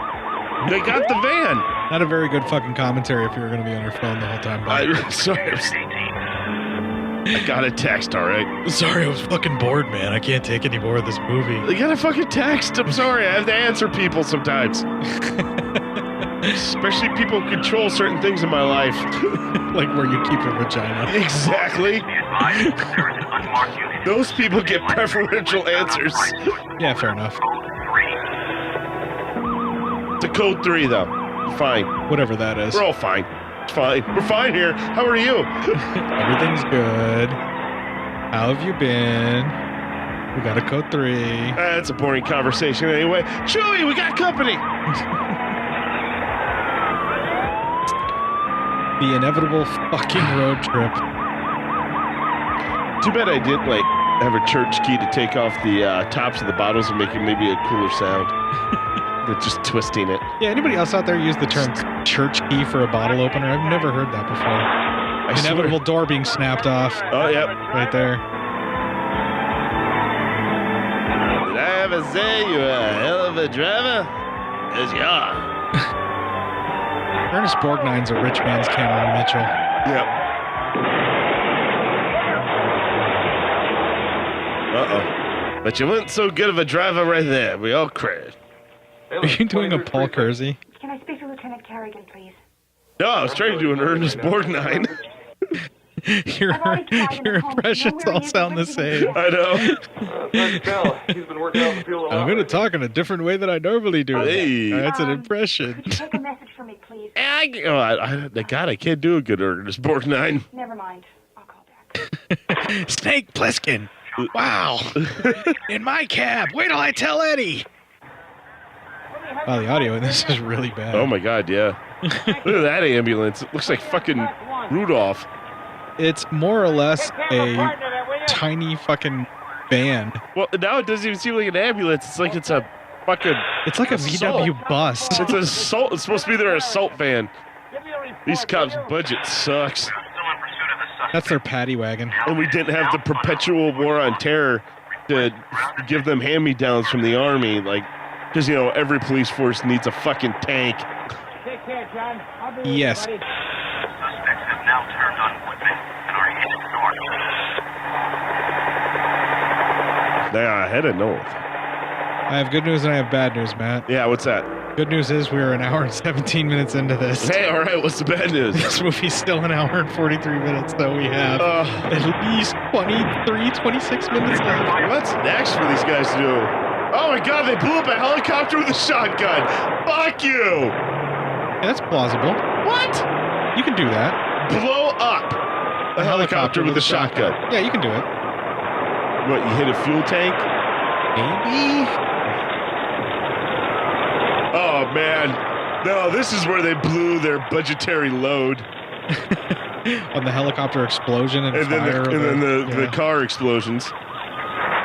[SPEAKER 2] They got the van.
[SPEAKER 1] Not a very good fucking commentary if you were going to be on your phone the whole time.
[SPEAKER 2] Sorry. I got a text, all right?
[SPEAKER 1] Sorry, I was fucking bored, man. I can't take any more of this movie.
[SPEAKER 2] I got a fucking text. I'm sorry. I have to answer people sometimes. Especially people who control certain things in my life.
[SPEAKER 1] Like where you keep a vagina.
[SPEAKER 2] Exactly. Those people get preferential answers.
[SPEAKER 1] Yeah, fair enough.
[SPEAKER 2] It's a code 3, though. Fine.
[SPEAKER 1] Whatever that is.
[SPEAKER 2] We're all fine. It's fine. We're fine here. How are you?
[SPEAKER 1] Everything's good. How have you been? We got a code 3.
[SPEAKER 2] That's a boring conversation anyway. Chewie, we got company.
[SPEAKER 1] The inevitable fucking road trip.
[SPEAKER 2] Too bad I didn't, have a church key to take off the tops of the bottles and make it maybe a cooler sound. Than just twisting it.
[SPEAKER 1] Yeah, anybody else out there use the term church key for a bottle opener? I've never heard that before. Inevitable door being snapped off.
[SPEAKER 2] Oh, yep.
[SPEAKER 1] Right there.
[SPEAKER 2] Did I ever say you're a hell of a driver? Yes, you are.
[SPEAKER 1] Ernest Borgnine's a rich man's Cameron Mitchell.
[SPEAKER 2] Yep. Uh-oh. But you weren't so good of a driver right there. We all crashed.
[SPEAKER 1] Are you doing a Paul Kersey?
[SPEAKER 13] Can I speak to Lieutenant Kerrigan, please?
[SPEAKER 2] No, I was trying to do an Ernest Borgnine.
[SPEAKER 1] Your impressions all sound the same.
[SPEAKER 2] I know.
[SPEAKER 8] He's been working out the field.
[SPEAKER 1] I'm going to talk in a different way than I normally do.
[SPEAKER 2] Hey.
[SPEAKER 1] That's an impression.
[SPEAKER 13] Take a message for me, please.
[SPEAKER 2] God, I can't do a good Ernest Borgnine.
[SPEAKER 13] Never mind. I'll call back.
[SPEAKER 1] Snake Plissken. Wow. In my cab. Wait till I tell Eddie. Wow, the audio in this is really bad.
[SPEAKER 2] Oh my God, yeah. Look at that ambulance. It looks like fucking Rudolph.
[SPEAKER 1] It's more or less a tiny fucking van.
[SPEAKER 2] Well, now it doesn't even seem like an ambulance. It's like it's a fucking...
[SPEAKER 1] It's like a VW bus.
[SPEAKER 2] It's an assault. It's supposed to be their assault van. These cops' budget sucks.
[SPEAKER 1] That's their paddy wagon.
[SPEAKER 2] And we didn't have the perpetual war on terror to give them hand-me-downs from the army, because, every police force needs a fucking tank.
[SPEAKER 10] Take care, John. I'll be
[SPEAKER 1] Yes.
[SPEAKER 10] with you, buddy.
[SPEAKER 5] Suspects have now turned on Woodman and are headed north.
[SPEAKER 2] They are headed north.
[SPEAKER 1] I have good news and I have bad news, Matt.
[SPEAKER 2] Yeah, what's that?
[SPEAKER 1] Good news is we're an hour and 17 minutes into this.
[SPEAKER 2] Hey, all right, what's the bad news?
[SPEAKER 1] This movie's still an hour and 43 minutes, though we have at least 23, 26 minutes left.
[SPEAKER 2] What's next for these guys to do? Oh my God, they blew up a helicopter with a shotgun. Fuck you.
[SPEAKER 1] Yeah, that's plausible.
[SPEAKER 2] What?
[SPEAKER 1] You can do that.
[SPEAKER 2] Blow up a helicopter with a shotgun.
[SPEAKER 1] Yeah, you can do it.
[SPEAKER 2] What, you hit a fuel tank?
[SPEAKER 1] Maybe.
[SPEAKER 2] Oh, man. No, this is where they blew their budgetary load.
[SPEAKER 1] On the helicopter explosion and fire.
[SPEAKER 2] The car explosions.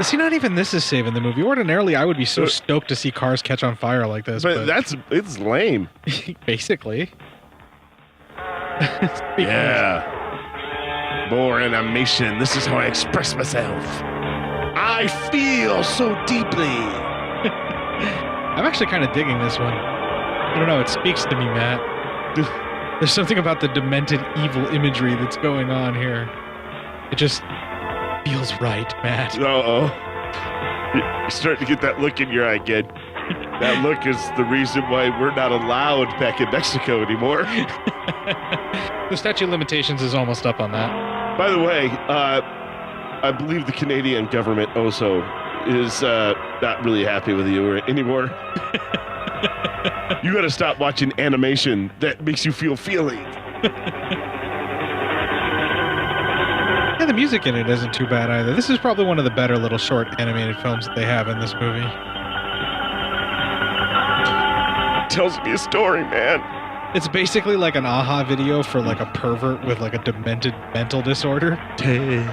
[SPEAKER 1] See, not even this is saving the movie. Ordinarily, I would be so stoked to see cars catch on fire like this.
[SPEAKER 2] But it's lame.
[SPEAKER 1] Basically.
[SPEAKER 2] Yeah. More animation. This is how I express myself. I feel so deeply.
[SPEAKER 1] I'm actually kind of digging this one. I don't know, it speaks to me, Matt. There's something about the demented evil imagery that's going on here. It just feels right, Matt.
[SPEAKER 2] Uh-oh. You're starting to get that look in your eye again. That look is the reason why we're not allowed back in Mexico anymore.
[SPEAKER 1] The statute of limitations is almost up on that.
[SPEAKER 2] By the way, I believe the Canadian government also is not really happy with you anymore. You gotta stop watching animation that makes you feel feelings.
[SPEAKER 1] Yeah, the music in it isn't too bad either. This is probably one of the better little short animated films that they have in this movie.
[SPEAKER 2] It tells me a story, man.
[SPEAKER 1] It's basically like an aha video for like a pervert with like a demented mental disorder.
[SPEAKER 2] Take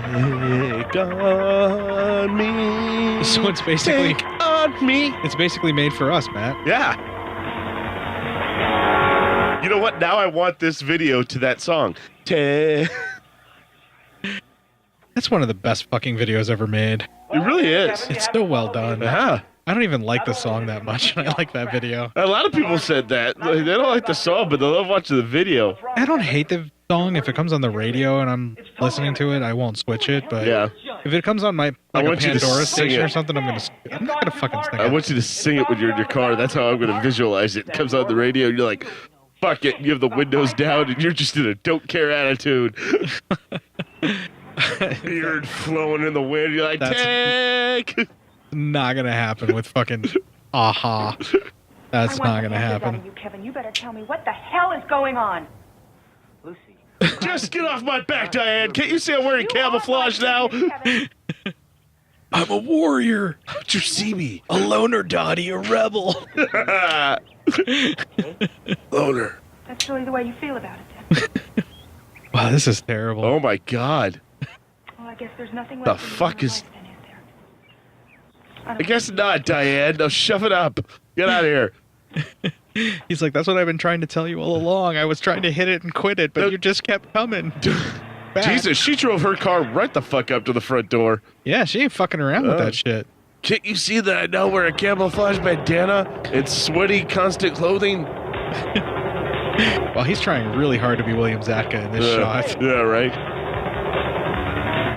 [SPEAKER 2] on me.
[SPEAKER 1] So it's basically
[SPEAKER 2] Take on me.
[SPEAKER 1] It's basically made for us, Matt.
[SPEAKER 2] Yeah. You know what? Now I want this video to that song.
[SPEAKER 1] That's one of the best fucking videos ever made.
[SPEAKER 2] It really is.
[SPEAKER 1] It's so well done.
[SPEAKER 2] Yeah.
[SPEAKER 1] I don't even like the song that much, and I like that video.
[SPEAKER 2] A lot of people said that. Like, they don't like the song, but they love watching the video.
[SPEAKER 1] I don't hate the song. If it comes on the radio and I'm listening to it, I won't switch it. But
[SPEAKER 2] yeah.
[SPEAKER 1] If it comes on my like a Pandora station or something, I'm not gonna fucking sing it.
[SPEAKER 2] I want you to sing it when you're in your car. That's how I'm gonna visualize it. It comes on the radio, and you're like, fuck it. You have the windows down, and you're just in a don't care attitude. Beard flowing in the wind. You're like, take.
[SPEAKER 1] Not gonna happen with fucking aha. That's not gonna happen.
[SPEAKER 13] You, Kevin, you better tell me what the hell is going on.
[SPEAKER 11] Lucy.
[SPEAKER 2] Just get off my back, Diane. Can't you see I'm wearing camouflage now?
[SPEAKER 1] I'm a warrior.
[SPEAKER 2] How'd you see me?
[SPEAKER 1] A loner, Dottie, a rebel.
[SPEAKER 2] Loner.
[SPEAKER 13] That's really the way you feel about it, then.
[SPEAKER 1] Wow, this is terrible.
[SPEAKER 2] Oh my god.
[SPEAKER 13] Well, I guess there's nothing
[SPEAKER 2] The
[SPEAKER 13] left.
[SPEAKER 2] fuck is... I guess not, Diane. No, shove it up. Get out of here.
[SPEAKER 1] He's like, that's what I've been trying to tell you all along. I was trying to hit it and quit it, but you just kept coming.
[SPEAKER 2] Jesus, she drove her car right the fuck up to the front door.
[SPEAKER 1] Yeah, she ain't fucking around with that shit.
[SPEAKER 2] Can't you see that I now wear a camouflage bandana and sweaty, constant clothing?
[SPEAKER 1] Well, he's trying really hard to be William Zabka in this shot.
[SPEAKER 2] Yeah, right.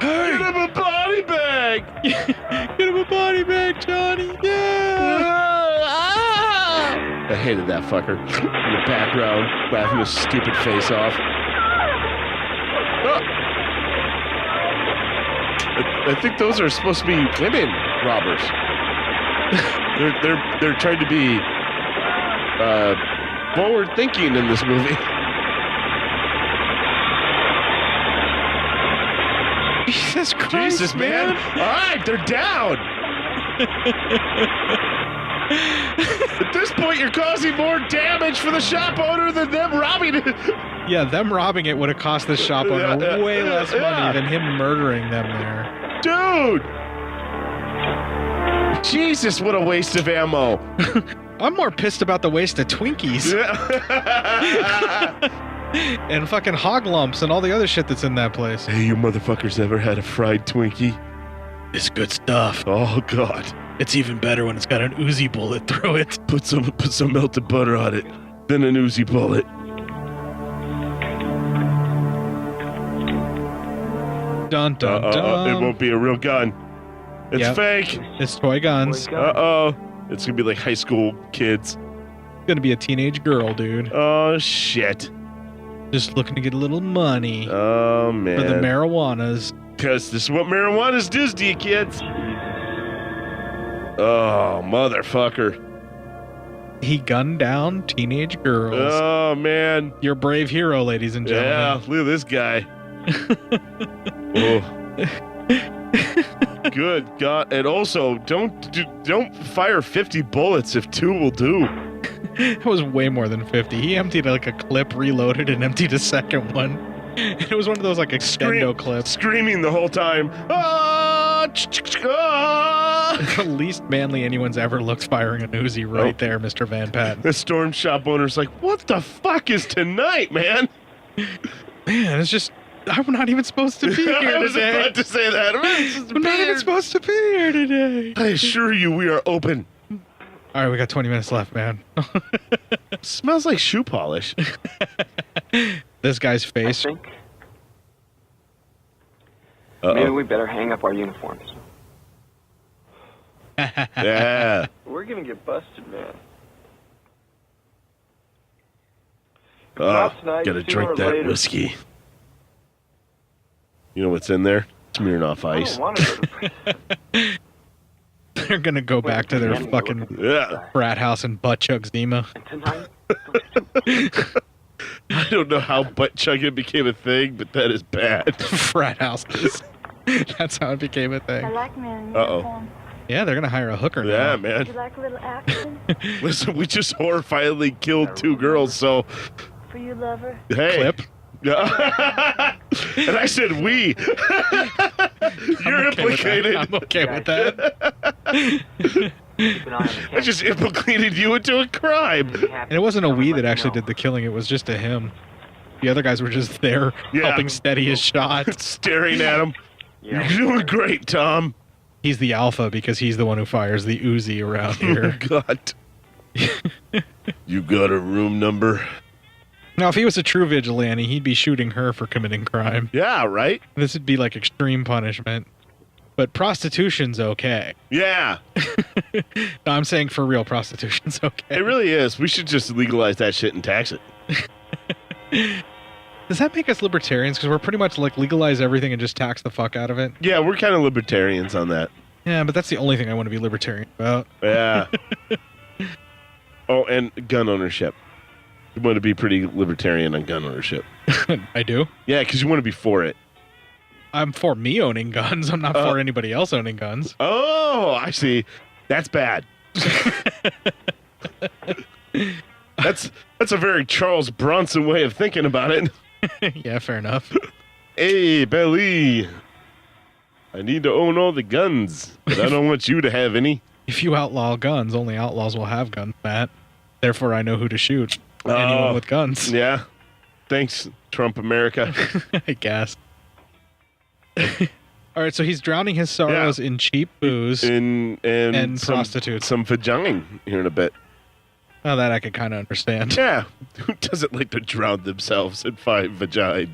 [SPEAKER 2] Hey! Get him a body bag!
[SPEAKER 1] Get him a body bag, Johnny! Yeah!
[SPEAKER 2] I hated that fucker. In the background, laughing his stupid face off. I think those are supposed to be women robbers. they're trying to be forward thinking in this movie.
[SPEAKER 1] Jesus Christ,
[SPEAKER 2] Jesus, man. All right, they're down. At this point, you're causing more damage for the shop owner than them robbing it.
[SPEAKER 1] Yeah, them robbing it would have cost the shop owner way less money than him murdering them there.
[SPEAKER 2] Dude! Jesus, what a waste of ammo.
[SPEAKER 1] I'm more pissed about the waste of Twinkies. And fucking hog lumps and all the other shit that's in that place.
[SPEAKER 2] Hey, you motherfuckers ever had a fried Twinkie?
[SPEAKER 1] It's good stuff.
[SPEAKER 2] Oh, God.
[SPEAKER 1] It's even better when it's got an Uzi bullet through it.
[SPEAKER 2] Put some melted butter on it, then an Uzi bullet.
[SPEAKER 1] Dun, dun, dun.
[SPEAKER 2] It won't be a real gun. It's fake.
[SPEAKER 1] It's toy guns.
[SPEAKER 2] Uh-oh. It's gonna be like high school kids.
[SPEAKER 1] It's gonna be a teenage girl, dude.
[SPEAKER 2] Oh, shit.
[SPEAKER 1] Just looking to get a little money.
[SPEAKER 2] Oh, man.
[SPEAKER 1] For the marijuanas.
[SPEAKER 2] Because this is what marijuanas does to you, kids. Oh, motherfucker.
[SPEAKER 1] He gunned down teenage girls.
[SPEAKER 2] Oh, man.
[SPEAKER 1] You're a brave hero, ladies and gentlemen.
[SPEAKER 2] Yeah, look at this guy. Oh. Good God. And also, don't fire 50 bullets if 2 will do.
[SPEAKER 1] It was way more than 50. He emptied like a clip, reloaded, and emptied a second one. It was one of those like extendo clips.
[SPEAKER 2] Screaming the whole time. Ah!
[SPEAKER 1] The least manly anyone's ever looked firing an Uzi right there, Mr. Van Patten.
[SPEAKER 2] The storm shop owner's like, what the fuck is tonight, man?
[SPEAKER 1] Man, it's just... I'm not even supposed to be here today.
[SPEAKER 2] I was about to say that.
[SPEAKER 1] I'm not even supposed to be here today.
[SPEAKER 2] I assure you we are open.
[SPEAKER 1] All right, we got 20 minutes left, man.
[SPEAKER 2] Smells like shoe polish.
[SPEAKER 1] This guy's face.
[SPEAKER 18] I think maybe we better hang up our uniforms.
[SPEAKER 2] Yeah.
[SPEAKER 12] We're gonna get busted, man.
[SPEAKER 2] Oh,
[SPEAKER 12] tonight,
[SPEAKER 2] gotta
[SPEAKER 12] sooner
[SPEAKER 2] drink
[SPEAKER 12] or
[SPEAKER 2] that
[SPEAKER 12] later.
[SPEAKER 2] whiskey. You know what's in there? Smirnoff Ice.
[SPEAKER 1] They're gonna go back to their fucking frat house in butt chug Zima.
[SPEAKER 2] I don't know how butt chugging became a thing, but that is bad.
[SPEAKER 1] Frat houses. That's how it became a thing.
[SPEAKER 19] I like men in
[SPEAKER 2] Uh-oh.
[SPEAKER 19] uniform.
[SPEAKER 1] Yeah, they're gonna hire a hooker now.
[SPEAKER 2] Yeah, man.
[SPEAKER 19] Would you like a little action?
[SPEAKER 2] Listen, we just horrifyingly killed 2 girls, so
[SPEAKER 19] For you, lover.
[SPEAKER 2] hey.
[SPEAKER 1] Clip.
[SPEAKER 2] Yeah. And I said we. You're
[SPEAKER 1] okay with
[SPEAKER 2] implicated.
[SPEAKER 1] that. I'm okay with that.
[SPEAKER 2] I just implicated you into a crime.
[SPEAKER 1] And it wasn't a we that actually did the killing, it was just a him. The other guys were just there helping steady his shot.
[SPEAKER 2] Staring at him. You're doing great, Tom.
[SPEAKER 1] He's the alpha because he's the one who fires the Uzi around here.
[SPEAKER 2] Oh, God. You got a room number?
[SPEAKER 1] Now, if he was a true vigilante, he'd be shooting her for committing crime.
[SPEAKER 2] Yeah, right?
[SPEAKER 1] This would be like extreme punishment. But prostitution's okay.
[SPEAKER 2] Yeah.
[SPEAKER 1] No, I'm saying for real, prostitution's okay.
[SPEAKER 2] It really is. We should just legalize that shit and tax it.
[SPEAKER 1] Does that make us libertarians? Because we're pretty much like legalize everything and just tax the fuck out of it.
[SPEAKER 2] Yeah, we're kind of libertarians on that.
[SPEAKER 1] Yeah, but that's the only thing I want to be libertarian about.
[SPEAKER 2] Yeah. Oh, and gun ownership. You want to be pretty libertarian on gun ownership.
[SPEAKER 1] I do?
[SPEAKER 2] Yeah, because you want to be for it.
[SPEAKER 1] I'm for me owning guns. I'm not for anybody else owning guns.
[SPEAKER 2] Oh, I see. That's bad. That's a very Charles Bronson way of thinking about it.
[SPEAKER 1] Yeah, fair enough.
[SPEAKER 2] Hey, Belly. I need to own all the guns, but I don't want you to have any.
[SPEAKER 1] If you outlaw guns, only outlaws will have guns, Matt. Therefore, I know who to shoot. Anyone with guns.
[SPEAKER 2] Yeah. Thanks, Trump America.
[SPEAKER 1] I guess. All right, so he's drowning his sorrows in cheap booze
[SPEAKER 2] and
[SPEAKER 1] prostitutes.
[SPEAKER 2] Some vagining here in a bit.
[SPEAKER 1] Oh, that I could kind of understand.
[SPEAKER 2] Yeah. Who doesn't like to drown themselves in 5 vagina?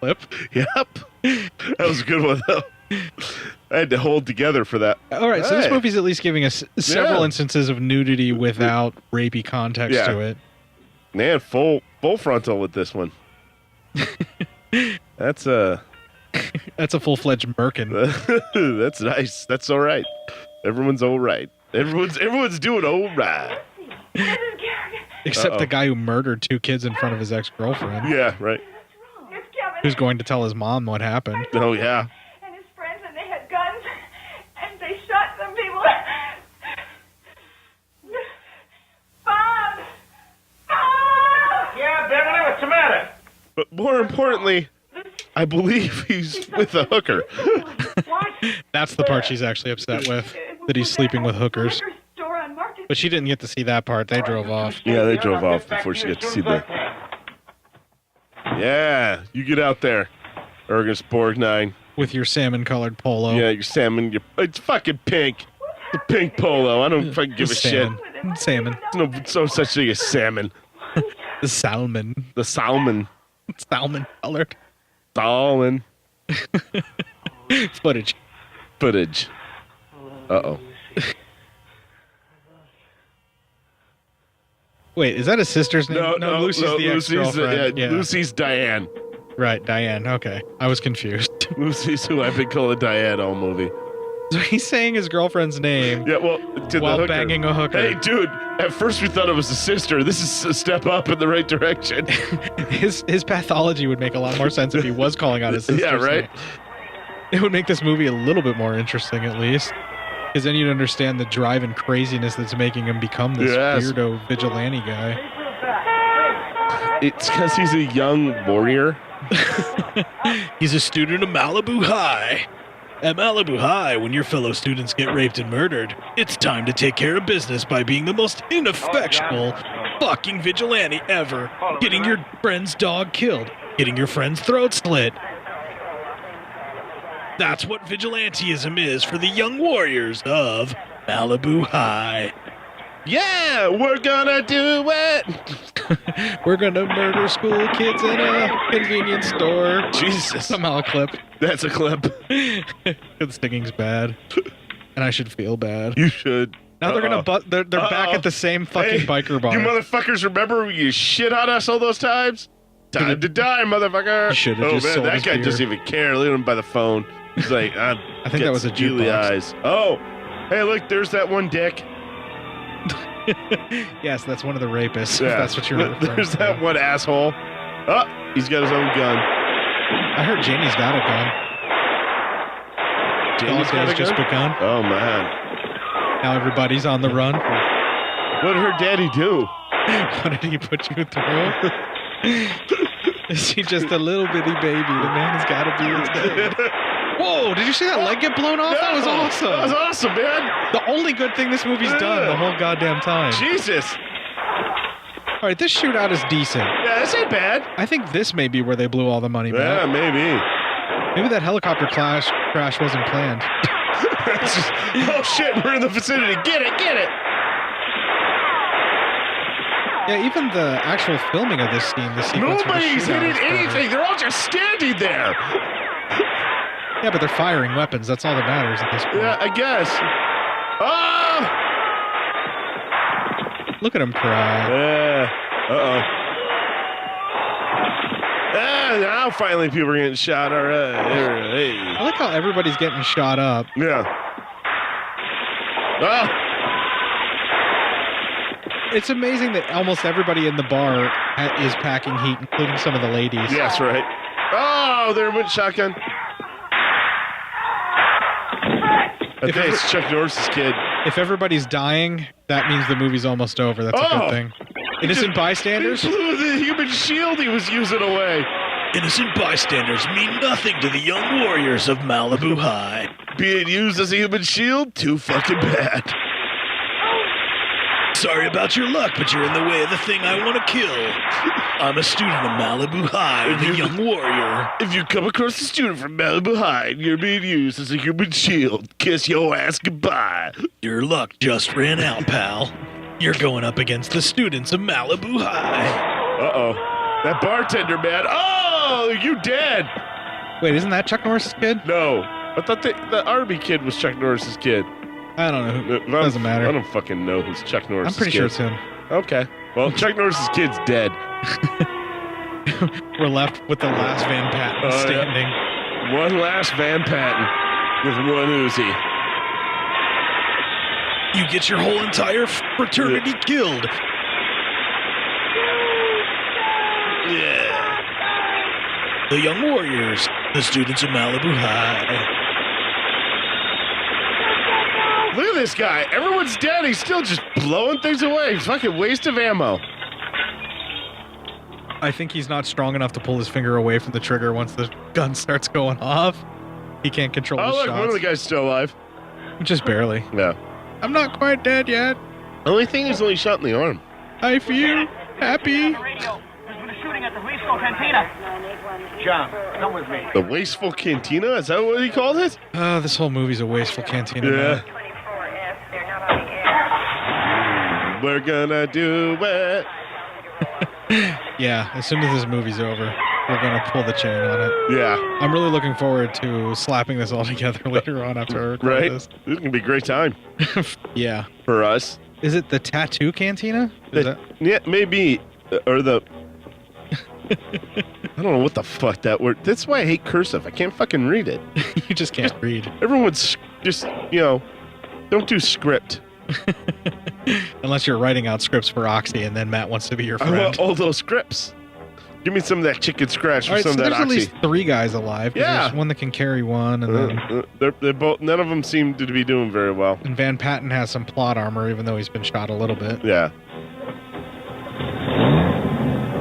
[SPEAKER 1] Flip?
[SPEAKER 2] Yep. That was a good one, though. I had to hold together for that.
[SPEAKER 1] All right, so this movie's at least giving us several instances of nudity without rapey context to it.
[SPEAKER 2] Man, full frontal with this one. That's a
[SPEAKER 1] full-fledged merkin.
[SPEAKER 2] That's nice. That's all right. Everyone's all right. Everyone's doing all right.
[SPEAKER 1] Except the guy who murdered 2 kids in front of his ex-girlfriend.
[SPEAKER 2] Yeah, right.
[SPEAKER 1] Who's going to tell his mom what happened.
[SPEAKER 2] Oh, yeah.
[SPEAKER 19] And his friends, and they had guns, and they shot some people. Bob!
[SPEAKER 14] Yeah, Beverly, what's the matter?
[SPEAKER 2] But more importantly, I believe he's with a hooker.
[SPEAKER 1] That's the part she's actually upset with, that he's sleeping with hookers. But she didn't get to see that part. They drove off.
[SPEAKER 2] Yeah, they drove off before she got to see the... Yeah, you get out there, Ergus 9.
[SPEAKER 1] With your salmon-colored polo.
[SPEAKER 2] Yeah, your salmon. It's fucking pink. The pink polo. I don't fucking give a
[SPEAKER 1] salmon.
[SPEAKER 2] shit.
[SPEAKER 1] Salmon.
[SPEAKER 2] There's no such thing as salmon.
[SPEAKER 1] The salmon.
[SPEAKER 2] The salmon.
[SPEAKER 1] Salmon-colored.
[SPEAKER 2] Salmon.
[SPEAKER 1] Footage.
[SPEAKER 2] Uh-oh.
[SPEAKER 1] Wait, is that his sister's name?
[SPEAKER 2] No,
[SPEAKER 1] Lucy's the ex-girlfriend.
[SPEAKER 2] Yeah. Lucy's Diane.
[SPEAKER 1] Right, Diane. Okay. I was confused.
[SPEAKER 2] Lucy's who I've been calling Diane all movie.
[SPEAKER 1] So he's saying his girlfriend's name
[SPEAKER 2] while
[SPEAKER 1] the hooker. Banging a hooker.
[SPEAKER 2] Hey, dude, at first we thought it was a sister. This is a step up in the right direction.
[SPEAKER 1] His pathology would make a lot more sense if he was calling out his sister's
[SPEAKER 2] Yeah, right?
[SPEAKER 1] name. It would make this movie a little bit more interesting, at least. Because then you'd understand the drive and craziness that's making him become this weirdo vigilante guy.
[SPEAKER 2] It's because he's a young warrior.
[SPEAKER 20] He's a student of Malibu High. At Malibu High, when your fellow students get raped and murdered, it's time to take care of business by being the most ineffectual fucking vigilante ever. Getting your friend's dog killed. Getting your friend's throat slit. That's what vigilantism is for the young warriors of Malibu High.
[SPEAKER 2] Yeah, we're gonna do it.
[SPEAKER 1] We're gonna murder school kids in a convenience store.
[SPEAKER 2] Jesus.
[SPEAKER 1] Somehow a clip.
[SPEAKER 2] That's a clip.
[SPEAKER 1] The stinging's bad. And I should feel bad.
[SPEAKER 2] You should.
[SPEAKER 1] Now they're gonna they're back at the same fucking biker bar.
[SPEAKER 2] You motherfuckers remember when you shit on us all those times? Time to die, motherfucker.
[SPEAKER 1] You should have just sold
[SPEAKER 2] that
[SPEAKER 1] his
[SPEAKER 2] guy
[SPEAKER 1] beer.
[SPEAKER 2] doesn't even care. Look at him by the phone. He's like, I
[SPEAKER 1] think that was a
[SPEAKER 2] steely
[SPEAKER 1] jukebox.
[SPEAKER 2] eyes. Oh, hey, look, there's that one dick.
[SPEAKER 1] Yes, that's one of the rapists.
[SPEAKER 2] Yeah.
[SPEAKER 1] If that's what you're referring
[SPEAKER 2] There's
[SPEAKER 1] to.
[SPEAKER 2] that one asshole. Oh, he's got his own gun.
[SPEAKER 1] I heard Janie's got a gun.
[SPEAKER 2] Janie's
[SPEAKER 1] Dog
[SPEAKER 2] got
[SPEAKER 1] days
[SPEAKER 2] a
[SPEAKER 1] just
[SPEAKER 2] gun?
[SPEAKER 1] begun.
[SPEAKER 2] Oh, man.
[SPEAKER 1] Now everybody's on the run.
[SPEAKER 2] What did her daddy do?
[SPEAKER 1] What did he put you through? Is he just a little bitty baby? The man has got to be his dad. Whoa, did you see that leg get blown off? That was awesome.
[SPEAKER 2] That was awesome, man.
[SPEAKER 1] The only good thing this movie's done the whole goddamn time.
[SPEAKER 2] Jesus.
[SPEAKER 1] All right, this shootout is decent.
[SPEAKER 2] Yeah, this ain't bad.
[SPEAKER 1] I think this may be where they blew all the money back.
[SPEAKER 2] Yeah, maybe.
[SPEAKER 1] Maybe that helicopter crash wasn't planned.
[SPEAKER 2] Oh, shit, we're in the vicinity. Get it, get it.
[SPEAKER 1] Yeah, even the actual filming of this scene, the sequence where the
[SPEAKER 2] Nobody's
[SPEAKER 1] shootout
[SPEAKER 2] hitting
[SPEAKER 1] is perfect.
[SPEAKER 2] anything. They're all just standing there.
[SPEAKER 1] Yeah, but they're firing weapons. That's all that matters at this point.
[SPEAKER 2] Yeah, I guess. Oh!
[SPEAKER 1] Look at him cry.
[SPEAKER 2] Yeah. Uh-oh. Now finally people are getting shot. All right. Hey.
[SPEAKER 1] I like how everybody's getting shot up.
[SPEAKER 2] Yeah. Oh!
[SPEAKER 1] It's amazing that almost everybody in the bar is packing heat, including some of the ladies.
[SPEAKER 2] Yes, right. Oh, there went shotgun. I think it's Chuck Norris's kid.
[SPEAKER 1] If everybody's dying, that means the movie's almost over. That's a good thing. Innocent bystanders?
[SPEAKER 2] He blew the human shield he was using away.
[SPEAKER 20] Innocent bystanders mean nothing to the young warriors of Malibu High.
[SPEAKER 2] Being used as a human shield? Too fucking bad.
[SPEAKER 20] Sorry about your luck, but you're in the way of the thing I want to kill. I'm a student of Malibu High, the young warrior.
[SPEAKER 2] If you come across a student from Malibu High and you're being used as a human shield, kiss your ass goodbye.
[SPEAKER 20] Your luck just ran out, pal. You're going up against the students of Malibu High.
[SPEAKER 2] Uh-oh. That bartender, man. Oh, you dead.
[SPEAKER 1] Wait, isn't that Chuck Norris' kid?
[SPEAKER 2] No. I thought the Army kid was Chuck Norris's kid.
[SPEAKER 1] I don't know. Doesn't matter.
[SPEAKER 2] I don't fucking know who's Chuck Norris's
[SPEAKER 1] I'm pretty
[SPEAKER 2] kid.
[SPEAKER 1] sure it's him.
[SPEAKER 2] Okay. Well, Chuck Norris's kid's dead.
[SPEAKER 1] We're left with the last Van Patten standing.
[SPEAKER 2] Yeah. One last Van Patten with one Uzi.
[SPEAKER 20] You get your whole entire fraternity killed.
[SPEAKER 2] Yeah.
[SPEAKER 20] The young warriors, the students of Malibu High.
[SPEAKER 2] Look at this guy. Everyone's dead. He's still just blowing things away. Fucking waste of ammo.
[SPEAKER 1] I think he's not strong enough to pull his finger away from the trigger once the gun starts going off. He can't control his
[SPEAKER 2] look,
[SPEAKER 1] shots.
[SPEAKER 2] one of the guys still alive.
[SPEAKER 1] Just barely.
[SPEAKER 2] Yeah.
[SPEAKER 1] I'm not quite dead yet.
[SPEAKER 2] The only thing is only shot in the arm.
[SPEAKER 1] I feel happy.
[SPEAKER 11] Shooting at the Wasteful Cantina. John, come with me.
[SPEAKER 2] The Wasteful Cantina? Is that what he called it?
[SPEAKER 1] This whole movie's a wasteful cantina.
[SPEAKER 2] Yeah. We're gonna do it.
[SPEAKER 1] Yeah, as soon as this movie's over, we're gonna pull the chain on it.
[SPEAKER 2] Yeah.
[SPEAKER 1] I'm really looking forward to slapping this all together later on after I record
[SPEAKER 2] Right?
[SPEAKER 1] this.
[SPEAKER 2] This is gonna be a great time.
[SPEAKER 1] Yeah.
[SPEAKER 2] For us.
[SPEAKER 1] Is it the Tattoo Cantina?
[SPEAKER 2] Yeah, maybe. Or the... I don't know what the fuck that word... That's why I hate cursive. I can't fucking read it.
[SPEAKER 1] You just can't read.
[SPEAKER 2] Everyone's just, don't do script.
[SPEAKER 1] Unless you're writing out scripts for Oxy and then Matt wants to be your friend.
[SPEAKER 2] I want all those scripts. Give me some of that chicken scratch
[SPEAKER 1] All
[SPEAKER 2] or
[SPEAKER 1] right,
[SPEAKER 2] some
[SPEAKER 1] so
[SPEAKER 2] of that
[SPEAKER 1] there's at
[SPEAKER 2] Oxy.
[SPEAKER 1] least 3 guys alive. 'Cause
[SPEAKER 2] Yeah.
[SPEAKER 1] There's one that can carry one, and then
[SPEAKER 2] They're both... None of them seem to be doing very well.
[SPEAKER 1] and Van Patten has some plot armor, even though he's been shot a little bit.
[SPEAKER 2] Yeah.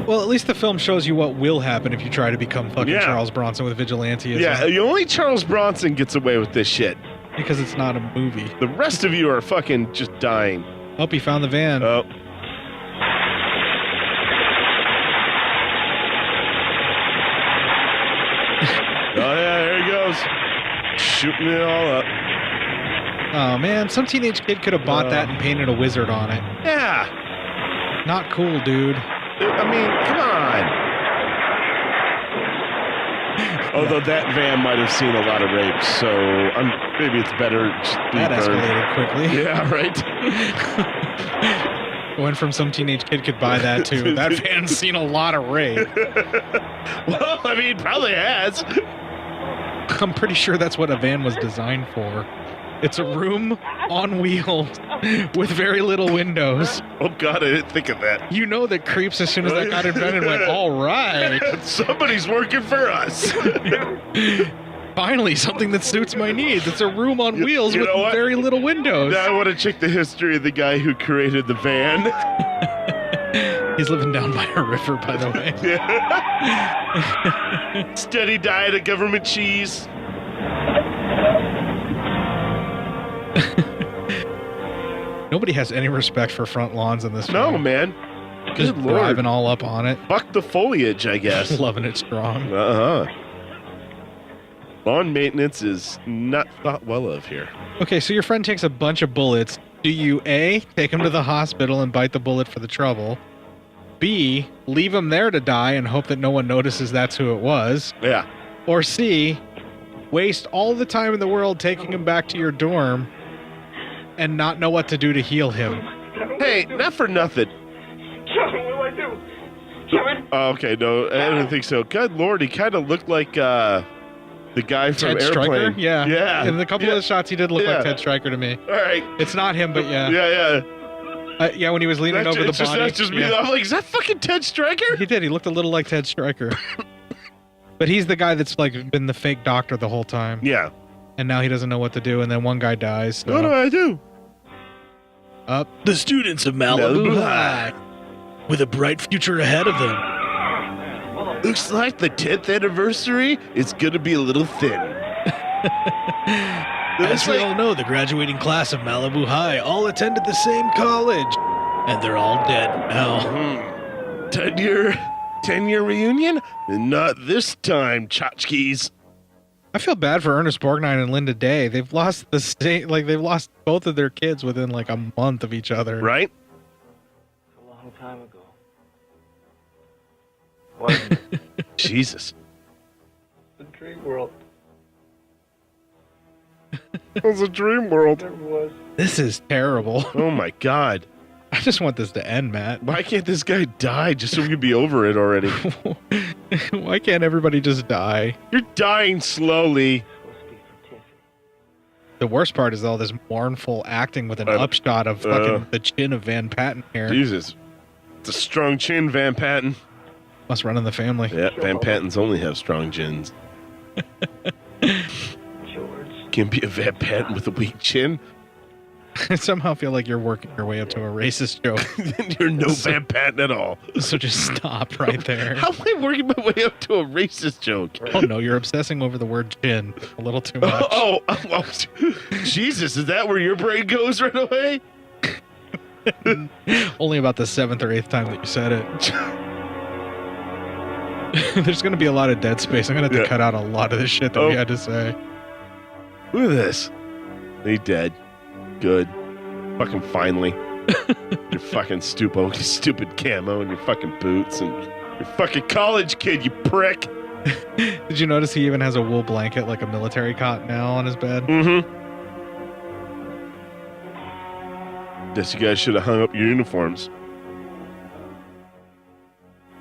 [SPEAKER 1] Well, at least the film shows you what will happen if you try to become fucking
[SPEAKER 2] Yeah.
[SPEAKER 1] Charles Bronson with vigilanteism.
[SPEAKER 2] Yeah, only Charles Bronson gets away with this shit.
[SPEAKER 1] Because it's not a movie.
[SPEAKER 2] The rest of you are fucking just dying.
[SPEAKER 1] Oh, he found the van.
[SPEAKER 2] Oh. Oh, yeah, there he goes. Shooting it all up.
[SPEAKER 1] Oh, man, some teenage kid could have bought that and painted a wizard on it. Not cool, dude.
[SPEAKER 2] I mean, come on. Although that van might have seen a lot of rapes, so maybe it's better just be
[SPEAKER 1] That
[SPEAKER 2] burned.
[SPEAKER 1] escalated quickly.
[SPEAKER 2] Yeah, right?
[SPEAKER 1] Went from some teenage kid could buy that to that van's seen a lot of rape.
[SPEAKER 2] Well, I mean, probably has.
[SPEAKER 1] I'm pretty sure that's what a van was designed for. It's a room on wheels with very little windows.
[SPEAKER 2] Oh, God, I didn't think of that.
[SPEAKER 1] You know that creeps as soon as that got invented went, all right.
[SPEAKER 2] Somebody's working for us.
[SPEAKER 1] Finally, something that suits my needs. It's a room on wheels with very little windows.
[SPEAKER 2] Now I want to check the history of the guy who created the van.
[SPEAKER 1] He's living down by a river, by the way.
[SPEAKER 2] Yeah. Steady diet of government cheese.
[SPEAKER 1] Nobody has any respect for front lawns in this
[SPEAKER 2] No,
[SPEAKER 1] film.
[SPEAKER 2] man.
[SPEAKER 1] Just
[SPEAKER 2] Good Lord.
[SPEAKER 1] driving all up on it.
[SPEAKER 2] Fuck the foliage, I guess.
[SPEAKER 1] Loving it strong.
[SPEAKER 2] Uh-huh. Lawn maintenance is not thought well of here.
[SPEAKER 1] Okay, so your friend takes a bunch of bullets. Do you A, take him to the hospital and bite the bullet for the trouble? B, leave him there to die and hope that no one notices that's who it was?
[SPEAKER 2] Yeah.
[SPEAKER 1] Or C, waste all the time in the world taking him back to your dorm and not know what to do to heal him?
[SPEAKER 2] Hey, not for nothing.
[SPEAKER 10] Kevin, what do I do? Kevin?
[SPEAKER 2] Oh, okay, no, I don't think so. Good Lord, he kind of looked like the guy from
[SPEAKER 1] Ted
[SPEAKER 2] Airplane.
[SPEAKER 1] Stryker? Yeah.
[SPEAKER 2] Yeah.
[SPEAKER 1] In a couple of the shots, he did look like Ted Stryker to me.
[SPEAKER 2] All right.
[SPEAKER 1] It's not him, but yeah.
[SPEAKER 2] Yeah.
[SPEAKER 1] When he was leaning over the body.
[SPEAKER 2] That's just me. I'm like, is that fucking Ted Stryker?
[SPEAKER 1] He did. He looked a little like Ted Stryker. But he's the guy that's like been the fake doctor the whole time.
[SPEAKER 2] Yeah.
[SPEAKER 1] And now he doesn't know what to do, and then one guy dies. So.
[SPEAKER 2] What do I do?
[SPEAKER 20] The students of Malibu High, with a bright future ahead of them.
[SPEAKER 2] Looks like the 10th anniversary is going to be a little thin.
[SPEAKER 20] As we all know, the graduating class of Malibu High all attended the same college, and they're all dead now.
[SPEAKER 2] 10-year reunion? Not this time, tchotchkes.
[SPEAKER 1] I feel bad for Ernest Borgnine and Linda Day. They've lost they've lost both of their kids within like a month of each other.
[SPEAKER 2] Right?
[SPEAKER 9] A long time ago.
[SPEAKER 2] Jesus.
[SPEAKER 12] The dream world.
[SPEAKER 2] It was a dream world.
[SPEAKER 12] There was.
[SPEAKER 1] This is terrible.
[SPEAKER 2] Oh my God.
[SPEAKER 1] I just want this to end, Matt.
[SPEAKER 2] Why can't this guy die just so we can be over it already?
[SPEAKER 1] Why can't everybody just die?
[SPEAKER 2] You're dying slowly.
[SPEAKER 1] The worst part is all this mournful acting with an upshot of fucking the chin of Van Patten here.
[SPEAKER 2] Jesus. It's a strong chin, Van Patten.
[SPEAKER 1] Must run in the family.
[SPEAKER 2] Yeah, Van Pattens only have strong chins. Can't be a Van Patten with a weak chin.
[SPEAKER 1] I somehow feel like you're working your way up to a racist joke.
[SPEAKER 2] You're no Van Patten at all.
[SPEAKER 1] So just stop right there.
[SPEAKER 2] How am I working my way up to a racist joke?
[SPEAKER 1] Oh no, you're obsessing over the word chin a little too much.
[SPEAKER 2] Oh, Jesus, is that where your brain goes right away?
[SPEAKER 1] Only about the 7th or 8th time that you said it. There's going to be a lot of dead space. I'm going to have to cut out a lot of the shit that we had to say.
[SPEAKER 2] Look at this. He dead. Good. Fucking finally. Your fucking stupid camo and your fucking boots and your fucking college kid, you prick.
[SPEAKER 1] Did you notice he even has a wool blanket like a military cot now on his bed?
[SPEAKER 2] Mm-hmm. Guess you guys should have hung up your uniforms.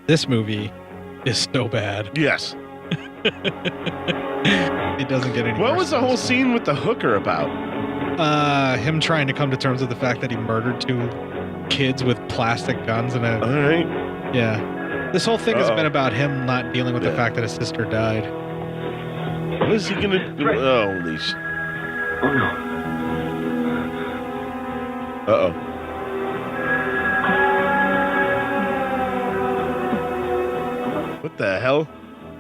[SPEAKER 1] This movie is so bad.
[SPEAKER 2] Yes.
[SPEAKER 1] It doesn't get any
[SPEAKER 2] What
[SPEAKER 1] worse
[SPEAKER 2] was the
[SPEAKER 1] than
[SPEAKER 2] whole
[SPEAKER 1] this
[SPEAKER 2] scene with the hooker about?
[SPEAKER 1] Him trying to come to terms with the fact that he murdered 2 kids with plastic guns and a...
[SPEAKER 2] All right.
[SPEAKER 1] Yeah. This whole thing has been about him not dealing with the fact that his sister died.
[SPEAKER 2] What is he gonna do? Holy sh...
[SPEAKER 18] Oh no.
[SPEAKER 2] Uh-oh. What the hell?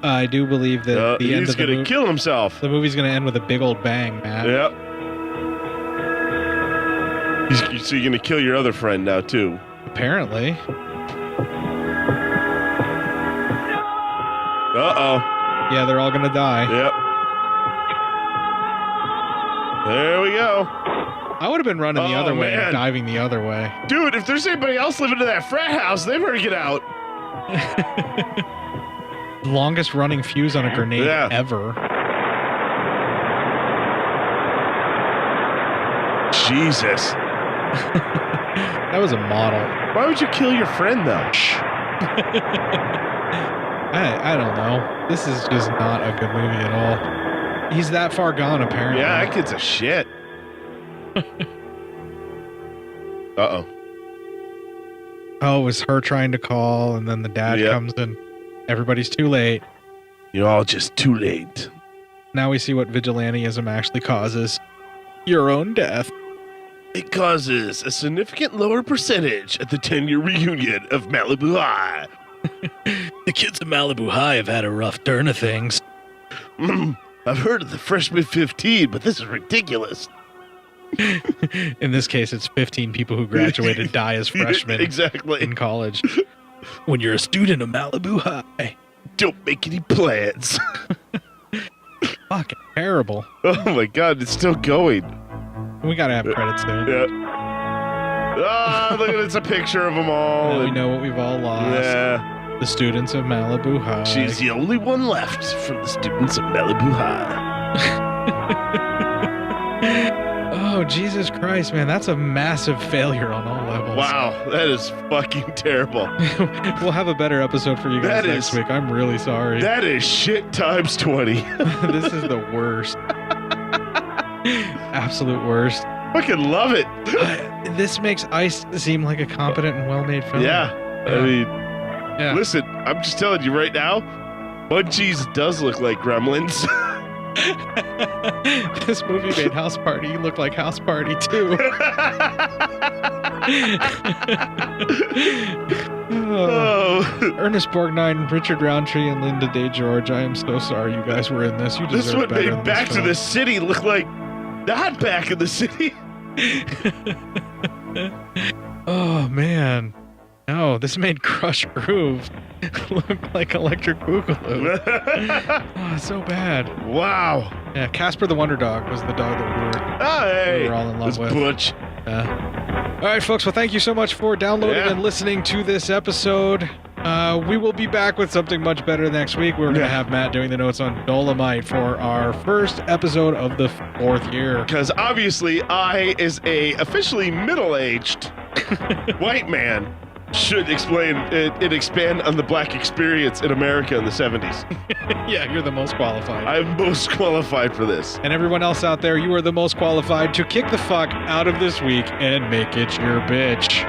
[SPEAKER 1] I do believe that the end
[SPEAKER 2] he's
[SPEAKER 1] of the
[SPEAKER 2] gonna kill himself.
[SPEAKER 1] The movie's gonna end with a big old bang, Matt.
[SPEAKER 2] Yep. So you're gonna kill your other friend now too?
[SPEAKER 1] Apparently.
[SPEAKER 2] Uh-oh.
[SPEAKER 1] Yeah, they're all gonna die.
[SPEAKER 2] Yep. There we go.
[SPEAKER 1] I would have been running the other way and diving the other way.
[SPEAKER 2] Dude, if there's anybody else living in that frat house, they better get out.
[SPEAKER 1] Longest running fuse on a grenade ever.
[SPEAKER 2] Jesus.
[SPEAKER 1] That was a model.
[SPEAKER 2] Why would you kill your friend, though?
[SPEAKER 1] I don't know. This is just not a good movie at all. He's that far gone, apparently.
[SPEAKER 2] Yeah, that kid's a shit. Uh-oh.
[SPEAKER 1] Oh, it was her trying to call, and then the dad comes in. Everybody's too late.
[SPEAKER 2] You're all just too late.
[SPEAKER 1] Now we see what vigilantism actually causes. Your own death.
[SPEAKER 2] It causes a significant lower percentage at the 10-year reunion of Malibu High.
[SPEAKER 20] The kids of Malibu High have had a rough turn of things.
[SPEAKER 2] I've heard of the freshman 15, but this is ridiculous.
[SPEAKER 1] In this case, it's 15 people who graduated die as freshmen in college.
[SPEAKER 20] When you're a student of Malibu High,
[SPEAKER 2] don't make any plans.
[SPEAKER 1] Fucking terrible.
[SPEAKER 2] Oh my God, it's still going.
[SPEAKER 1] We gotta have credits there.
[SPEAKER 2] Yeah. Ah, look at it's a picture of them all.
[SPEAKER 1] Now we know what we've all lost.
[SPEAKER 2] Yeah.
[SPEAKER 1] The students of Malibu High.
[SPEAKER 2] She's the only one left from the students of Malibu High.
[SPEAKER 1] Oh, Jesus Christ, man. That's a massive failure on all levels.
[SPEAKER 2] Wow, that is fucking terrible.
[SPEAKER 1] We'll have a better episode for you guys next week. I'm really sorry.
[SPEAKER 2] That is shit times 20.
[SPEAKER 1] This is the worst. Absolute worst.
[SPEAKER 2] Fucking love it.
[SPEAKER 1] This makes Ice seem like a competent and well-made film.
[SPEAKER 2] Yeah. I mean, listen, I'm just telling you right now, Munchies does look like Gremlins.
[SPEAKER 1] This movie made House Party look like House Party too. Ernest Borgnine, Richard Roundtree, and Linda Day George. I am so sorry you guys were in this. You deserve
[SPEAKER 2] this one
[SPEAKER 1] better
[SPEAKER 2] made
[SPEAKER 1] than
[SPEAKER 2] Back
[SPEAKER 1] this
[SPEAKER 2] to
[SPEAKER 1] film.
[SPEAKER 2] the City look like not Back in the City.
[SPEAKER 1] Oh man. No, this made Crush Groove look like Electric Boogaloo. Oh, so bad.
[SPEAKER 2] Wow.
[SPEAKER 1] Yeah, Casper the Wonder Dog was the dog that we were all in love with.
[SPEAKER 2] Butch.
[SPEAKER 1] All right, folks. Well, thank you so much for downloading and listening to this episode. We will be back with something much better next week. We're going to have Matt doing the notes on Dolomite for our first episode of the 4th year.
[SPEAKER 2] Because obviously I, as a officially middle-aged white man, should explain and expand on the black experience in America in the 70s.
[SPEAKER 1] Yeah, you're the most qualified.
[SPEAKER 2] I'm most qualified for this.
[SPEAKER 1] And everyone else out there, you are the most qualified to kick the fuck out of this week and make it your bitch.